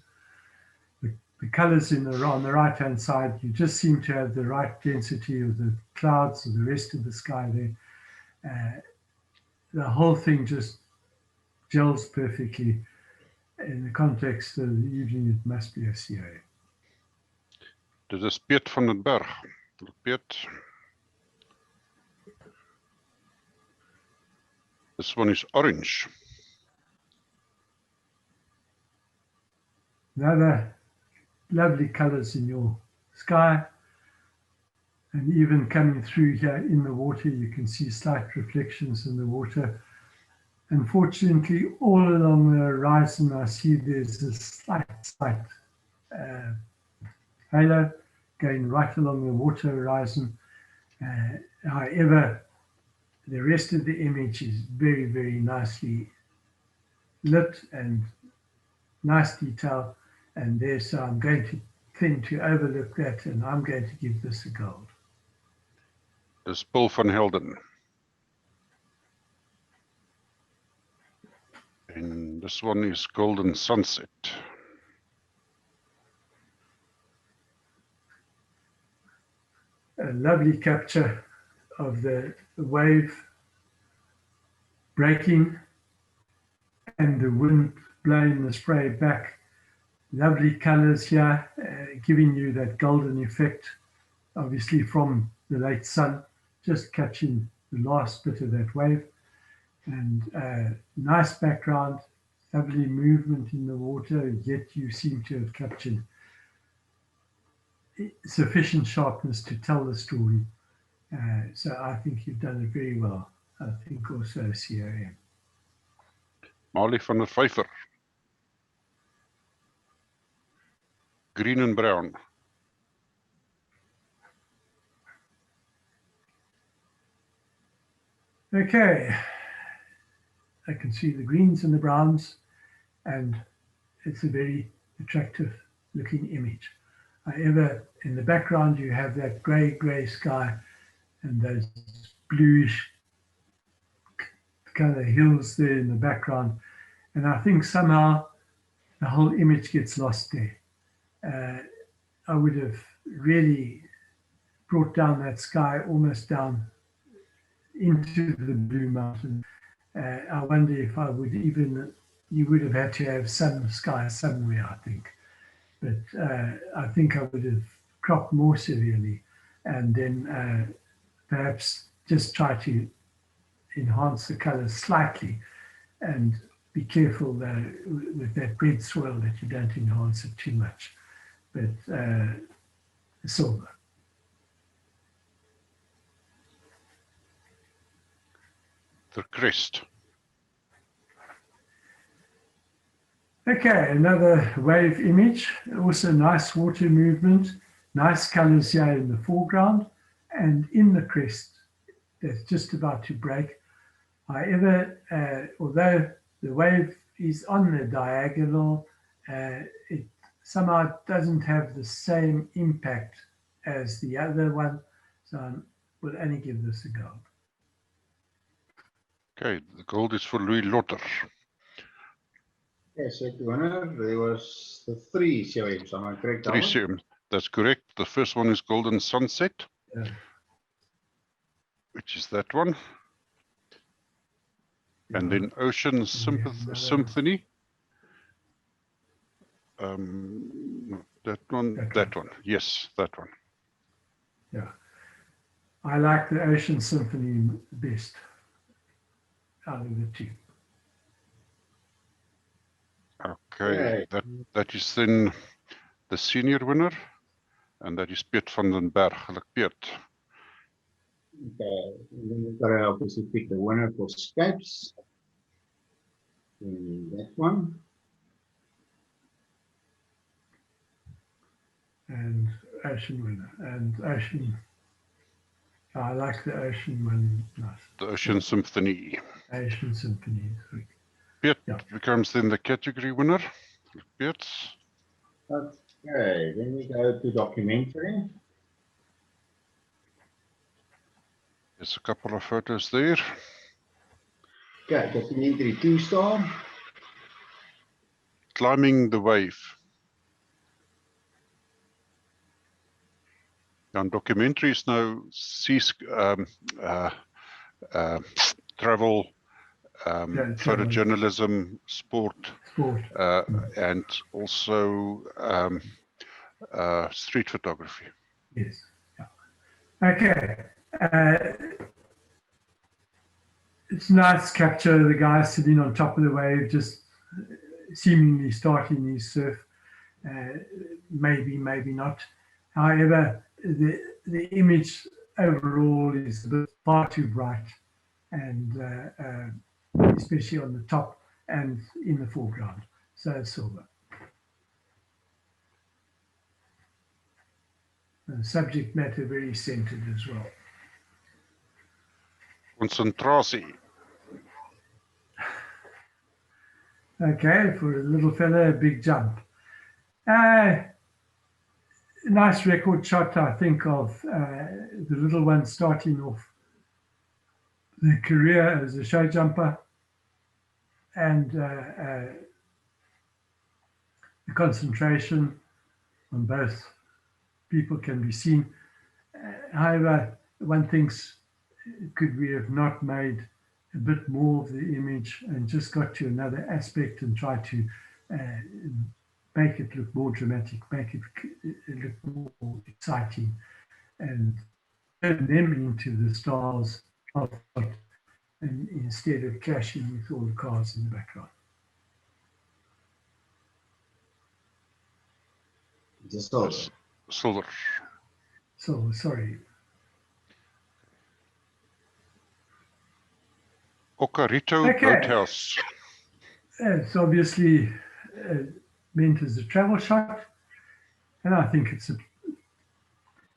The colors on the right-hand side, you just seem to have the right density of the clouds and the rest of the sky there. The whole thing just gels perfectly. In the context of the evening, it must be a CA. Dit is Piet van den Berg. Piet. This one is orange. Another lovely colors in your sky, and even coming through here in the water, you can see slight reflections in the water. Unfortunately, all along the horizon, I see there's a slight halo going right along the water horizon. However, the rest of the image is very, very nicely lit and nice detail. And there, so I'm going to tend to overlook that, and I'm going to give this a gold. Dis Paul van Helden. And this one is Golden Sunset. A lovely capture of the wave breaking and the wind blowing the spray back. Lovely colors here, giving you that golden effect, obviously from the late sun, just catching the last bit of that wave. And nice background, lovely movement in the water, yet you seem to have captured sufficient sharpness to tell the story. So I think you've done it very well. I think also CRM. Marley van der Vyver. Green and brown. Okay, I can see the greens and the browns, and it's a very attractive looking image. However, in the background you have that grey sky and those bluish color hills there in the background, and I think somehow the whole image gets lost there. I would have really brought down that sky almost down into the blue mountain. I wonder if I would you would have had to have some sky somewhere, I think. But I think I would have cropped more severely, and then perhaps just try to enhance the colors slightly, and be careful with that red soil that you don't enhance it too much. But silver. The crest. Okay, another wave image. Also nice water movement, nice colors here in the foreground and in the crest that's just about to break. However, although the wave is on the diagonal, it somehow doesn't have the same impact as the other one. So I will only give this a gold. Okay, the gold is for Louis Lotter. Yes, winner, there was the 3 COMs, am I correct? 3 CM, that's correct. The first one is Golden Sunset, Yeah. which is that one. And then Ocean Symphony. That one. Yes, that one. Yeah. I like the Ocean Symphony best out of the two. Okay, that is then the senior winner, and that is Piet van den Berg. Geluk Piet. Okay, and then we've got to obviously pick the winner for Scapes. That one. And ocean winner. And ocean. I like the ocean one. Nice. The Ocean Symphony. Ocean Symphony. Piet Yeah. becomes then the category winner. Piet. Okay, then we go to documentary. There's a couple of photos there. Okay, documentary 2-star. Climbing the Wave. And documentaries now travel, photojournalism, sport, and also street photography. Yes. Yeah. Okay. It's nice to capture the guy sitting on top of the wave, just seemingly starting his surf. Maybe, maybe not. However, the image overall is far too bright, and especially on the top and in the foreground. So silver. And subject matter very centered as well. Concentratie. Okay, for a little fella, a big jump. Nice record shot, I think, of the little one starting off the career as a show jumper, and the concentration on both people can be seen. However, one thinks, could we have not made a bit more of the image and just got to another aspect and try to make it look more dramatic, make it look more exciting, and turn them into the stars of it, and instead of clashing with all the cars in the background. Just silver. Silver. So, sorry. Okarito Boathouse. It's obviously meant as a travel shot, and I think it's a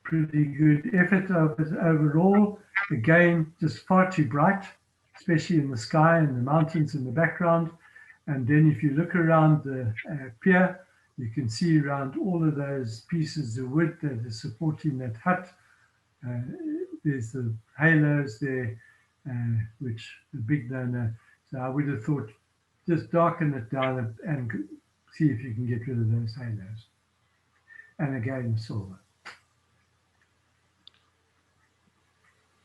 pretty good effort of it overall. Again, just far too bright, especially in the sky and the mountains in the background. And then if you look around the pier, you can see around all of those pieces of wood that are supporting that hut. There's the halos there, which the big no-no. So I would have thought just darken it down and see if you can get rid of those halos. And again, silver.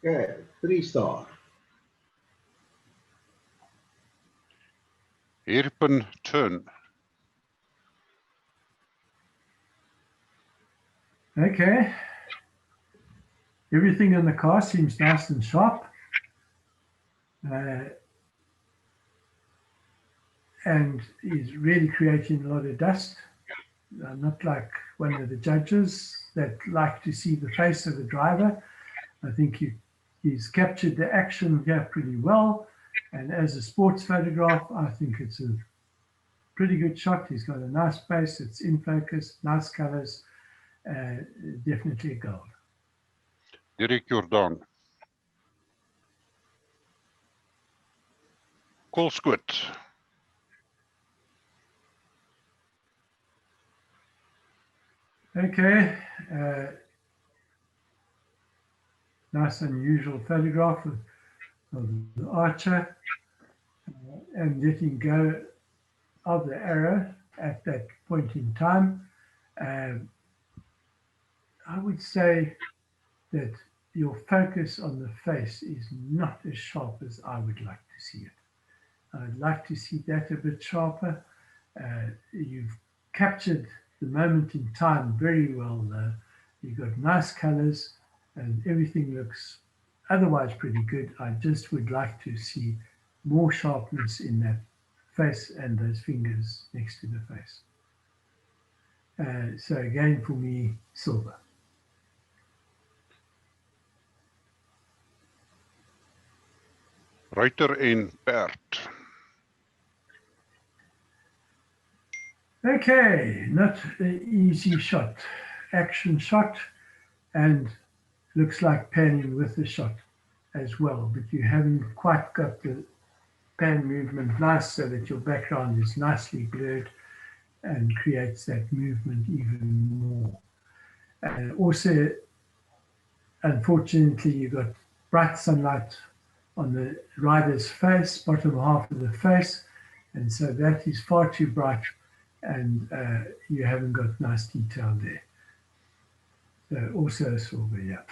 Okay, 3-star. Hairpin Turn. Okay. Everything in the car seems nice and sharp. And is really creating a lot of dust. Not like one of the judges that like to see the face of the driver. I think he's captured the action here pretty well. And as a sports photograph, I think it's a pretty good shot. He's got a nice face, it's in focus, nice colors, definitely a gold. Derek Jordan. Colescoot. Okay, nice unusual photograph of the archer and letting go of the arrow at that point in time. I would say that your focus on the face is not as sharp as I would like to see it. I'd like to see that a bit sharper. You've captured the moment in time very well though. You've got nice colors and everything looks otherwise pretty good. I just would like to see more sharpness in that face and those fingers next to the face. So again, for me, silver. Ruiter en perd. Okay, not an easy shot. Action shot, and looks like panning with the shot as well, but you haven't quite got the pan movement nice so that your background is nicely blurred and creates that movement even more. Also, unfortunately, you got bright sunlight on the rider's face, bottom half of the face, and so that is far too bright, and you haven't got nice detail there. So also silver, yeah.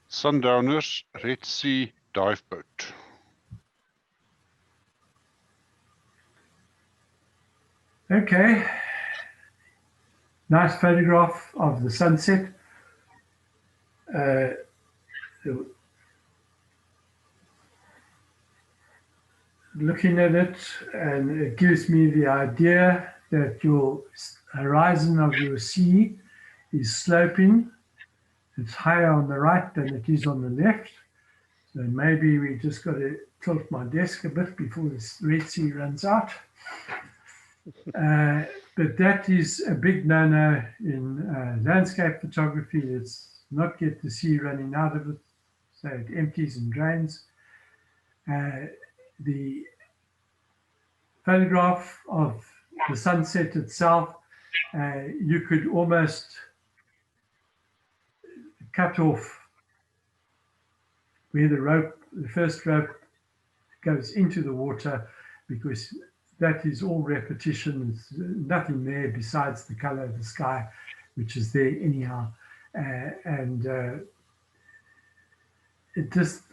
Sundowners, Red Sea dive boat. Okay, nice photograph of the sunset. Looking at it, and it gives me the idea that your horizon of your sea is sloping. It's higher on the right than it is on the left. So maybe we just got to tilt my desk a bit before this Red Sea runs out. But that is a big no-no in landscape photography. Let's not get the sea running out of it, so it empties and drains. The photograph of the sunset itself, you could almost cut off where the first rope goes into the water, because that is all repetition. There's nothing there besides the color of the sky, which is there anyhow. And it just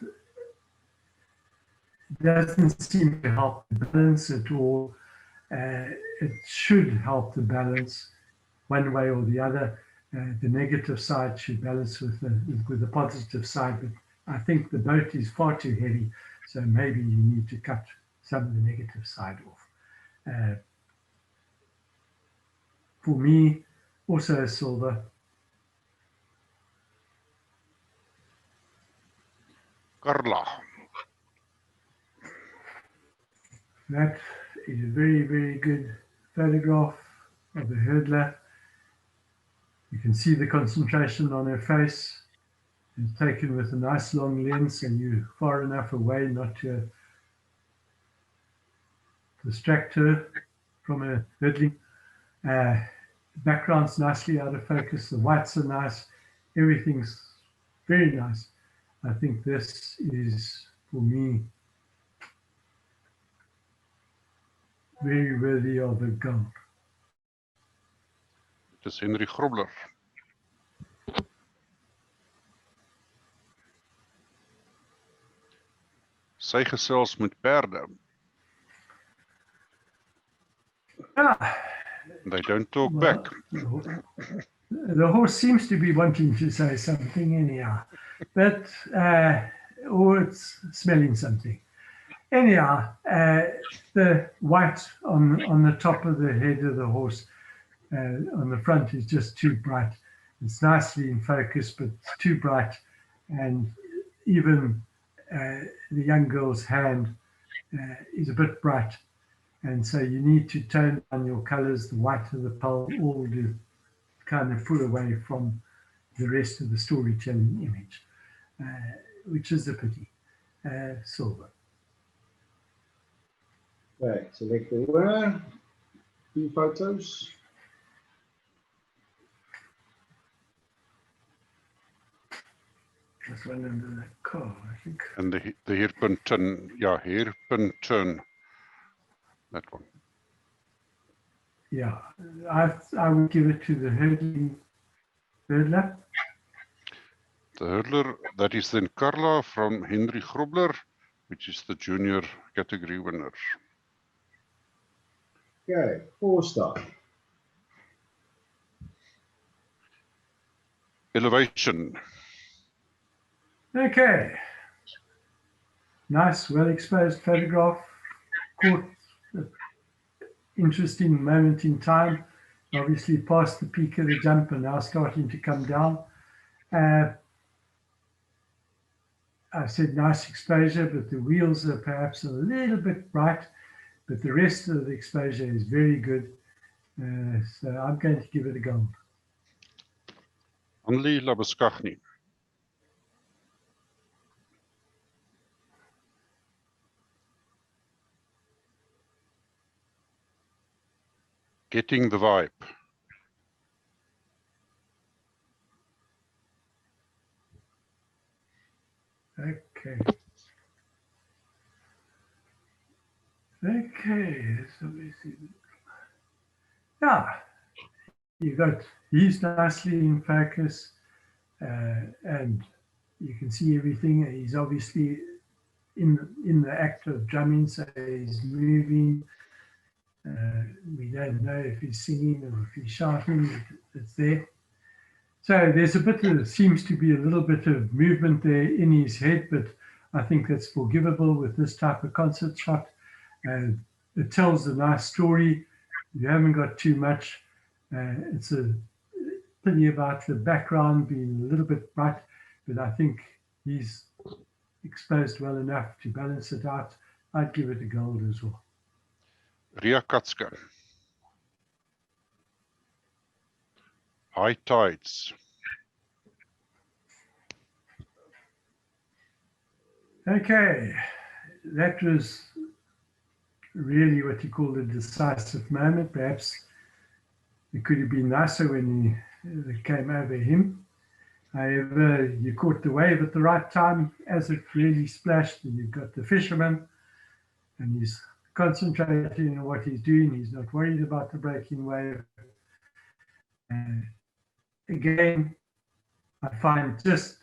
doesn't seem to help the balance at all. It should help the balance one way or the other. The negative side should balance with the positive side, but I think the boat is far too heavy, so maybe you need to cut some of the negative side off. For me, also silver. Carla. That is a very, very good photograph of the hurdler. You can see the concentration on her face. It's taken with a nice long lens, and you're far enough away not to distract her from her hurdling. Background's nicely out of focus. The whites are nice. Everything's very nice. I think this is, for me, very worthy of a gold. Dit is Henry Grobler. Sy gesels met perde. They don't talk back. The horse seems to be wanting to say something anyhow, but or it's smelling something. Anyhow, the white on the top of the head of the horse on the front is just too bright. It's nicely in focus, but it's too bright, and even the young girl's hand is a bit bright, and so you need to tone down your colors, the white of the pole, all to kind of pull away from the rest of the storytelling image, which is a pity. Silver. Right, select the winner. 2 photos. This one under the car, I think. And the Heerpunten, yeah, Heerpunten. That one. Yeah, I would give it to the hurdler. The hurdler, that is then Carla from Henry Grobler, which is the junior category winner. Okay, 4-star. elevation. Okay. Nice, well-exposed photograph. Caught an interesting moment in time. Obviously past the peak of the jump and now starting to come down. I said nice exposure, but the wheels are perhaps a little bit bright, but the rest of the exposure is very good. So I'm going to give it a gold. Hanlie Labuschagne. Getting the vibe. Okay. Okay, so we see. Yeah, you got, he's nicely in focus, and you can see everything. He's obviously in the act of drumming, so he's moving. We don't know if he's singing or if he's shouting. It's there. So there's a bit of, seems to be a little bit of movement there in his head, but I think that's forgivable with this type of concert shot. And it tells a nice story. You haven't got too much. It's a pity about the background being a little bit bright, but I think he's exposed well enough to balance it out. I'd give it a gold as well. Ria Katska. High tides. Okay, that was really what you call a decisive moment. Perhaps it could have been nicer when it came over him. However, you caught the wave at the right time as it really splashed, and you've got the fisherman, and he's concentrating on what he's doing. He's not worried about the breaking wave. Again, I find just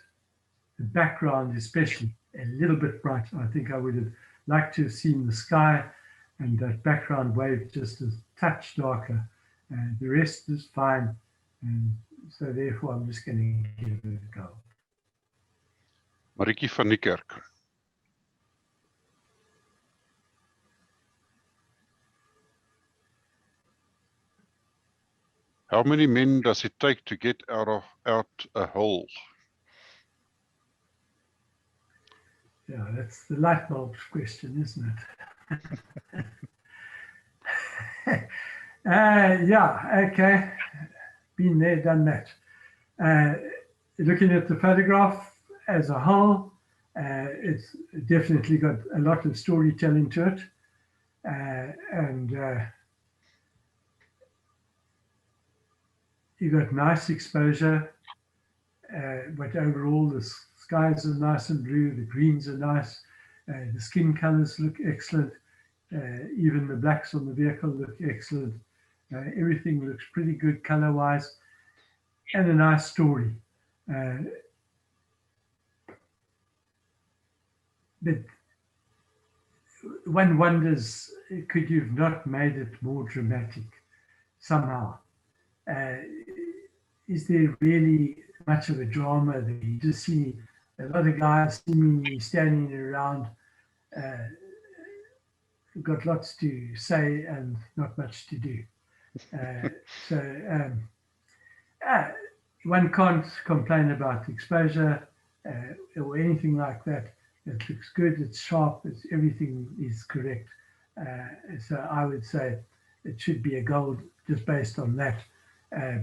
the background, especially, a little bit bright. I think I would have liked to have seen the sky and that background wave just a touch darker. The rest is fine. And so therefore, I'm just going to give it a go. Marieke van Niekerk. How many men does it take to get out a hole? Yeah, that's the light bulb question, isn't it? Yeah, okay. Been there, done that. Looking at the photograph as a whole, it's definitely got a lot of storytelling to it. You got nice exposure, but overall the skies are nice and blue, the greens are nice, the skin colors look excellent, even the blacks on the vehicle look excellent. Everything looks pretty good color-wise, and a nice story. But one wonders, could you have not made it more dramatic somehow? Is there really much of a drama there? You just see a lot of guys seemingly standing around, got lots to say and not much to do. One can't complain about exposure or anything like that. It looks good, it's sharp, everything is correct. So I would say it should be a gold just based on that.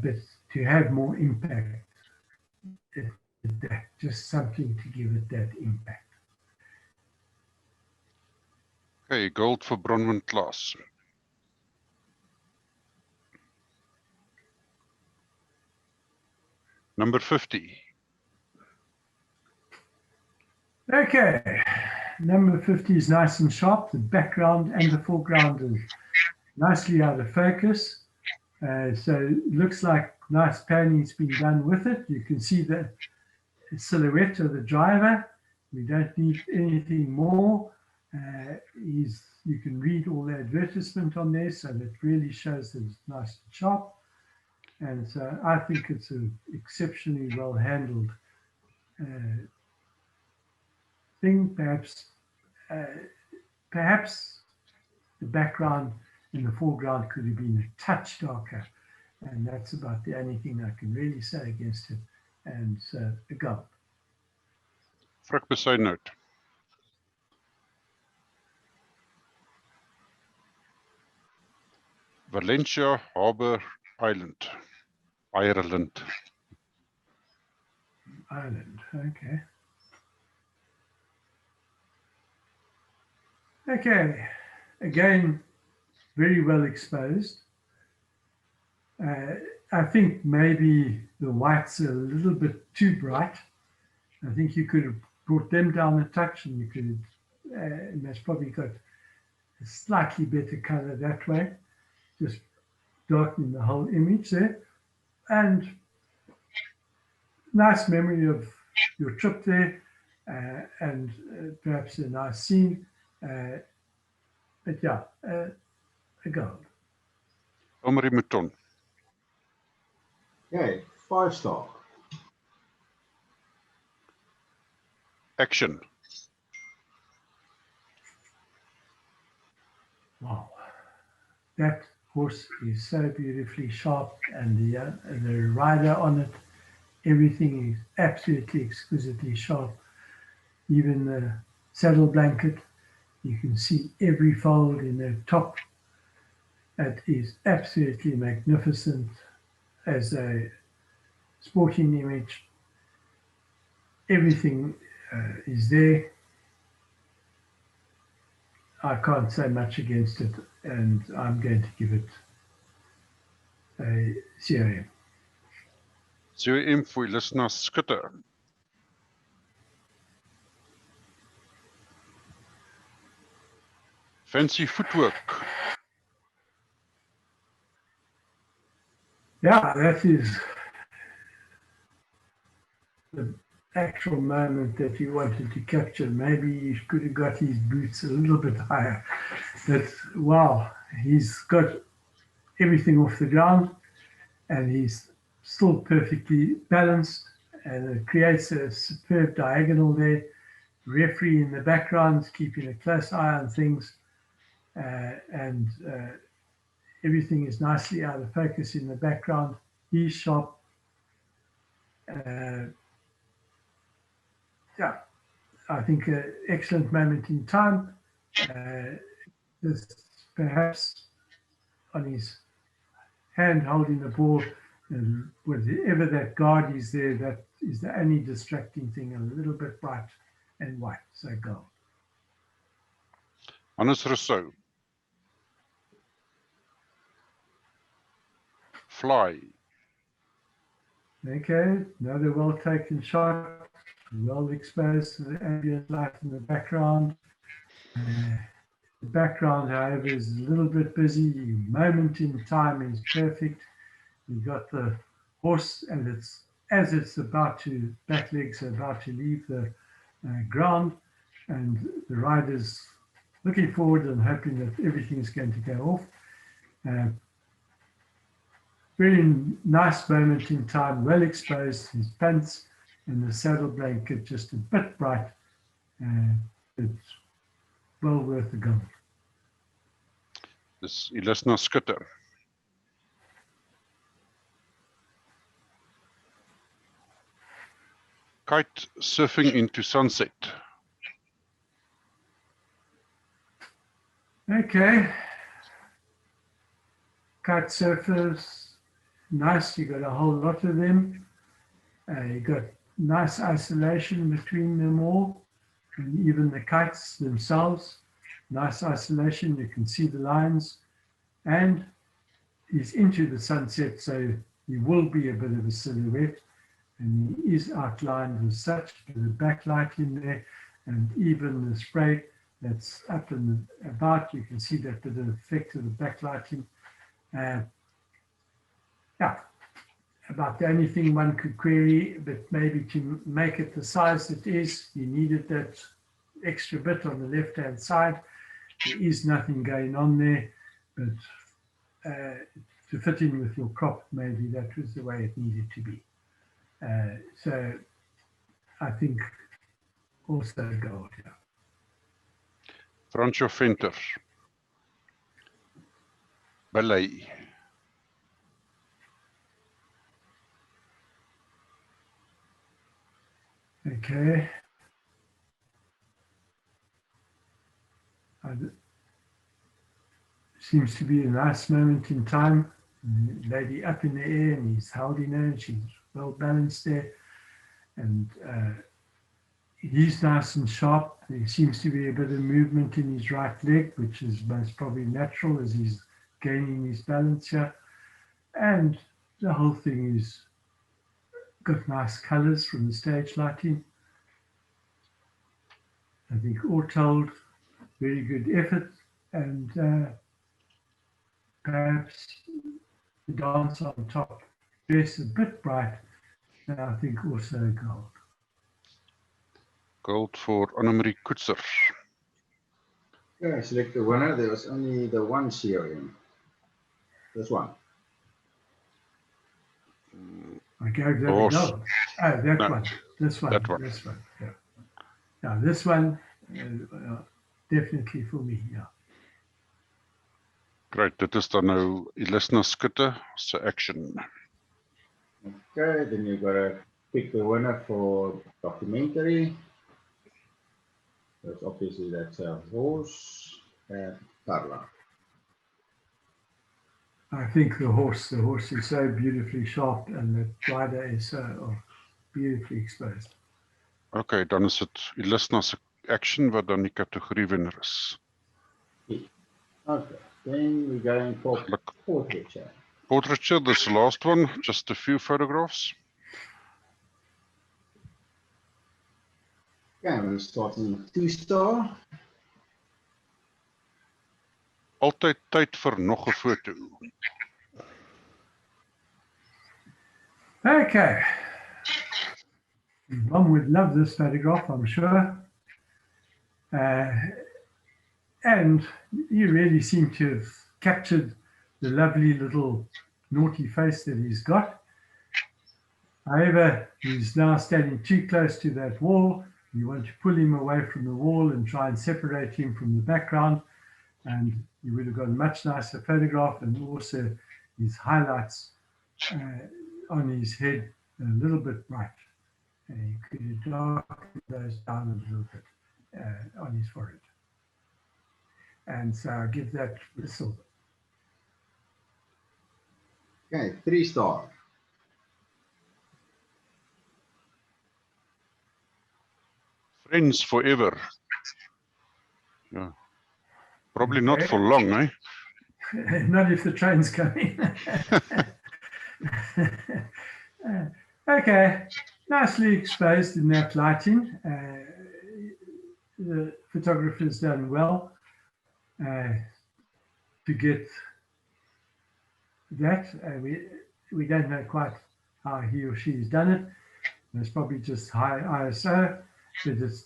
But to have more impact, just something to give it that impact. Okay, gold for Bronwyn Klaas. Number 50. Okay, number 50 is nice and sharp. The background and the foreground is nicely out of focus. So it looks like nice panning's been done with it. You can see the silhouette of the driver. We don't need anything more. You can read all the advertisement on there, so that really shows that it's nice and sharp. And so I think it's an exceptionally well handled thing. Perhaps the background and the foreground could have been a touch darker. And that's about the only thing I can really say against it. And so a gold. Frik besy note. Valencia Harbour Island. Ireland. Ireland, okay. Okay, again, very well exposed. I think maybe the whites are a little bit too bright. I think you could have brought them down a touch, and you could have, and that's probably got a slightly better color that way, just darkening the whole image there. And nice memory of your trip there, and perhaps a nice scene. But yeah, a gold. Omri Mouton. Okay, 5-star. Action. Wow, that horse is so beautifully sharp, and the rider on it, everything is absolutely exquisitely sharp. Even the saddle blanket, you can see every fold in the top. It is absolutely magnificent as a sporting image. Everything is there. I can't say much against it, and I'm going to give it a CRM. CRM vir Lisna Skutte. Fancy footwork. Yeah, that is the actual moment that you wanted to capture. Maybe you could have got his boots a little bit higher. But wow, he's got everything off the ground, and he's still perfectly balanced, and it creates a superb diagonal there. Referee in the background keeping a close eye on things, and everything is nicely out of focus in the background. He's sharp. Yeah, I think an excellent moment in time. This perhaps on his hand holding the ball, and whatever that guard is there, that is the only distracting thing, a little bit bright and white, so gold. Hannes Rousseau. Fly. Okay, another well taken shot, well exposed to the ambient light in the background. The background, however, is a little bit busy. The moment in time is perfect. You've got the horse, and it's as it's about to, back legs are about to leave the ground, and the rider's looking forward and hoping that everything is going to go off. Very nice moment in time, well exposed, his pants and the saddle blanket just a bit bright. It's well worth the gold. Dis Lisna Skutte. Kite surfing into sunset. Okay. Kite surfers, nice. You got a whole lot of them. You got nice isolation between them all, and even the kites themselves. Nice isolation. You can see the lines, and he's into the sunset, so he will be a bit of a silhouette, and he is outlined as such. With the backlight in there, and even the spray that's up and about, you can see that bit of effect of the backlighting. Yeah, about the only thing one could query, but maybe to make it the size it is, you needed that extra bit on the left-hand side. There is nothing going on there, but it to fit in with your crop, maybe that was the way it needed to be. So I think also gold, yeah. Franco Venter. Belay. Okay. Seems to be a nice moment in time. Lady up in the air and he's holding her and she's well balanced there. And he's nice and sharp. There seems to be a bit of movement in his right leg, which is most probably natural as he's gaining his balance here. And the whole thing is got nice colors from the stage lighting. I think all told, very good effort, and perhaps the dance on top, dress a bit bright, and I think also gold. Gold for Annemarie Koetser. Okay, I select the winner. There was only the one sharing. This one. I gave that Horse. a gold. Oh, that No, one. This one. that one. This one. Yeah. Yeah, this one, definitely for me. Yeah. Great, dit is dan nou Elisna Skutte se action. Okay, then you've got to pick the winner for documentary. That's obviously that's a horse and Carla. I think the horse is so beautifully sharp and the rider is so beautifully exposed. Okay, dan is dit Elisna se action wat dan die kategorie wenner is. Okay, then we're going for Look. portraiture. Portraiture, this is the last one, just a few photographs. Okay, we're starting 2-star. Altyd tyd vir nog 'n foto. Okay. One would love this photograph, I'm sure. And you really seem to have captured the lovely little naughty face that he's got. However, he's now standing too close to that wall. You want to pull him away from the wall and try and separate him from the background. And you would have got a much nicer photograph, and also his highlights on his head a little bit bright. You could darken those down a little bit on his forehead. And so I'll give that the silver. Okay, 3-star. Friends forever. Yeah. Probably not Okay. for long, eh? Not if the train's coming. Okay, nicely exposed in that lighting. The photographer's done well to get that. We don't know quite how he or she's done it. It's probably just high ISO, but it's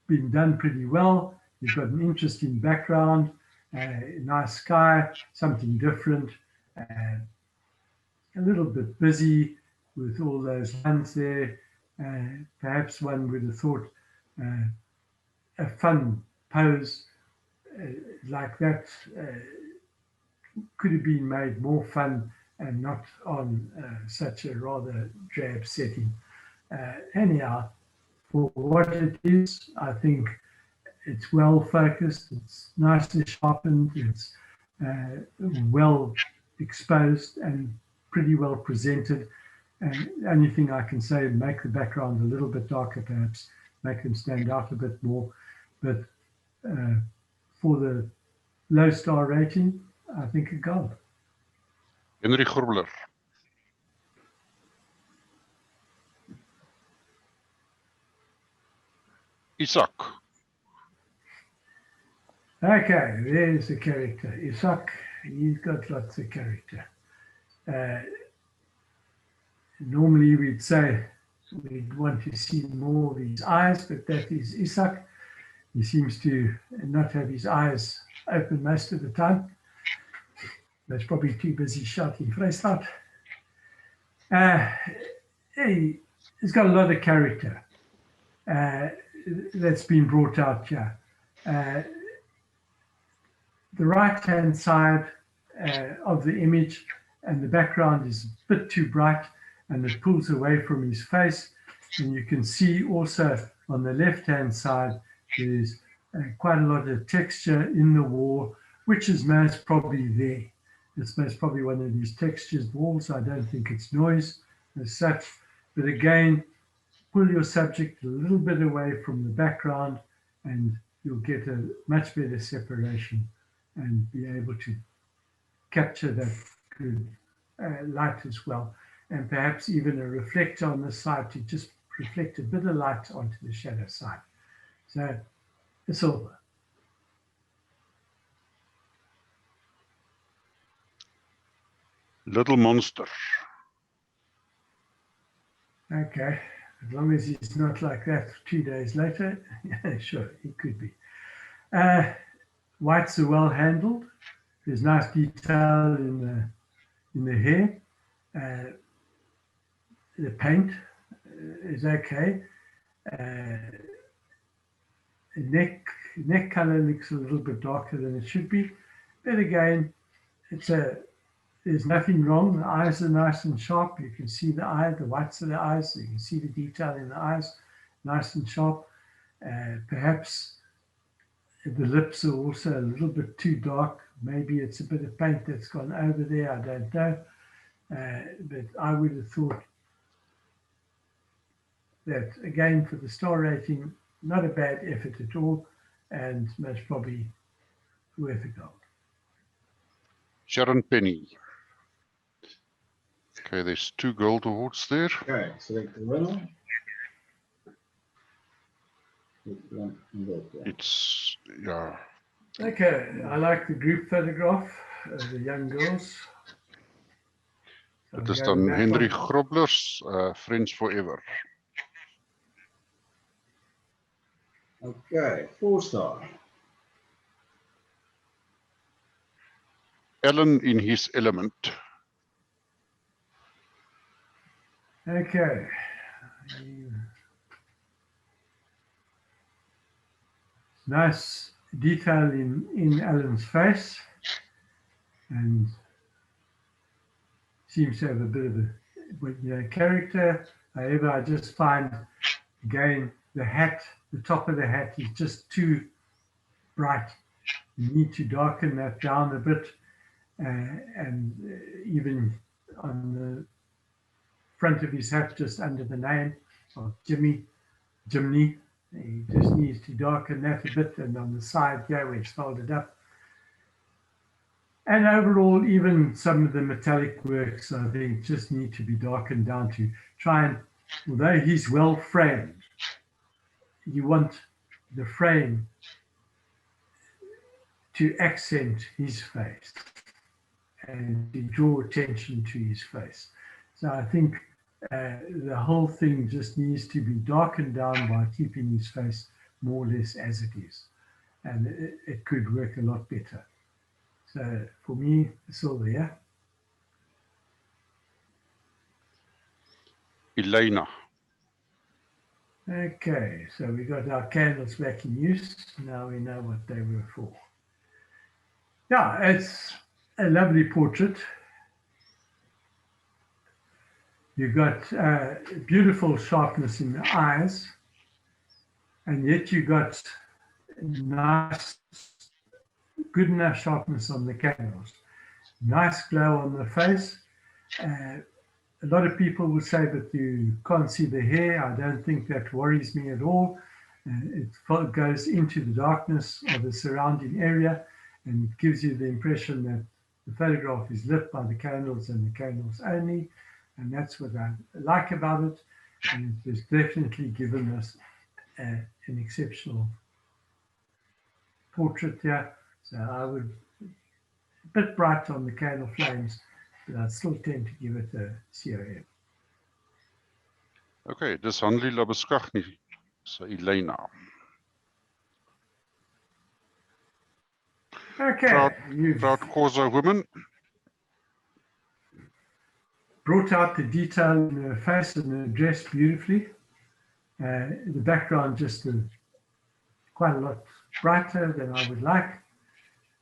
been done pretty well. You've got an interesting background, nice sky, something different, a little bit busy with all those lines there. Perhaps one would have thought a fun pose like that could have been made more fun and not on such a rather drab setting. Anyhow, for what it is, I think it's well focused, it's nicely sharpened, it's well exposed and pretty well presented. And the only thing I can say, make the background a little bit darker, perhaps, make them stand out a bit more. But for the low star rating, I think a gold. Henry Grobler. Isak. Okay, there's the character. Isak, he's got lots of character. Normally we'd say we'd want to see more of his eyes, but that is Isak. He seems to not have his eyes open most of the time. That's probably too busy shouting Vrystaat. He's got a lot of character that's been brought out here. The right-hand side of the image and the background is a bit too bright and it pulls away from his face. And you can see also on the left-hand side, there's quite a lot of texture in the wall, which is most probably there. It's most probably one of these textured walls. I don't think it's noise as such. But again, pull your subject a little bit away from the background and you'll get a much better separation and be able to capture that good light as well. And perhaps even a reflector on the side to just reflect a bit of light onto the shadow side. So it's all. Little monster. Okay, as long as he's not like that 2 days later, yeah, sure, he could be. Whites are well handled. There's nice detail in the hair. The paint is okay. The neck color looks a little bit darker than it should be, but again, there's nothing wrong. The eyes are nice and sharp. You can see the eye, the whites of the eyes. You can see the detail in the eyes, nice and sharp. Perhaps the lips are also a little bit too dark. Maybe it's a bit of paint that's gone over there. I don't know. But I would have thought that, again, for the star rating, not a bad effort at all, and most probably worth a gold. Sharon Penny. Okay, there's 2 gold awards there. Okay, select the winner. It's, yeah. Okay, I like the group photograph of the young girls. Dit is dan Henry Groblers, Friends Forever. Okay, 4-star. Alan in his element. Okay. Nice detail in Alan's face and seems to have a bit of a character. However, I just find, again, the hat, the top of the hat is just too bright. You need to darken that down a bit. And even on the front of his hat, just under the name of Jimmy, he just needs to darken that a bit, and on the side here where it's folded up. And overall, even some of the metallic works, I think, just need to be darkened down to try and, although he's well framed, you want the frame to accent his face and to draw attention to his face. So I think the whole thing just needs to be darkened down by keeping his face more or less as it is. And it could work a lot better. So for me, silver, yeah? Elena. Okay, so we got our candles back in use. Now we know what they were for. Yeah, it's a lovely portrait. You've got beautiful sharpness in the eyes, and yet you got nice, good enough sharpness on the candles. Nice glow on the face. A lot of people will say that you can't see the hair. I don't think that worries me at all. It goes into the darkness of the surrounding area and it gives you the impression that the photograph is lit by the candles and the candles only. And that's what I like about it. And it has definitely given us an exceptional portrait here. So I would, a bit bright on the candle flames, but I'd still tend to give it a COM. Okay, dis Hanlie Labeskagni, so Elena. Okay, Proud Khoza woman. brought out the detail in her face and her dress beautifully. The background just quite a lot brighter than I would like.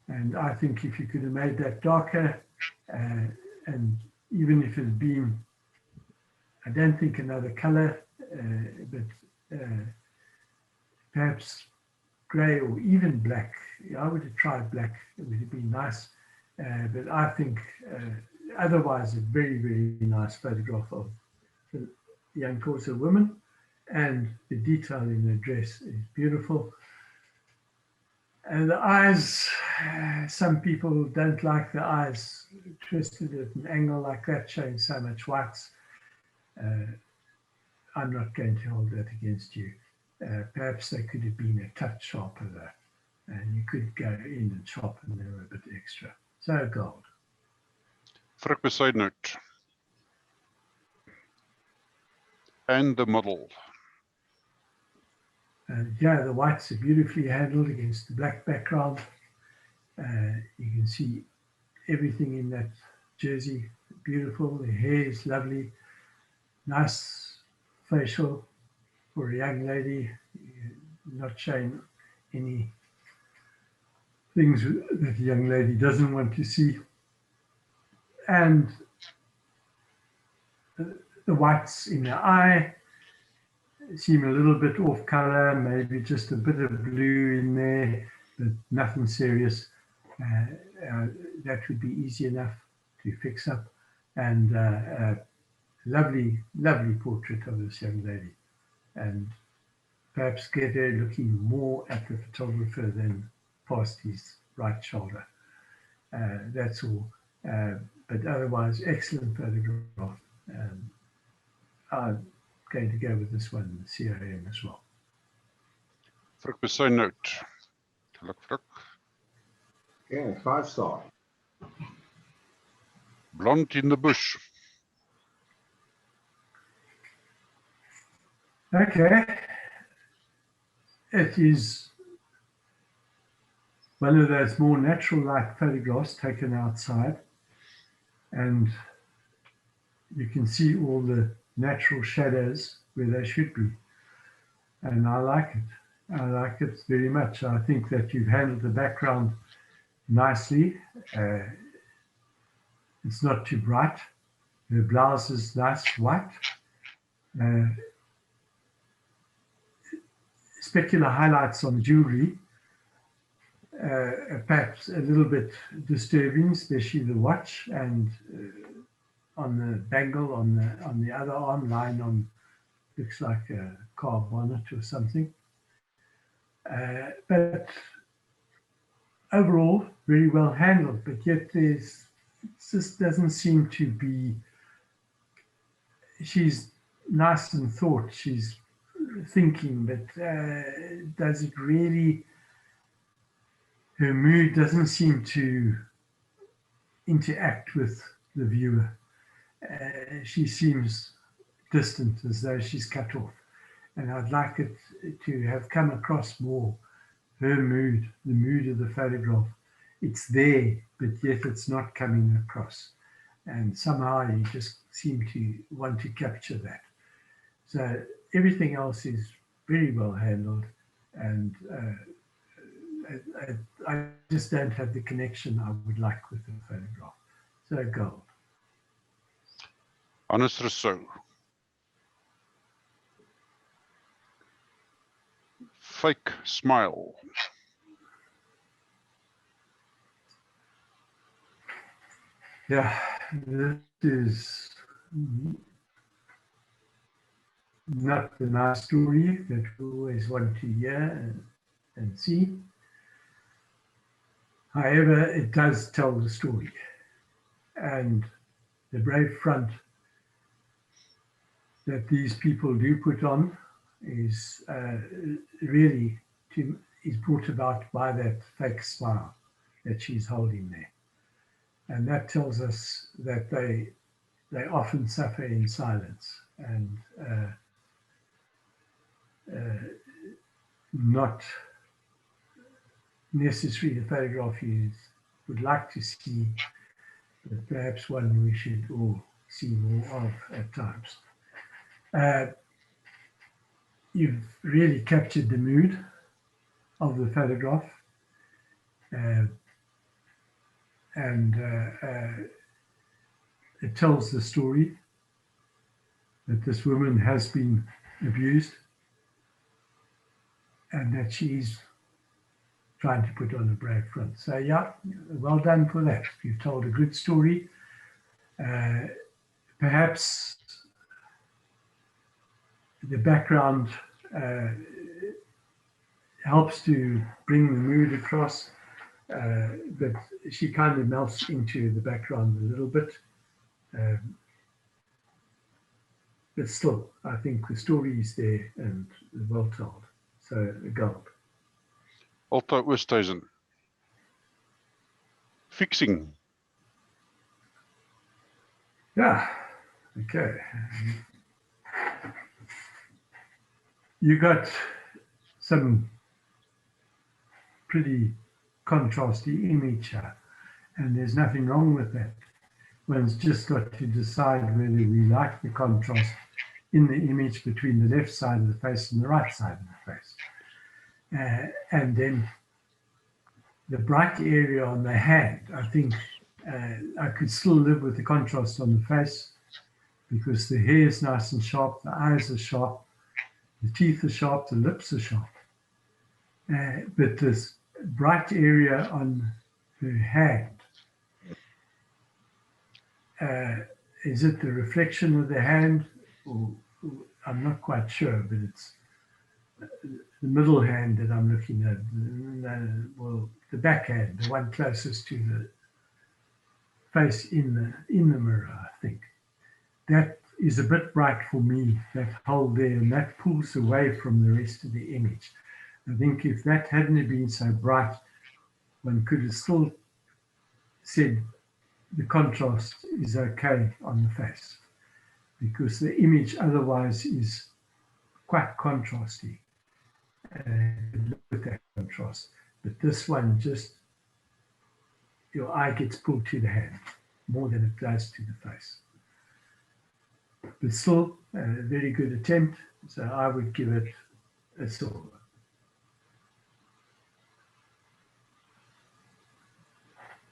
And I think if you could have made that darker, and even if it had been, I don't think another color, but perhaps grey or even black. I would have tried black, it would have been nice. But I think otherwise a very, very nice photograph of the young Xhosa woman, and the detail in her dress is beautiful. And the eyes, some people don't like the eyes twisted at an angle like that, showing so much whites. I'm not going to hold that against you. Perhaps they could have been a touch sharper though, and you could go in and sharpen them a bit extra. So gold. Frik beside note. And the model. Yeah, the whites are beautifully handled against the black background. You can see everything in that jersey, beautiful. The hair is lovely, nice facial for a young lady, not showing any things that the young lady doesn't want to see. And the whites in the eye seem a little bit off color, maybe just a bit of blue in there, but nothing serious. That would be easy enough to fix up. And lovely, lovely portrait of this young lady. And perhaps get her looking more at the photographer than past his right shoulder. That's all. But otherwise, excellent photograph. I'm going to go with this one, CRM as well. Frik beside note. Geluk Frik. Yeah, 5-star. Blond in the bush. Okay. It is one of those more natural light photographs taken outside, and you can see all the natural shadows where they should be. And I like it. I like it very much. I think that you've handled the background nicely. It's not too bright. The blouse is nice white. Specular highlights on jewelry, perhaps a little bit disturbing, especially the watch, and on the bangle on the other arm, lying on, looks like a car bonnet or something. But overall, very well handled. But yet it just doesn't seem to be. She's nice and thought. She's thinking, but does it really? Her mood doesn't seem to interact with the viewer. She seems distant, as though she's cut off. And I'd like it to have come across more, her mood, the mood of the photograph. It's there, but yet it's not coming across. And somehow you just seem to want to capture that. So everything else is very well handled, and I just don't have the connection I would like with the photograph. So gold. Hannes Rousseau. Fake smile. Yeah, this is not the nice story that we always want to hear and see. However, it does tell the story. And the brave front that these people do put on is really is brought about by that fake smile that she's holding there. And that tells us that they often suffer in silence and not necessarily the photograph you would like to see, but perhaps one we should all see more of at times. You've really captured the mood of the photograph. And it tells the story that this woman has been abused and that she's trying to put on a brave front. So yeah, well done for that. You've told a good story. Perhaps the background helps to bring the mood across, but she kind of melts into the background a little bit. But still, I think the story is there and well told. So, gold. Alta Oosthuizen. Fixing. Yeah, okay. You got some pretty contrasty image here, and there's nothing wrong with that. One's just got to decide whether we like the contrast in the image between the left side of the face and the right side of the face. And then the bright area on the hand, I think I could still live with the contrast on the face because the hair is nice and sharp, the eyes are sharp, the teeth are sharp, the lips are sharp. But this bright area on her hand, is it the reflection of the hand? Or I'm not quite sure, but it's the middle hand that I'm looking at. Well, the back hand, the one closest to the face in the mirror, I think. That is a bit bright for me, that hole there, and that pulls away from the rest of the image. I think if that hadn't been so bright, one could have still said the contrast is okay on the face, because the image otherwise is quite contrasty. Look at that contrast. But this one, just your eye gets pulled to the hand more than it does to the face. But still, a very good attempt. So I would give it a silver.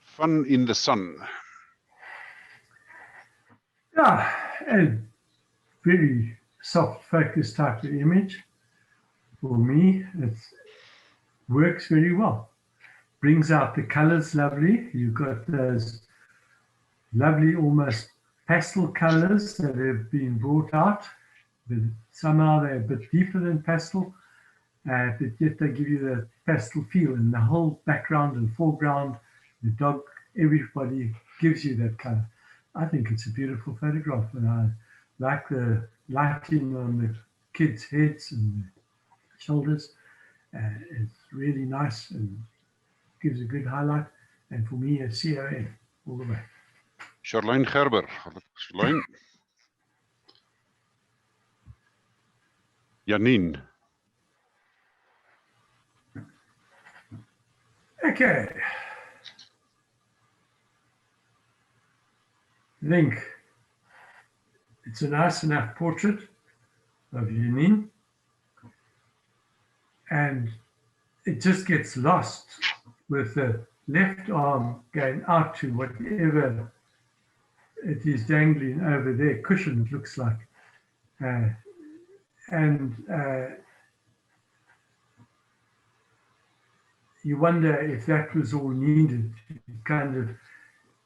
Fun in the sun. Yeah, a very soft focus type of image. For me, it works very well. Brings out the colors lovely. You've got those lovely, almost pastel colors that have been brought out, but somehow they're a bit deeper than pastel, but yet they give you the pastel feel, and the whole background and foreground, the dog, everybody gives you that color. I think it's a beautiful photograph, and I like the lighting on the kids' heads and shoulders. It's really nice and gives a good highlight. And for me, a CON all the way. Charlene Gerber. Charlene. Janine. Okay. I think it's a nice enough portrait of Janine, and it just gets lost with the left arm going out to whatever it is dangling over there, cushion it looks like. You wonder if that was all needed.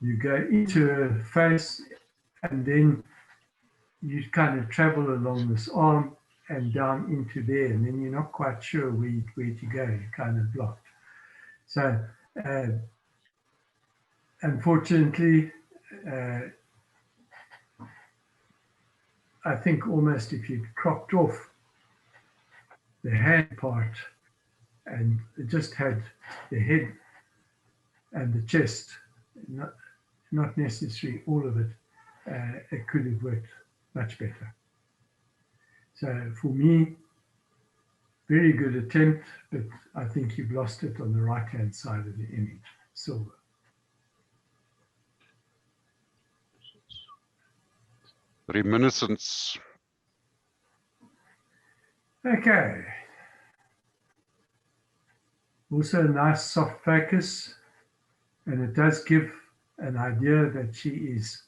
You go into her face and then you kind of travel along this arm and down into there, and then you're not quite sure where to go. You're kind of blocked. So unfortunately, I think almost if you cropped off the hand part and it just had the head and the chest, not necessarily all of it, it could have worked much better. So for me, very good attempt, but I think you've lost it on the right-hand side of the image. Silver. Reminiscence. Okay. Also a nice soft focus, and it does give an idea that she is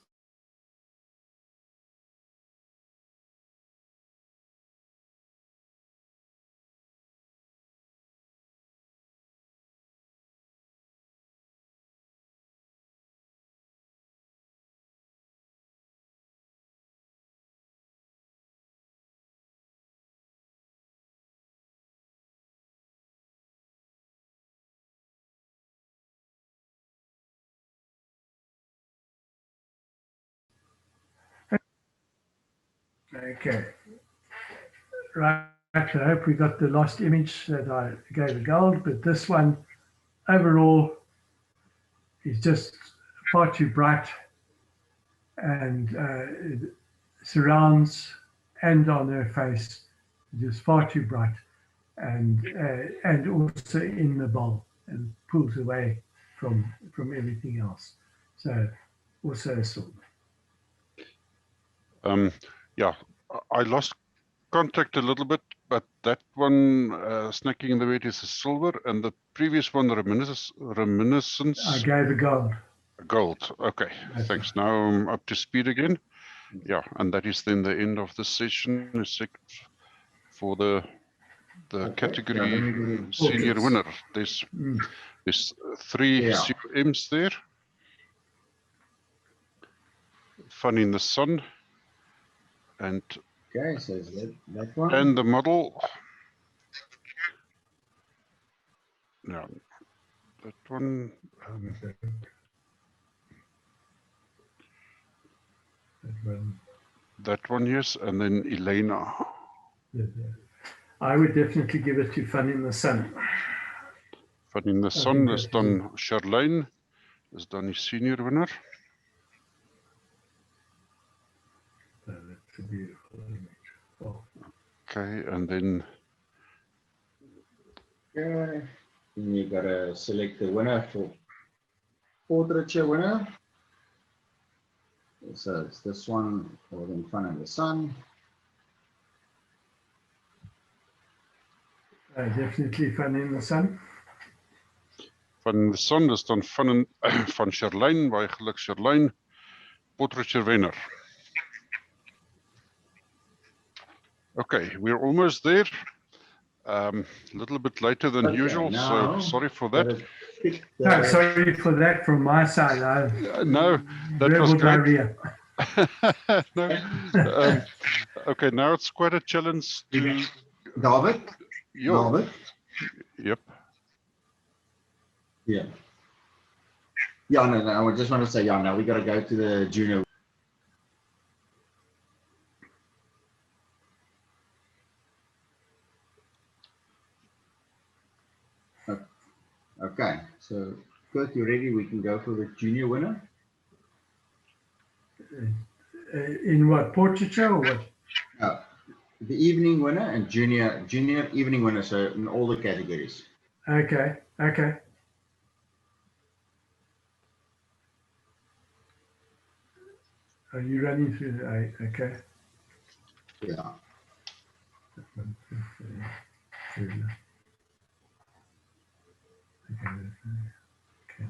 okay. Right, I hope we got the last image that I gave a gold, but this one overall is just far too bright, and it surrounds and on her face just far too bright, and also in the bowl, and pulls away from everything else. So also a silver. Yeah, I lost contact a little bit, but that one, snacking in the wet, is a silver, and the previous one, reminiscence. I gave a gold. Gold. Okay, That's thanks. Now I'm up to speed again. Yeah, and that is then the end of the session for the Okay, category yeah, let me go to senior portraits. winner. There's 3 Yeah. COMs there. Fun in the Sun, and Okay, so is that one? and the model. Yeah, that one. That one, yes, and then Elena. I would definitely give it to Fun in the Sun. Fun in the Sun is dan Charlene, is dan die senior winner. That's a beautiful image. Oh. Okay, and then Okay, then you gotta select the winner for portraiture winner. So it's this one, or in Fun in the Sun. Definitely Fun in the Sun. Fun in the Sun is dan van Charlene, baie geluk Charlene, portraiture winner. Okay, we're almost there. A little bit later than usual, so sorry for that. No, sorry for that from my side. No, that was great. Diarrhea. No. Okay, now it's quite a challenge to David? David? Yep. Yeah. Yeah, no, I just want to say, yeah, now we got to go to the junior. Okay, so Kurt, you ready? We can go for the junior winner. In what, portraiture or what? The evening winner and junior evening winner, so in all the categories. Okay, okay. Are you running through the okay? Yeah. Okay.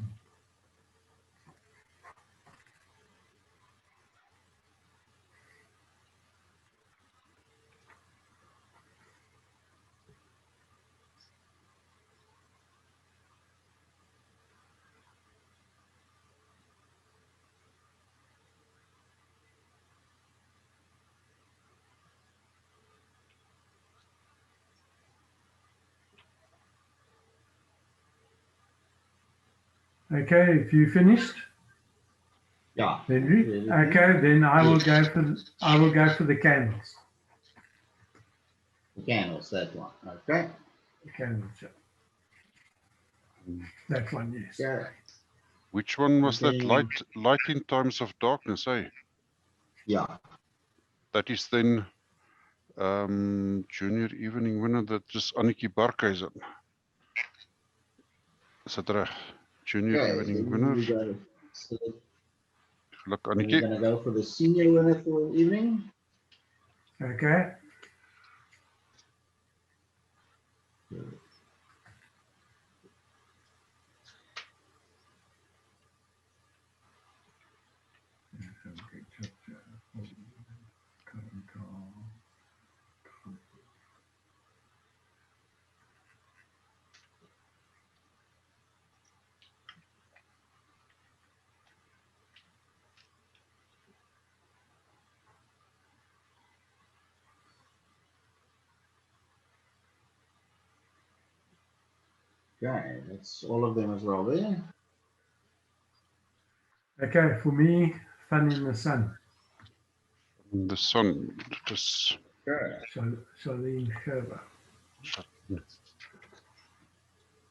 Okay, if you finished? Yeah. Henry? Okay, then I will go for the candles. The candles, that one. Okay. The candles, yeah. That one, yes. Yeah. Which one was that? Light in Times of Darkness, eh? Yeah. That is then junior evening winner, that is Annetjie Barkhuizen. Is dat reg? Junior evening winner. Look, We're Annetjie. going to go for the senior winner for the evening. Okay. Okay, that's all of them as well there. Okay, for me, Fun in the Sun. In the sun. Dis Okay. Charlene Gerber.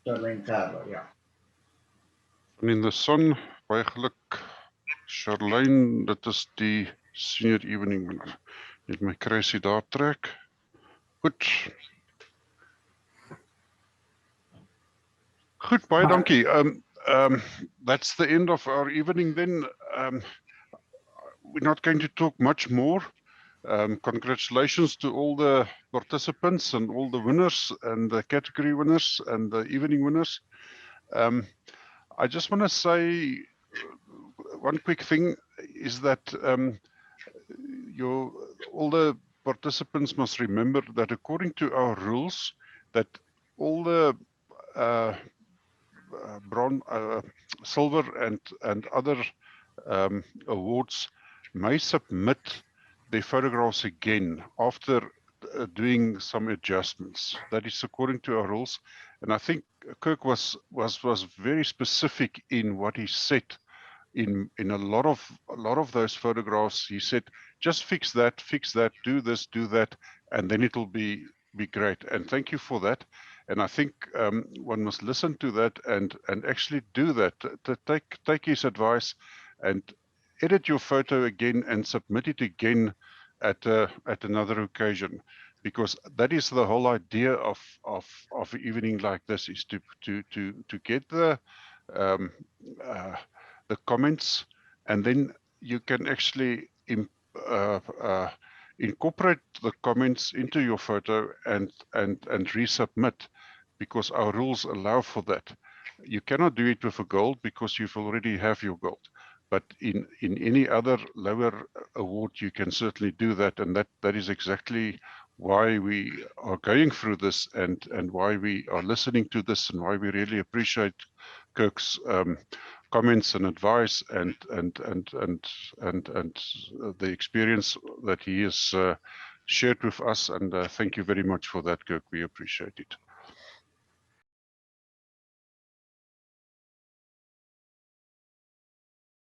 Charlene Carver, yeah. in the sun. Baie geluk. Charlene, dit is die senior evening winner. Net my kruisie daar trek. Goed. Goed, baie dankie. That's the end of our evening then. We're not going to talk much more. Congratulations to all the participants and all the winners and the category winners and the evening winners. I just want to say one quick thing is that all the participants must remember that according to our rules, that all the bronze, silver and other awards may submit their photographs again after doing some adjustments. That is according to our rules, and I think Kirk was very specific in what he said. In a lot of those photographs, he said, just fix that, do this, do that, and then it'll be great. And thank you for that. And I think one must listen to that and actually do that. To take his advice and edit your photo again and submit it again at another occasion, because that is the whole idea of an evening like this, is to get the comments, and then you can actually incorporate the comments into your photo and resubmit, because our rules allow for that. You cannot do it with a gold because you've already have your gold, but in any other lower award you can certainly do that, and that is exactly why we are going through this and why we are listening to this, and why we really appreciate Kirk's comments and advice and the experience that he has shared with us. And thank you very much for that, Kirk. We appreciate it.